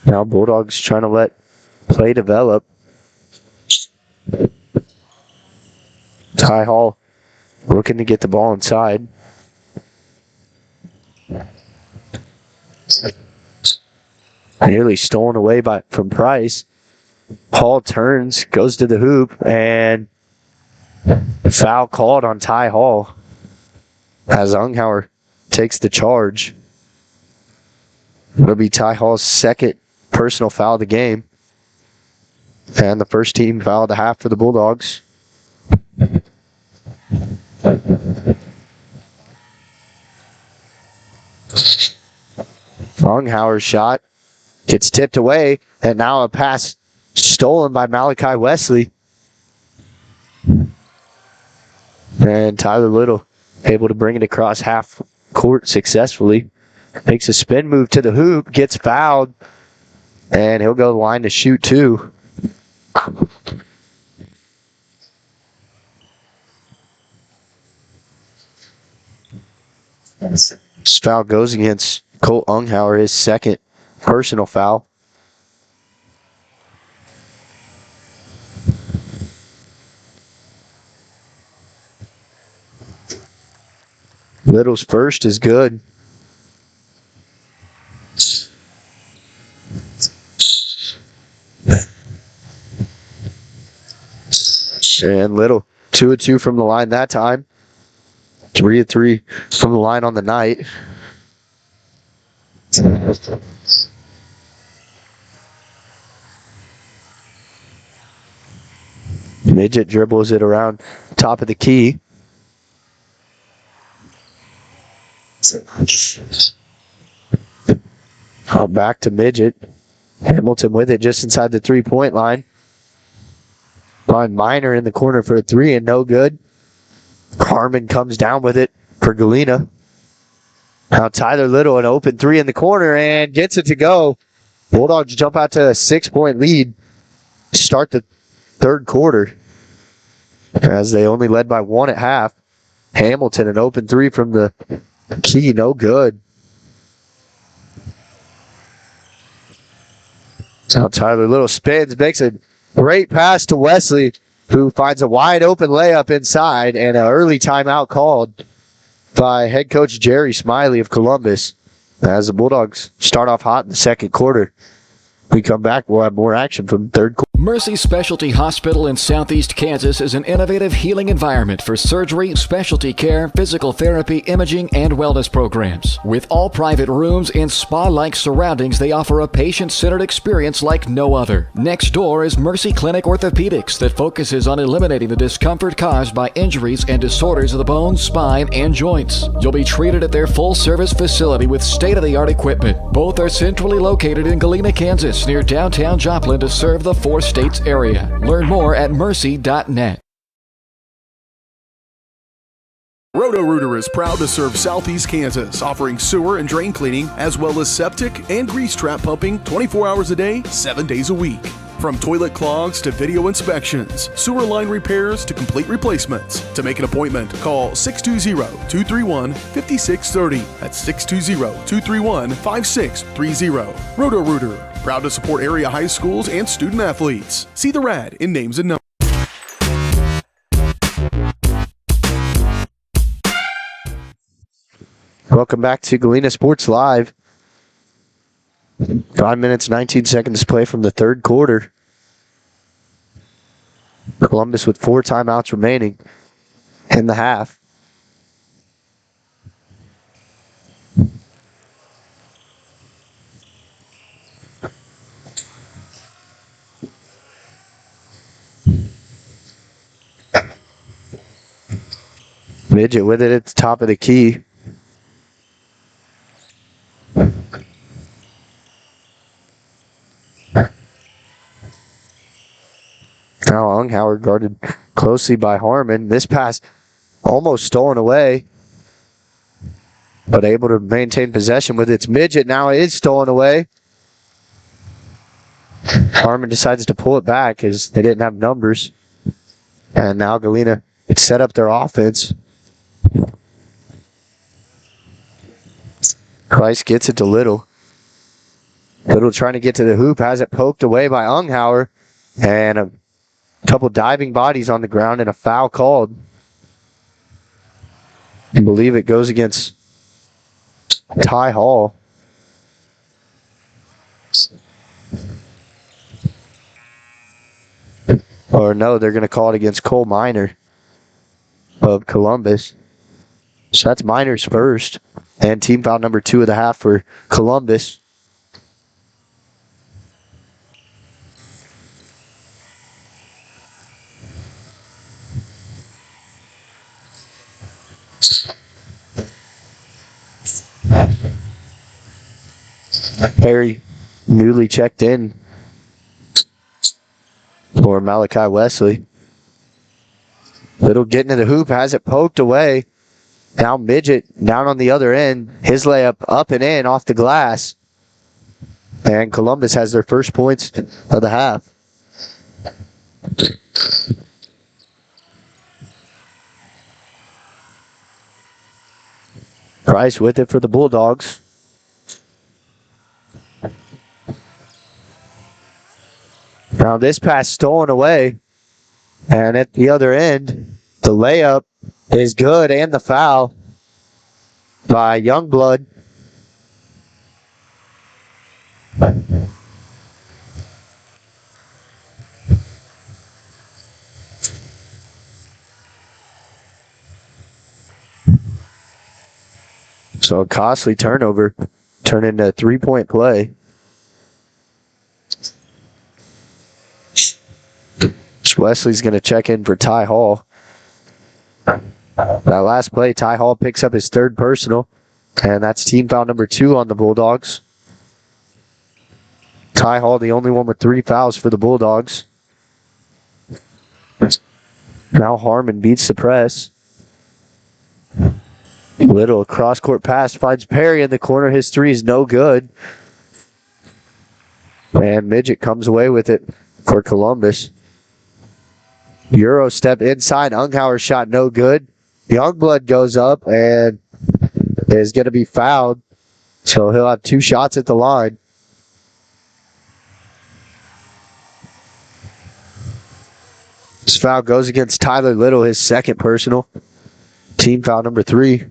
Now Bulldogs trying to let play develop. Ty Hall looking to get the ball inside. Nearly stolen away from Price. Hall turns, goes to the hoop, and foul called on Ty Hall as Unghauer takes the charge. It'll be Ty Hall's second personal foul of the game. And the first team foul of the half for the Bulldogs. Unghauer's shot gets tipped away, and now a pass stolen by Malachi Wesley. And Tyler Little able to bring it across half court successfully. Makes a spin move to the hoop, gets fouled, and he'll go to the line to shoot two. This foul goes against Colt Unghauer, his second personal foul. Little's first is good. And Little 2 of 2 from the line that time. 3 of 3 from the line on the night. Midget dribbles it around top of the key. Back to Midget. Hamilton with it just inside the 3-point line. Find Minor in the corner for a 3 and no good. Harmon comes down with it for Galena. Now Tyler Little, an open 3 in the corner and gets it to go. Bulldogs jump out to a 6-point lead. Start the third quarter as they only led by 1 at half. Hamilton, an open 3 from the key, no good. Now Tyler Little spins, makes a great pass to Wesley, who finds a wide open layup inside, and an early timeout called by head coach Jerry Smiley of Columbus. As the Bulldogs start off hot in the second quarter, we come back, we'll have more action from the third quarter. Mercy Specialty Hospital in Southeast Kansas is an innovative healing environment for surgery, specialty care, physical therapy, imaging, and wellness programs. With all private rooms in spa-like surroundings, they offer a patient-centered experience like no other. Next door is Mercy Clinic Orthopedics that focuses on eliminating the discomfort caused by injuries and disorders of the bones, spine, and joints. You'll be treated at their full-service facility with state-of-the-art equipment. Both are centrally located in Galena, Kansas, near downtown Joplin to serve the 4 states area. Learn more at mercy.net. Roto-Rooter is proud to serve Southeast Kansas, offering sewer and drain cleaning, as well as septic and grease trap pumping 24 hours a day, 7 days a week. From toilet clogs to video inspections, sewer line repairs to complete replacements. To make an appointment, call 620-231-5630. That's 620-231-5630. Roto-Rooter, proud to support area high schools and student athletes. See the rad in names and numbers. Welcome back to Galena Sports Live. 5 minutes, 19 seconds to play from the third quarter. Columbus with 4 timeouts remaining in the half. Midget with it at the top of the key. Now Unghauer guarded closely by Harmon. This pass almost stolen away, but able to maintain possession with its Midget. Now it is stolen away. Harmon decides to pull it back as they didn't have numbers. And now Galena could set up their offense. Price gets it to Little. Little trying to get to the hoop, has it poked away by Unghauer. And a couple diving bodies on the ground and a foul called. I believe it goes against Ty Hall. Or no, they're going to call it against Cole Minor of Columbus. So that's Minor's first. And team foul number 2 of the half for Columbus. Perry newly checked in for Malachi Wesley. Little getting to the hoop, has it poked away. Now Midget down on the other end. His layup up and in off the glass. And Columbus has their first points of the half. Price with it for the Bulldogs. Now this pass stolen away. And at the other end, the layup is good and the foul by Youngblood. So a costly turnover turned into a 3-point play. Wesley's going to check in for Ty Hall. That last play, Ty Hall picks up his third personal, and that's team foul number 2 on the Bulldogs. Ty Hall, the only one with 3 fouls for the Bulldogs. Now Harmon beats the press. Little cross-court pass finds Perry in the corner. His 3 is no good. And Midget comes away with it for Columbus. Euro step inside. Unghauer's shot no good. Youngblood goes up and is going to be fouled. So he'll have 2 shots at the line. This foul goes against Tyler Little, his second personal. Team foul number 3.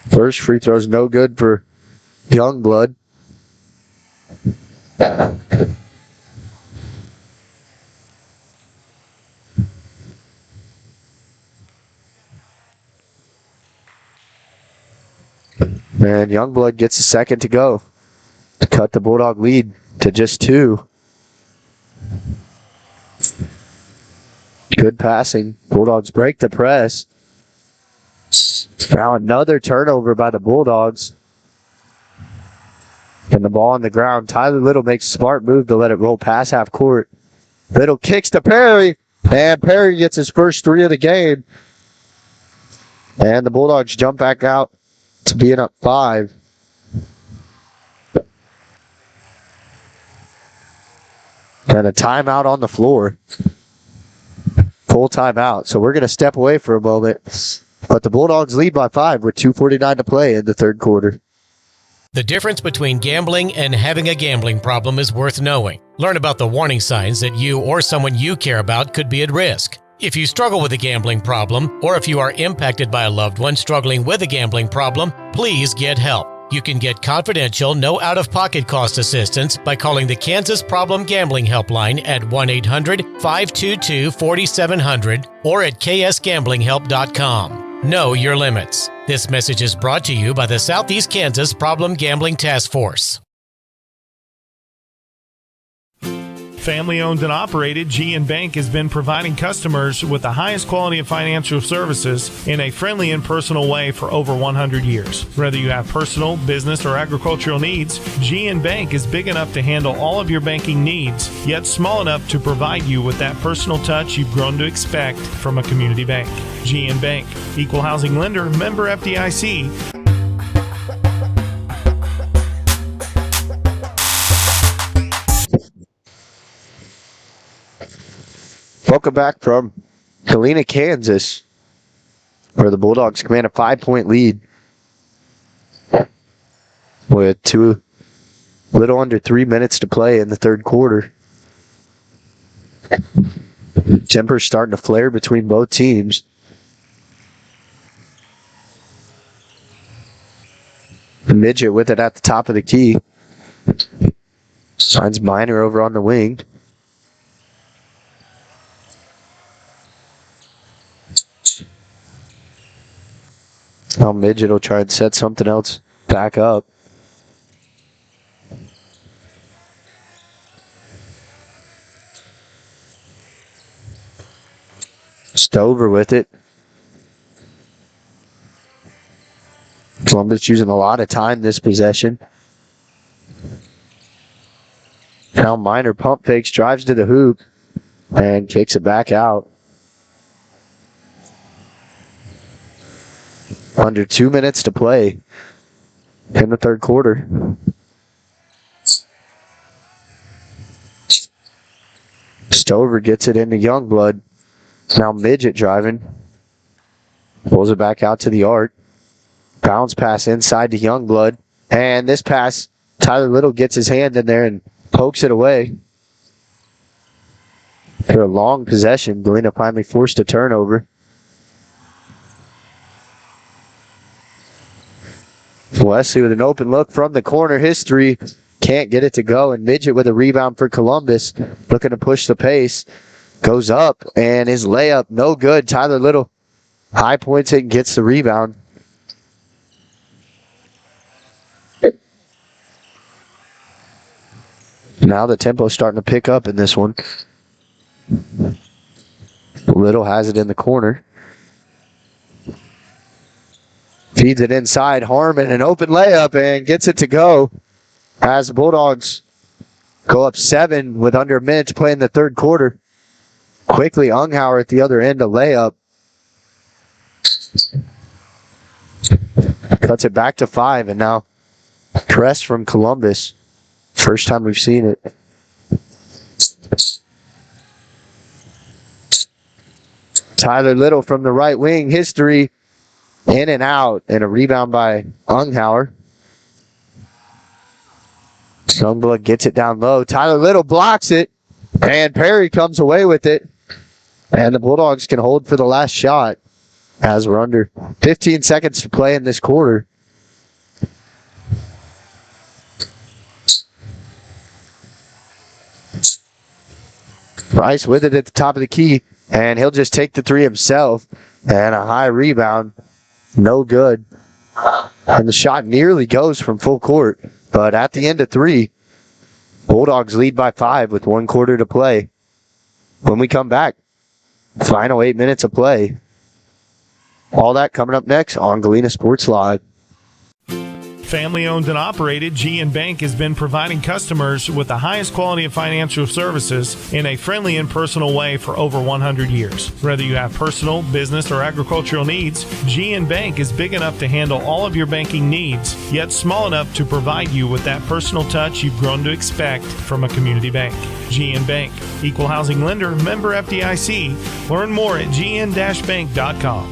First free throw's no good for Youngblood. And Youngblood gets a second to go to cut the Bulldog lead to just 2. Good passing. Bulldogs break the press. Now another turnover by the Bulldogs. And the ball on the ground. Tyler Little makes a smart move to let it roll past half court. Little kicks to Perry. And Perry gets his first 3 of the game. And the Bulldogs jump back out to being up 5. And a timeout on the floor. Full timeout. So we're going to step away for a moment. But the Bulldogs lead by 5 with 2:49 to play in the third quarter. The difference between gambling and having a gambling problem is worth knowing. Learn about the warning signs that you or someone you care about could be at risk. If you struggle with a gambling problem, or if you are impacted by a loved one struggling with a gambling problem, please get help. You can get confidential, no out-of-pocket cost assistance by calling the Kansas Problem Gambling Helpline at 1-800-522-4700 or at ksgamblinghelp.com. Know your limits. This message is brought to you by the Southeast Kansas Problem Gambling Task Force. Family owned and operated, GN Bank has been providing customers with the highest quality of financial services in a friendly and personal way for over 100 years. Whether you have personal, business, or agricultural needs, GN Bank is big enough to handle all of your banking needs, yet small enough to provide you with that personal touch you've grown to expect from a community bank. GN Bank, equal housing lender, member FDIC. Welcome back from Galena, Kansas, where the Bulldogs command a 5-point lead with little under 3 minutes to play in the third quarter. Temper's starting to flare between both teams. The midget with it at the top of the key. Signs Minor over on the wing. Now midget will try and set something else back up. Stover with it. Columbus using a lot of time this possession. Now Minor pump fakes, drives to the hoop, and kicks it back out. Under 2 minutes to play in the third quarter. Stover gets it into Youngblood. Now midget driving. Pulls it back out to the arc. Bounce pass inside to Youngblood. And this pass, Tyler Little gets his hand in there and pokes it away. For a long possession, Galena finally forced a turnover. Wesley with an open look from the corner. History can't get it to go. And midget with a rebound for Columbus. Looking to push the pace. Goes up, and his layup, no good. Tyler Little high points it and gets the rebound. Now the tempo's starting to pick up in this one. Little has it in the corner. Feeds it inside. Harmon, an open layup, and gets it to go. As the Bulldogs go up 7 with under a minute to play in the third quarter. Quickly, Unghauer at the other end, a layup. Cuts it back to 5, and now press from Columbus. First time we've seen it. Tyler Little from the right wing. History in and out, and a rebound by Unghauer. Youngblood gets it down low. Tyler Little blocks it, and Perry comes away with it. And the Bulldogs can hold for the last shot as we're under 15 seconds to play in this quarter. Price with it at the top of the key, and he'll just take the three himself. And a high rebound. No good. And the shot nearly goes from full court. But at the end of 3, Bulldogs lead by 5 with 1 quarter to play. When we come back, final 8 minutes of play. All that coming up next on Galena Sports Live. Family owned and operated, GN Bank has been providing customers with the highest quality of financial services in a friendly and personal way for over 100 years. Whether you have personal, business, or agricultural needs, GN Bank is big enough to handle all of your banking needs, yet small enough to provide you with that personal touch you've grown to expect from a community bank. GN Bank, equal housing lender, member FDIC. Learn more at gn-bank.com.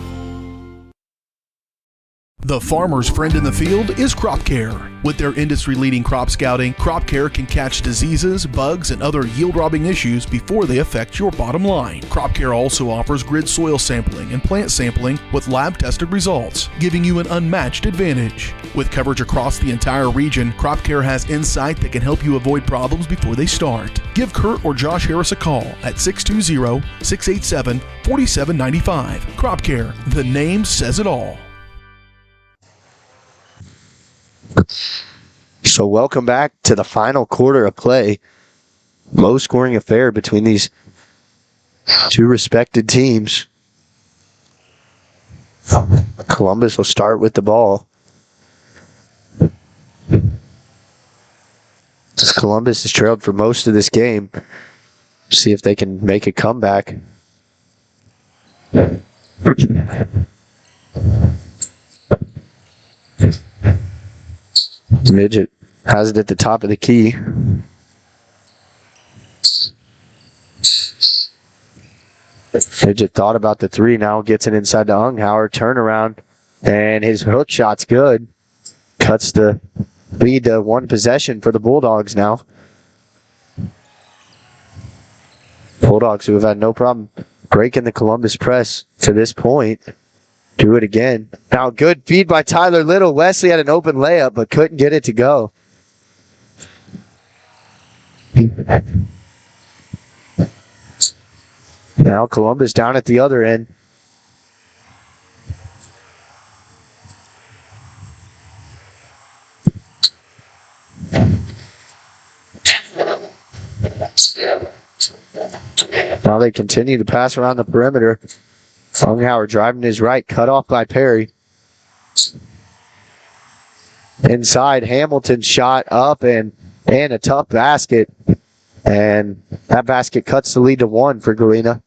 The farmer's friend in the field is Crop Care. With their industry-leading crop scouting, Crop Care can catch diseases, bugs, and other yield-robbing issues before they affect your bottom line. Crop Care also offers grid soil sampling and plant sampling with lab-tested results, giving you an unmatched advantage. With coverage across the entire region, Crop Care has insight that can help you avoid problems before they start. Give Kurt or Josh Harris a call at 620-687-4795. Crop Care, the name says it all. So welcome back to the final quarter of play. low-scoring affair between these two respected teams. Columbus will start with the ball. Columbus has trailed for most of this game. See if they can make a comeback. Midget has it at the top of the key. Midget thought about the three, now gets it inside to Unghauer. Turnaround, and his hook shot's good. Cuts the lead to one possession for the Bulldogs now. Bulldogs, who have had no problem breaking the Columbus press to this point, do it again. Now, good feed by Tyler Little. Wesley had an open layup, but couldn't get it to go. Now Columbus down at the other end. Now they continue to pass around the perimeter. Unghauer driving his right, cut off by Perry. Inside, Hamilton shot up and a tough basket. And that basket cuts the lead to one for Galena.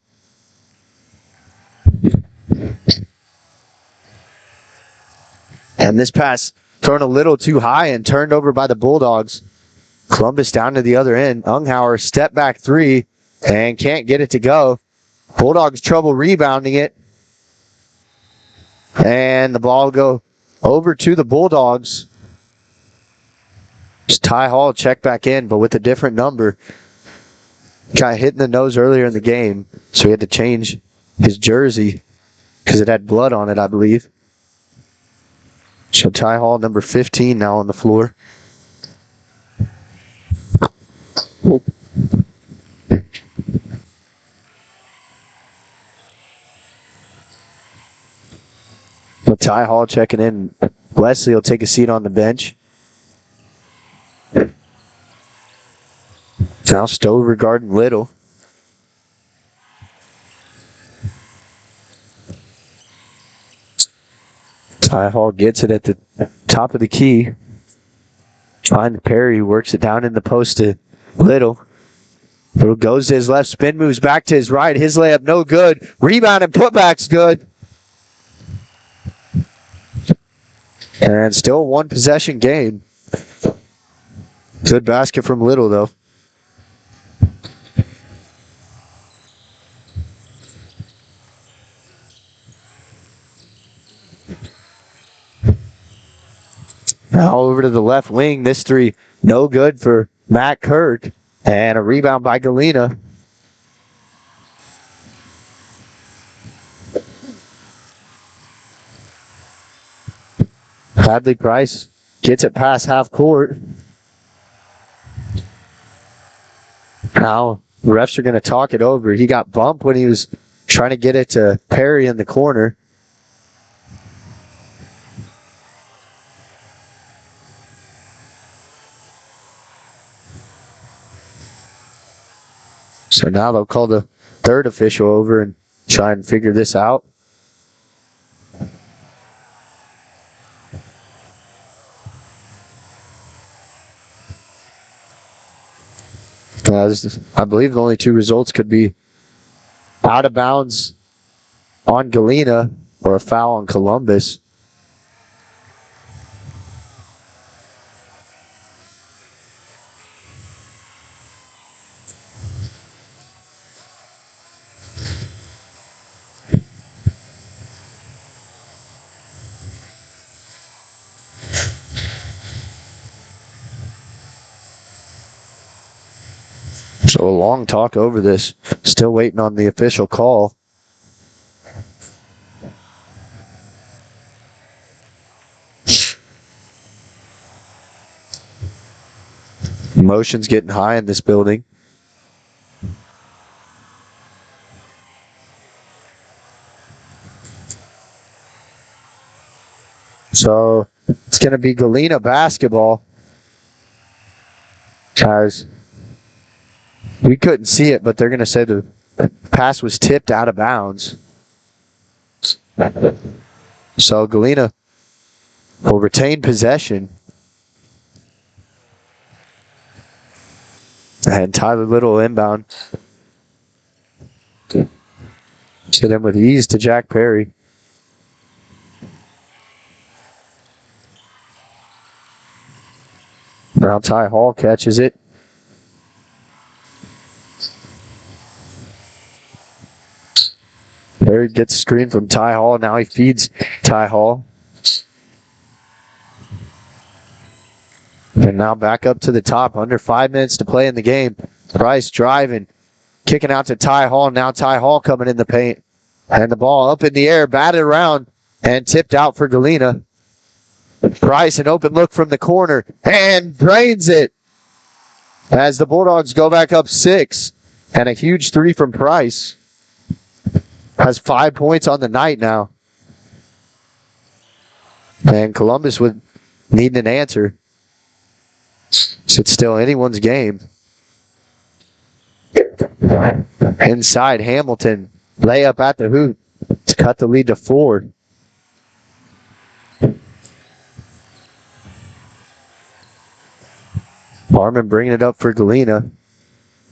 And this pass thrown a little too high and turned over by the Bulldogs. Columbus down to the other end. Unghauer step back three and can't get it to go. Bulldogs trouble rebounding it. And the ball will go over to the Bulldogs. Just Ty Hall check back in, but with a different number. Got hit in the nose earlier in the game, so he had to change his jersey because it had blood on it, I believe. So Ty Hall, number 15, now on the floor. With Ty Hall checking in, Wesley will take a seat on the bench. Now Stover guarding Little. Ty Hall gets it at the top of the key. Finds Perry, works it down in the post to Little. Little goes to his left, spin moves back to his right. His layup no good. Rebound and putback's good. And still a one possession game. Good basket from Little though. Now over to the left wing. This three no good for Matt Kirk. And a rebound by Galena. Hadley Price gets it past half court. Now the refs are going to talk it over. He got bumped when he was trying to get it to Perry in the corner. So now they'll call the third official over and try and figure this out. I believe the only two results could be out of bounds on Galena or a foul on Columbus. So a long talk over this. Still waiting on the official call. Emotions getting high in this building. So it's going to be Galena basketball. As We couldn't see it, but they're going to say the pass was tipped out of bounds. So Galena will retain possession. And Tyler Little inbound. To them with ease to Jack Perry. Now Ty Hall catches it. Perry gets a screen from Ty Hall. Now he feeds Ty Hall. And now back up to the top. Under 5 minutes to play in the game. Price driving. Kicking out to Ty Hall. Now Ty Hall coming in the paint. And the ball up in the air. Batted around. And tipped out for Galena. Price, an open look from the corner. And drains it. As the Bulldogs go back up 6. And a huge three from Price. Has 5 points on the night now. And Columbus would need an answer. So it's still anyone's game. Inside, Hamilton. Layup at the hoop. To cut the lead to 4. Harmon bringing it up for Galena.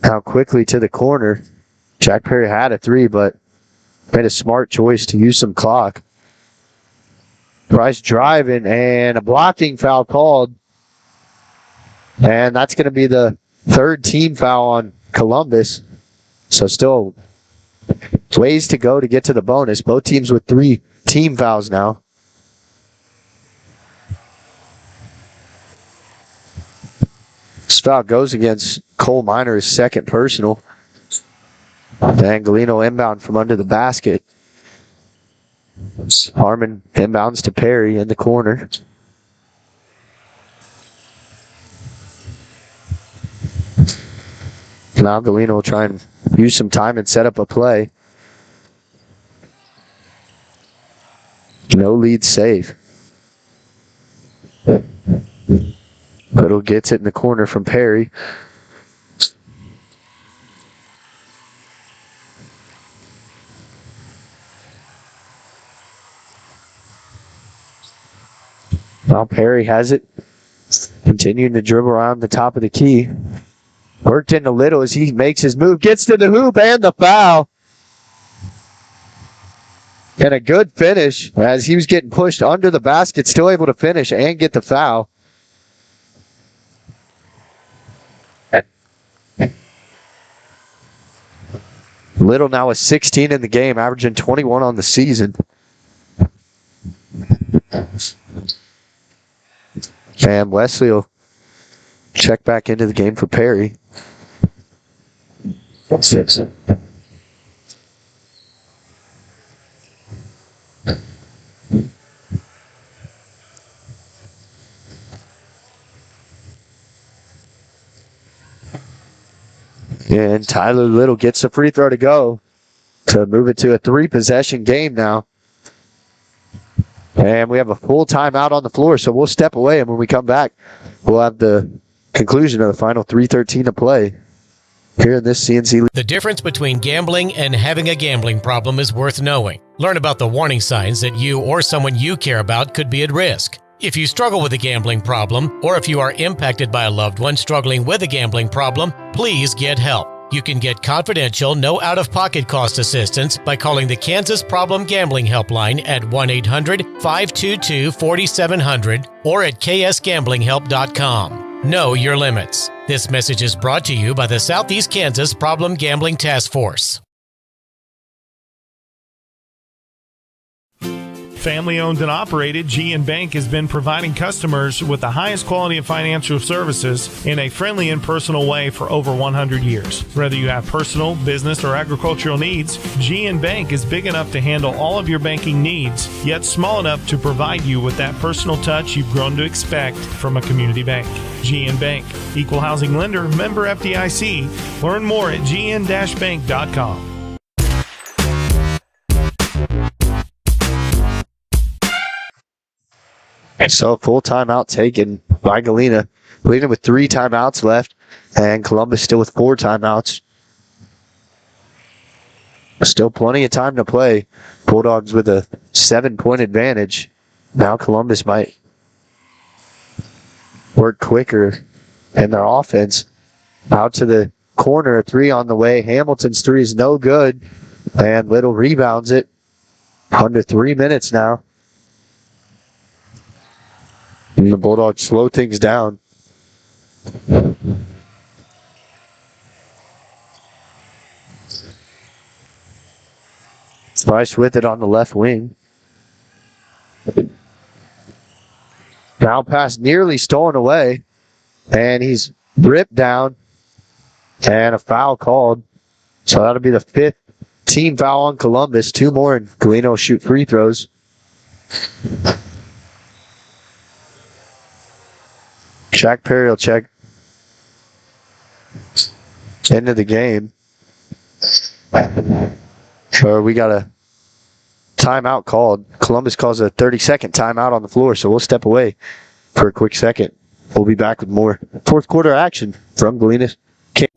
Now quickly to the corner. Jack Perry had a three, but made a smart choice to use some clock. Price driving and a blocking foul called. And that's going to be the third team foul on Columbus. So still ways to go to get to the bonus. Both teams with 3 team fouls now. This foul goes against Cole Minor's second personal. And Galena inbound from under the basket. Harmon inbounds to Perry in the corner. Now Galena will try and use some time and set up a play. No lead save. Little gets it in the corner from Perry. Now Perry has it. Continuing to dribble around the top of the key. Worked into Little as he makes his move. Gets to the hoop and the foul. And a good finish as he was getting pushed under the basket. Still able to finish and get the foul. Little now with 16 in the game, averaging 21 on the season. And Wesley will check back into the game for Perry. That's it. And Tyler Little gets a free throw to go to move it to a 3-possession game now. And we have a full timeout on the floor, so we'll step away, and when we come back, we'll have the conclusion of the final 3:13 to play here in this CNC League. The difference between gambling and having a gambling problem is worth knowing. Learn about the warning signs that you or someone you care about could be at risk. If you struggle with a gambling problem, or if you are impacted by a loved one struggling with a gambling problem, please get help. You can get confidential, no out-of-pocket cost assistance by calling the Kansas Problem Gambling Helpline at 1-800-522-4700 or at ksgamblinghelp.com. Know your limits. This message is brought to you by the Southeast Kansas Problem Gambling Task Force. Family owned and operated, GN Bank has been providing customers with the highest quality of financial services in a friendly and personal way for over 100 years. Whether you have personal, business, or agricultural needs, GN Bank is big enough to handle all of your banking needs, yet small enough to provide you with that personal touch you've grown to expect from a community bank. GN Bank, equal housing lender, member FDIC. Learn more at gn-bank.com. So full timeout taken by Galena. Galena with 3 timeouts left, and Columbus still with 4 timeouts. Still plenty of time to play. Bulldogs with a 7-point advantage. Now Columbus might work quicker in their offense. Out to the corner, 3 on the way. Hamilton's 3 is no good, and Little rebounds it. Under 3 minutes now. And the Bulldogs slow things down. Price with it on the left wing. Now pass nearly stolen away. And he's ripped down. And a foul called. So that'll be the 5th team foul on Columbus. 2 more and Galena will shoot free throws. Jack Perry will check into the game. So we got a timeout called. Columbus calls a 30-second timeout on the floor, so we'll step away for a quick second. We'll be back with more fourth quarter action from Galena.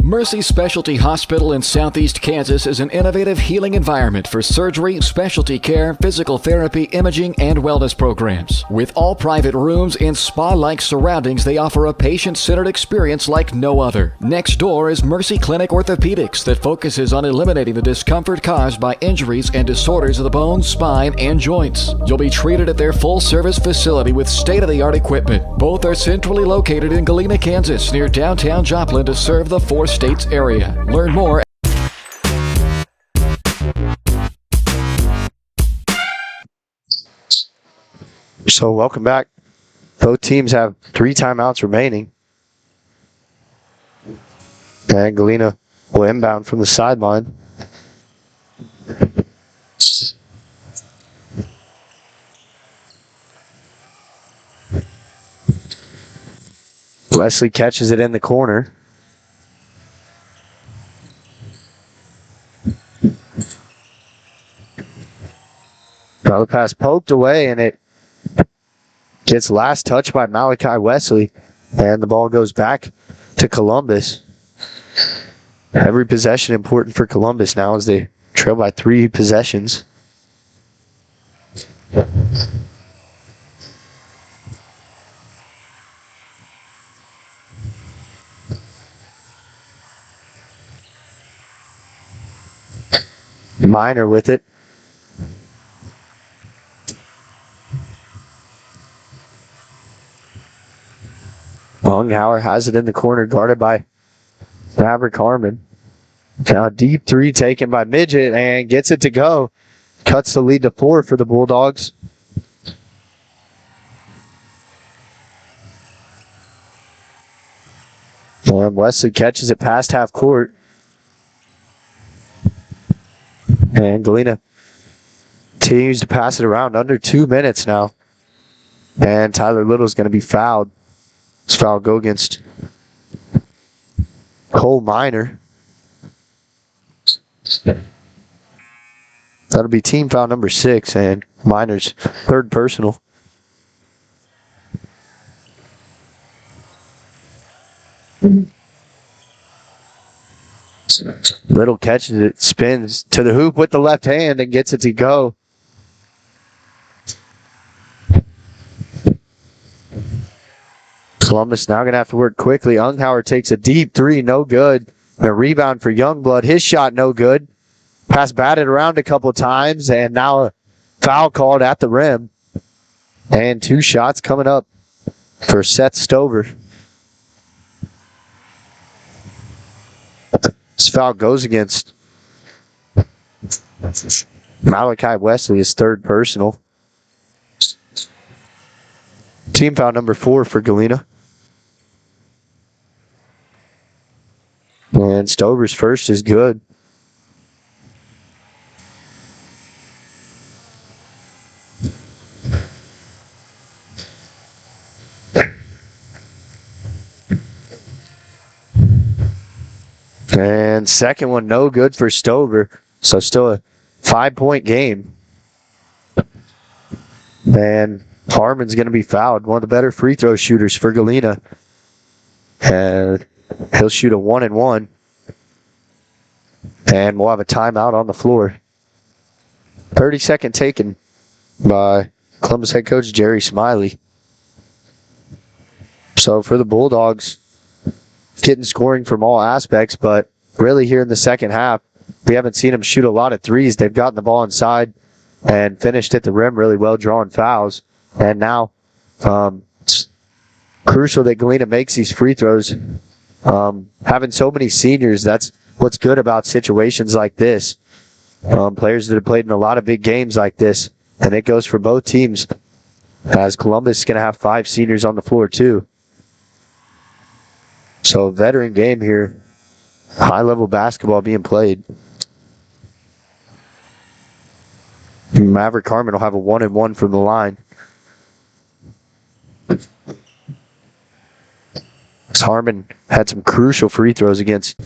Mercy Specialty Hospital in Southeast Kansas is an innovative healing environment for surgery, specialty care, physical therapy, imaging, and wellness programs. With all private rooms in spa-like surroundings, they offer a patient-centered experience like no other. Next door is Mercy Clinic Orthopedics that focuses on eliminating the discomfort caused by injuries and disorders of the bones, spine, and joints. You'll be treated at their full-service facility with state-of-the-art equipment. Both are centrally located in Galena, Kansas, near downtown Joplin to serve the 4 states area. Learn more. So welcome back. Both teams have 3 timeouts remaining. And Galena will inbound from the sideline. Wesley catches it in the corner. Now the pass poked away, and it gets last touch by Malachi Wesley, and the ball goes back to Columbus. Every possession important for Columbus now as they trail by 3 possessions. Minor with it. Longhauer has it in the corner, guarded by Maverick Harmon. Now a deep 3 taken by Midget and gets it to go. Cuts the lead to 4 for the Bulldogs. And Wesley catches it past half court. And Galena continues to pass it around. Under 2 minutes now. And Tyler Little's going to be fouled. This foul go against Cole Minor. That'll be team foul number 6 and Minor's 3rd personal. Little catches it, spins to the hoop with the left hand and gets it to go. Columbus now going to have to work quickly. Unghauer takes a deep 3, no good. And a rebound for Youngblood. His shot no good. Pass batted around a couple times, and now a foul called at the rim. And 2 shots coming up for Seth Stover. This foul goes against Malachi Wesley, his 3rd personal. Team foul number 4 for Galena. And Stover's first is good. And second one, no good for Stover. So still a 5-point game. And Harmon's going to be fouled. One of the better free throw shooters for Galena. And he'll shoot a 1-and-1. And we'll have a timeout on the floor. 30-second taken by Columbus head coach Jerry Smiley. So for the Bulldogs, getting scoring from all aspects, but really here in the second half, we haven't seen them shoot a lot of threes. They've gotten the ball inside and finished at the rim really well, drawing fouls. And now it's crucial that Galena makes these free throws. Having so many seniors, that's what's good about situations like this. Players that have played in a lot of big games like this, and it goes for both teams, as Columbus is going to have 5 seniors on the floor too. So veteran game here, high-level basketball being played. Maverick Harmon will have a 1-and-1 from the line. Harmon had some crucial free throws against.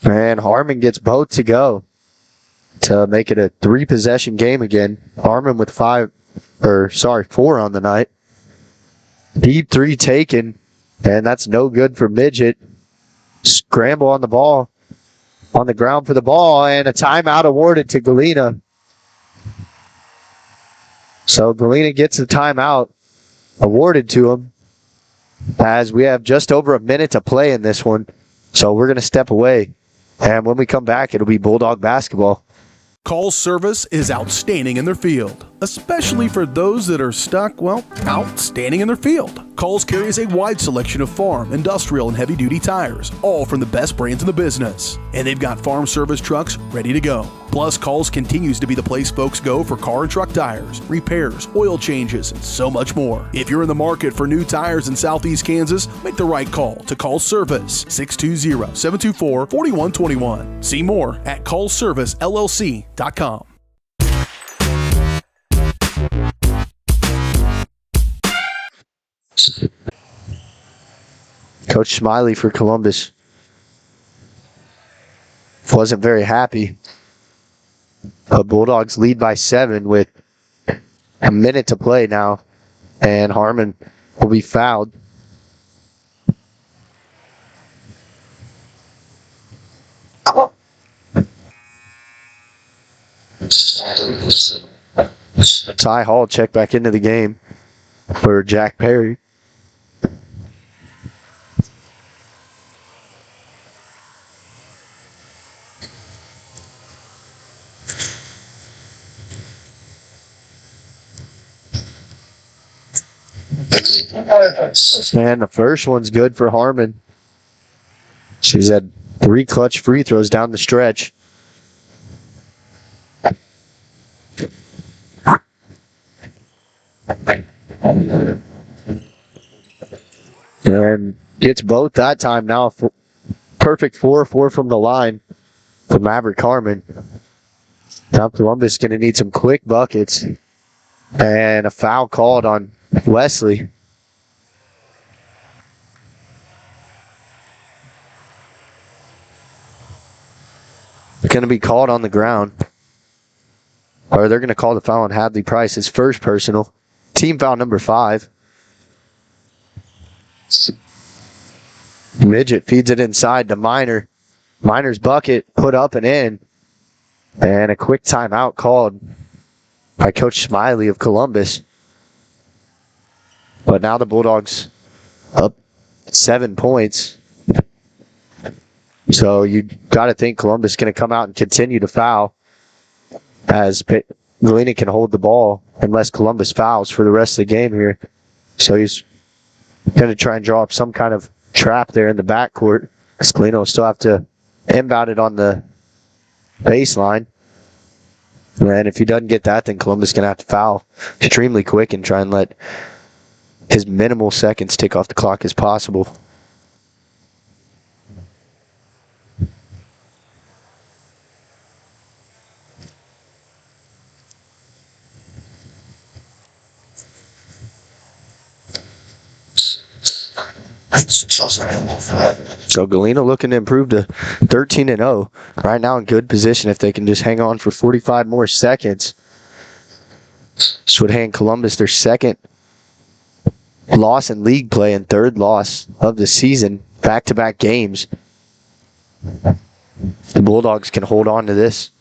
And Harmon gets both to go to make it a 3-possession game again. Harmon with 4 on the night. Deep 3 taken, and that's no good for Midget. Scramble on the ball, on the ground for the ball, and a timeout awarded to Galena. So Galena gets the timeout awarded to him, as we have just over a minute to play in this one. So we're going to step away, and when we come back, it'll be Bulldog basketball. Call's service is outstanding in their field, especially for those that are stuck, outstanding in their field. Call's carries a wide selection of farm, industrial, and heavy-duty tires, all from the best brands in the business. And they've got farm service trucks ready to go. Plus, Call's continues to be the place folks go for car and truck tires, repairs, oil changes, and so much more. If you're in the market for new tires in Southeast Kansas, make the right call to Call's Service, 620-724-4121. See more at callservicellc.com. Coach Smiley for Columbus wasn't very happy. The Bulldogs lead by 7 with a minute to play now, and Harmon will be fouled. Ty Hall checked back into the game for Jack Perry. And the first one's good for Harmon. She's had 3 clutch free throws down the stretch. And gets both that time now. Perfect 4-4 from the line for Maverick Harmon. Now Columbus is going to need some quick buckets. And a foul called on Wesley. Going to be called on the ground. Or they're going to call the foul on Hadley Price, his first personal. Team foul number 5. Midget feeds it inside to Minor. Minor's bucket put up and in. And a quick timeout called by Coach Smiley of Columbus. But now the Bulldogs up 7 points. So you got to think Columbus is going to come out and continue to foul, as Galena can hold the ball unless Columbus fouls for the rest of the game here. So he's going to try and draw up some kind of trap there in the backcourt. Galena will still have to inbound it on the baseline. And if he doesn't get that, then Columbus is going to have to foul extremely quick and try and let his minimal seconds tick off the clock as possible. So Galena looking to improve to 13-0. Right now in good position if they can just hang on for 45 more seconds. This would hand Columbus their second loss in league play and third loss of the season. Back-to-back games. The Bulldogs can hold on to this.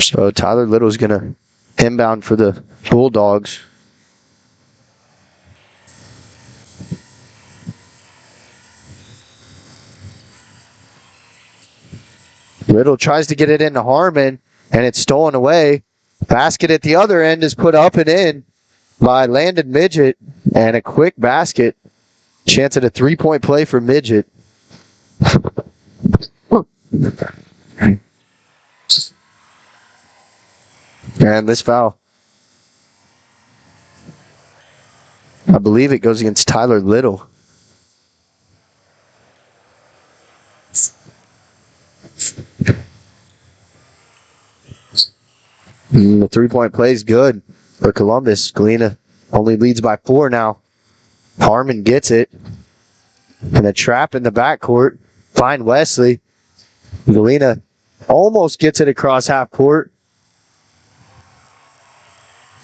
So Tyler Little's going to inbound for the Bulldogs. Little tries to get it into Harmon, and it's stolen away. Basket at the other end is put up and in by Landon Midget, and a quick basket. Chance at a three-point play for Midget. And this foul, I believe it goes against Tyler Little. The three-point play is good for Columbus. Galena only leads by 4 now. Harmon gets it. And a trap in the backcourt. Find Wesley. Galena almost gets it across half court.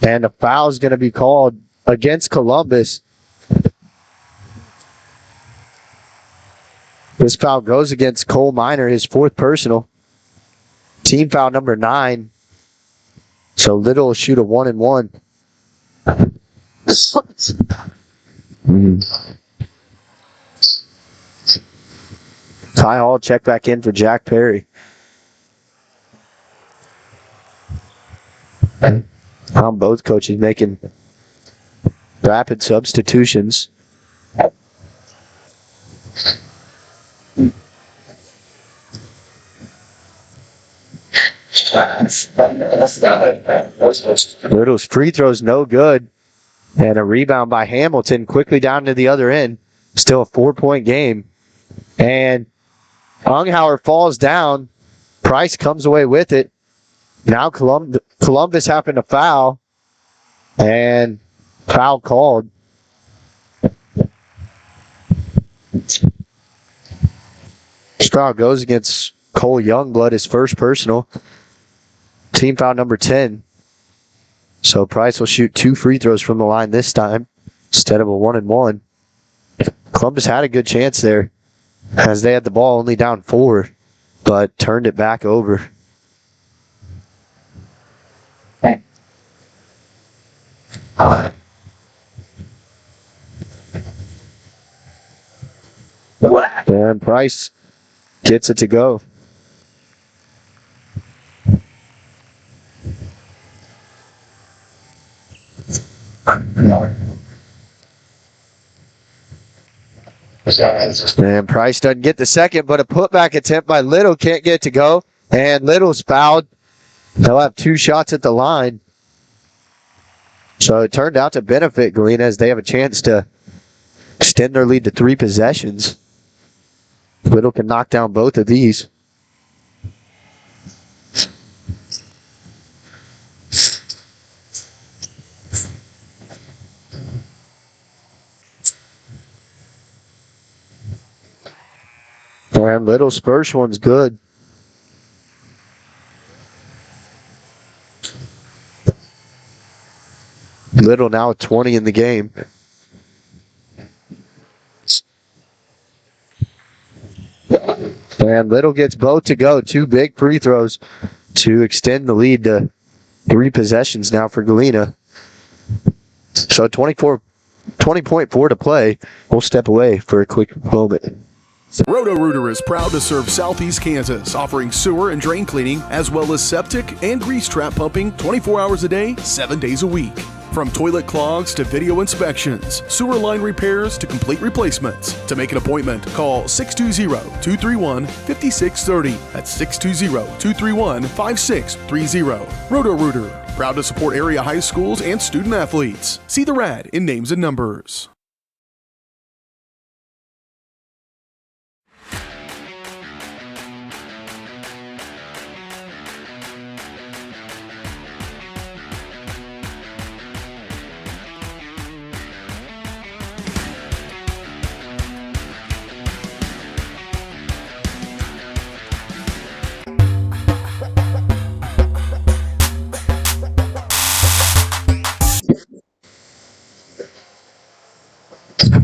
And a foul is going to be called against Columbus. This foul goes against Cole Minor, his 4th personal. Team foul number 9. So Little will shoot a 1-and-1. Ty Hall check back in for Jack Perry. Both coaches making rapid substitutions. Little's free throw's no good. And a rebound by Hamilton quickly down to the other end. Still a 4-point game. And Unghauer falls down. Price comes away with it. Now Columbus happened to foul. And foul called. This foul goes against Cole Youngblood, his 1st personal. Team foul number 10. So Price will shoot 2 free throws from the line this time instead of a 1-and-1. Columbus had a good chance there as they had the ball only down 4, but turned it back over. And Price gets it to go. And Price doesn't get the second, but a putback attempt by Little can't get it to go. And Little's fouled. They'll have 2 shots at the line. So it turned out to benefit Galena as they have a chance to extend their lead to 3 possessions. Little can knock down both of these. And Little's first one's good. Little now at 20 in the game. And Little gets both to go. 2 big free throws to extend the lead to 3 possessions now for Galena. So 20.4 to play. We'll step away for a quick moment. Roto-Rooter is proud to serve Southeast Kansas, offering sewer and drain cleaning, as well as septic and grease trap pumping 24 hours a day, 7 days a week. From toilet clogs to video inspections, sewer line repairs to complete replacements. To make an appointment, call 620-231-5630. That's 620-231-5630. Roto-Rooter, proud to support area high schools and student athletes. See the rad in names and numbers.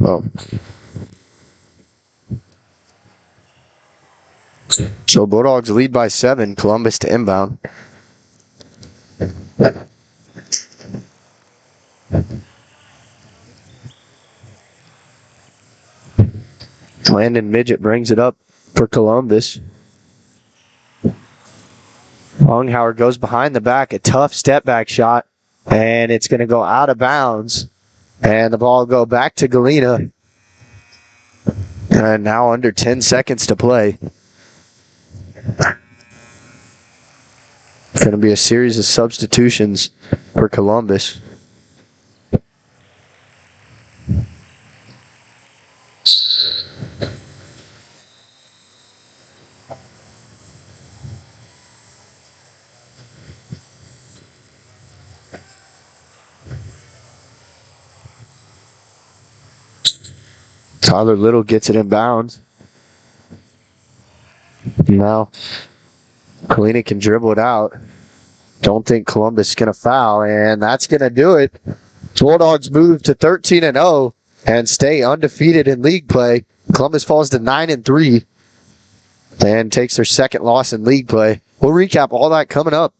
Oh. So Bulldogs lead by 7, Columbus to inbound. Landon Midget brings it up for Columbus. Longhauer goes behind the back, a tough step back shot, and it's going to go out of bounds. And the ball will go back to Galena. And now under 10 seconds to play. It's going to be a series of substitutions for Columbus. Tyler Little gets it in bounds. Now, Galena can dribble it out. Don't think Columbus is going to foul, and that's going to do it. Bulldogs move to 13-0 and stay undefeated in league play. Columbus falls to 9-3 and takes their second loss in league play. We'll recap all that coming up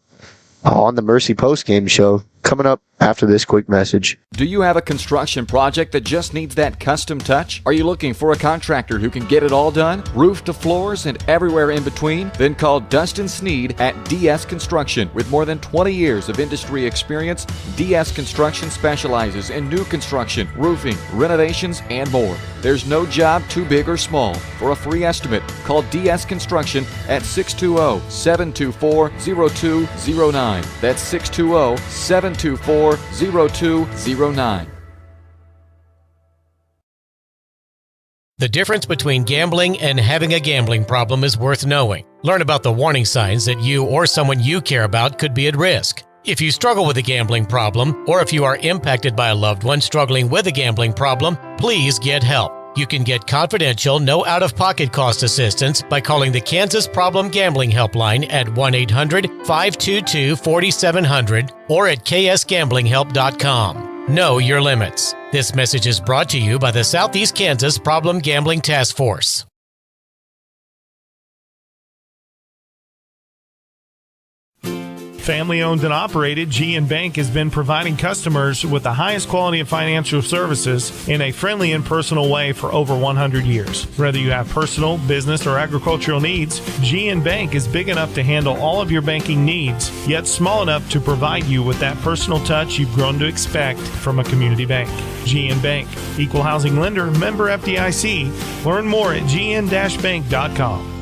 on the Mercy postgame show. Coming up after this quick message. Do you have a construction project that just needs that custom touch? Are you looking for a contractor who can get it all done? Roof to floors and everywhere in between? Then call Dustin Sneed at DS Construction. With more than 20 years of industry experience, DS Construction specializes in new construction, roofing, renovations, and more. There's no job too big or small. For a free estimate, call DS Construction at 620-724-0209. That's 620-724-0209. The difference between gambling and having a gambling problem is worth knowing. Learn about the warning signs that you or someone you care about could be at risk. If you struggle with a gambling problem, or if you are impacted by a loved one struggling with a gambling problem, please get help. You can get confidential, no out-of-pocket cost assistance by calling the Kansas Problem Gambling Helpline at 1-800-522-4700 or at ksgamblinghelp.com. Know your limits. This message is brought to you by the Southeast Kansas Problem Gambling Task Force. Family owned and operated, G&B Bank has been providing customers with the highest quality of financial services in a friendly and personal way for over 100 years. Whether you have personal, business, or agricultural needs, G&B Bank is big enough to handle all of your banking needs, yet small enough to provide you with that personal touch you've grown to expect from a community bank. G&B Bank, equal housing lender, member FDIC. Learn more at gn-bank.com.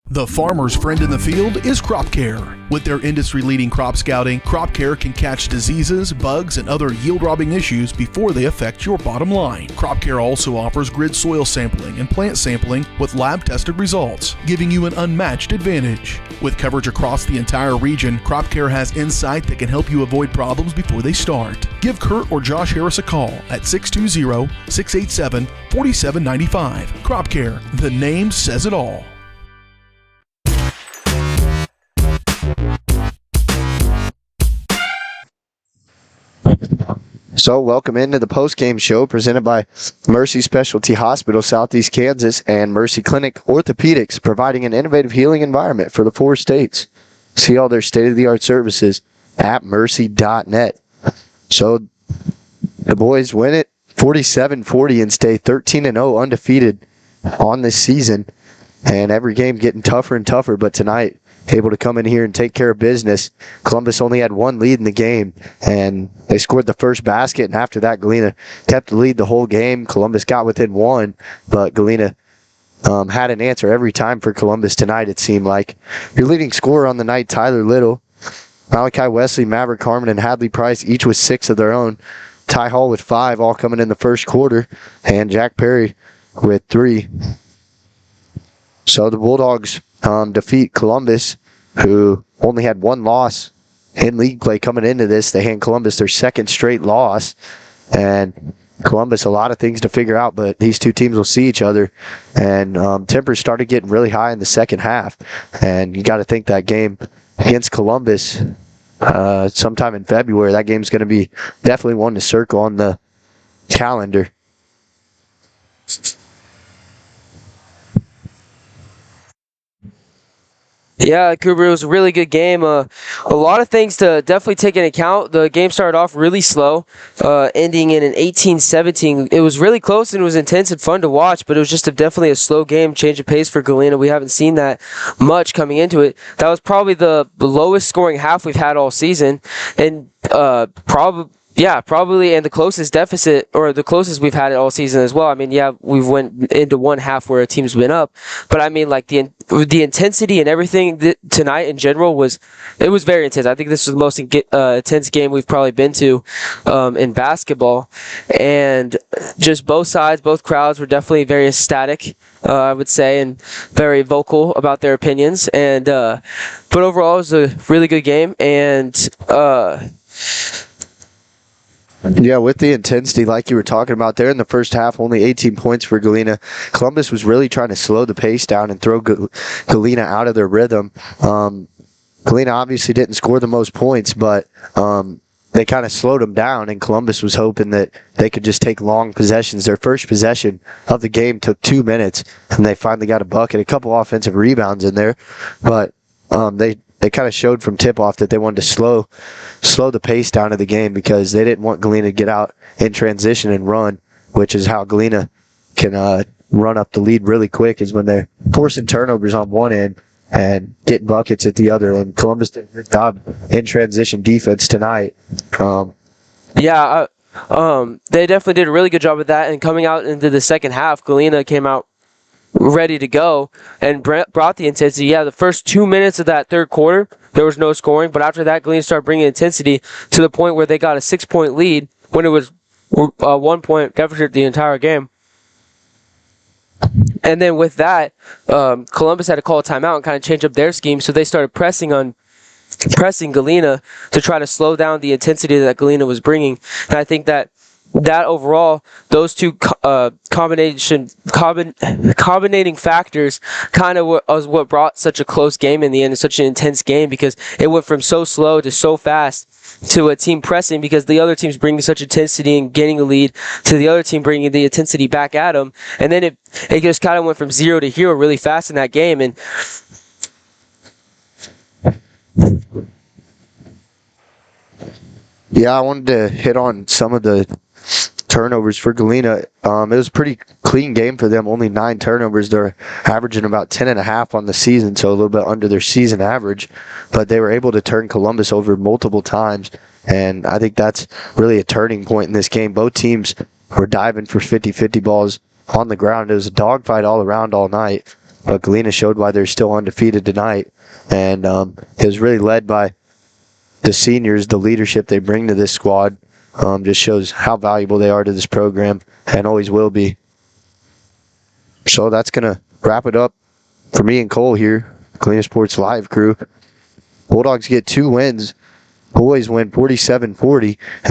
The farmer's friend in the field is Crop Care. With their industry-leading crop scouting, Crop Care can catch diseases, bugs, and other yield-robbing issues before they affect your bottom line. Crop Care also offers grid soil sampling and plant sampling with lab-tested results, giving you an unmatched advantage. With coverage across the entire region, Crop Care has insight that can help you avoid problems before they start. Give Kurt or Josh Harris a call at 620-687-4795. Crop Care, the name says it all. So welcome into the post-game show presented by Mercy Specialty Hospital, Southeast Kansas, and Mercy Clinic Orthopedics, providing an innovative healing environment for the 4 states. See all their state-of-the-art services at mercy.net. So the boys win it 47-40 and stay 13-0 undefeated on this season. And every game getting tougher and tougher, but tonight able to come in here and take care of business. Columbus only had 1 lead in the game, and they scored the first basket, and after that, Galena kept the lead the whole game. Columbus got within 1, but Galena had an answer every time for Columbus tonight, it seemed like. Your leading scorer on the night, Tyler Little. Malachi Wesley, Maverick Harmon, and Hadley Price, each with 6 of their own. Ty Hall with 5, all coming in the first quarter, and Jack Perry with 3. So the Bulldogs defeat Columbus, who only had 1 loss in league play coming into this. They hand Columbus their 2nd straight loss, and Columbus a lot of things to figure out, but these 2 teams will see each other, and tempers started getting really high in the second half, and you got to think that game against Columbus sometime in February, that game's going to be definitely one to circle on the calendar. Yeah, Cooper, it was a really good game. A lot of things to definitely take into account. The game started off really slow, ending in an 18-17. It was really close and it was intense and fun to watch, but it was just definitely a slow game, change of pace for Galena. We haven't seen that much coming into it. That was probably the lowest scoring half we've had all season, and probably, and the closest deficit, or the closest we've had it all season as well. I mean, yeah, we've went into one half where a team's been up, but I mean, like the intensity and everything tonight in general was very intense. I think this was the most intense game we've probably been to in basketball, and just both sides, both crowds were definitely very ecstatic, I would say, and very vocal about their opinions. And but overall, it was a really good game, and yeah, with the intensity like you were talking about there in the first half, only 18 points for Galena. Columbus was really trying to slow the pace down and throw Galena out of their rhythm. Galena obviously didn't score the most points, but they kind of slowed them down, and Columbus was hoping that they could just take long possessions. Their first possession of the game took 2 minutes, and they finally got a bucket, a couple offensive rebounds in there, but they kind of showed from tip-off that they wanted to slow the pace down of the game because they didn't want Galena to get out in transition and run, which is how Galena can run up the lead really quick, is when they're forcing turnovers on one end and getting buckets at the other. And Columbus did a good job in transition defense tonight. they definitely did a really good job of that. And coming out into the second half, Galena came out ready to go and brought the intensity. Yeah, the first 2 minutes of that third quarter, there was no scoring, but after that, Galena started bringing intensity to the point where they got a 6-point lead when it was a 1-point deficit the entire game. And then with that, Columbus had to call a timeout and kind of change up their scheme, so they started pressing Galena to try to slow down the intensity that Galena was bringing. And I think that overall, those two combinating factors kind of was what brought such a close game in the end, such an intense game, because it went from so slow to so fast to a team pressing because the other team's bringing such intensity and getting a lead to the other team bringing the intensity back at them. And then it just kind of went from 0 to hero really fast in that game. And yeah, I wanted to hit on some of the turnovers for Galena. It was a pretty clean game for them, only 9 turnovers. They're averaging about 10.5 on the season, so a little bit under their season average, but they were able to turn Columbus over multiple times, and I think that's really a turning point in this game. Both teams were diving for 50-50 balls on the ground. It was a dogfight all around all night, but Galena showed why they're still undefeated tonight, and it was really led by the seniors. The leadership they bring to this squad just shows how valuable they are to this program and always will be. So that's going to wrap it up for me and Cole here, Galena Sports Live crew. Bulldogs get 2 wins. Boys win 47-40, and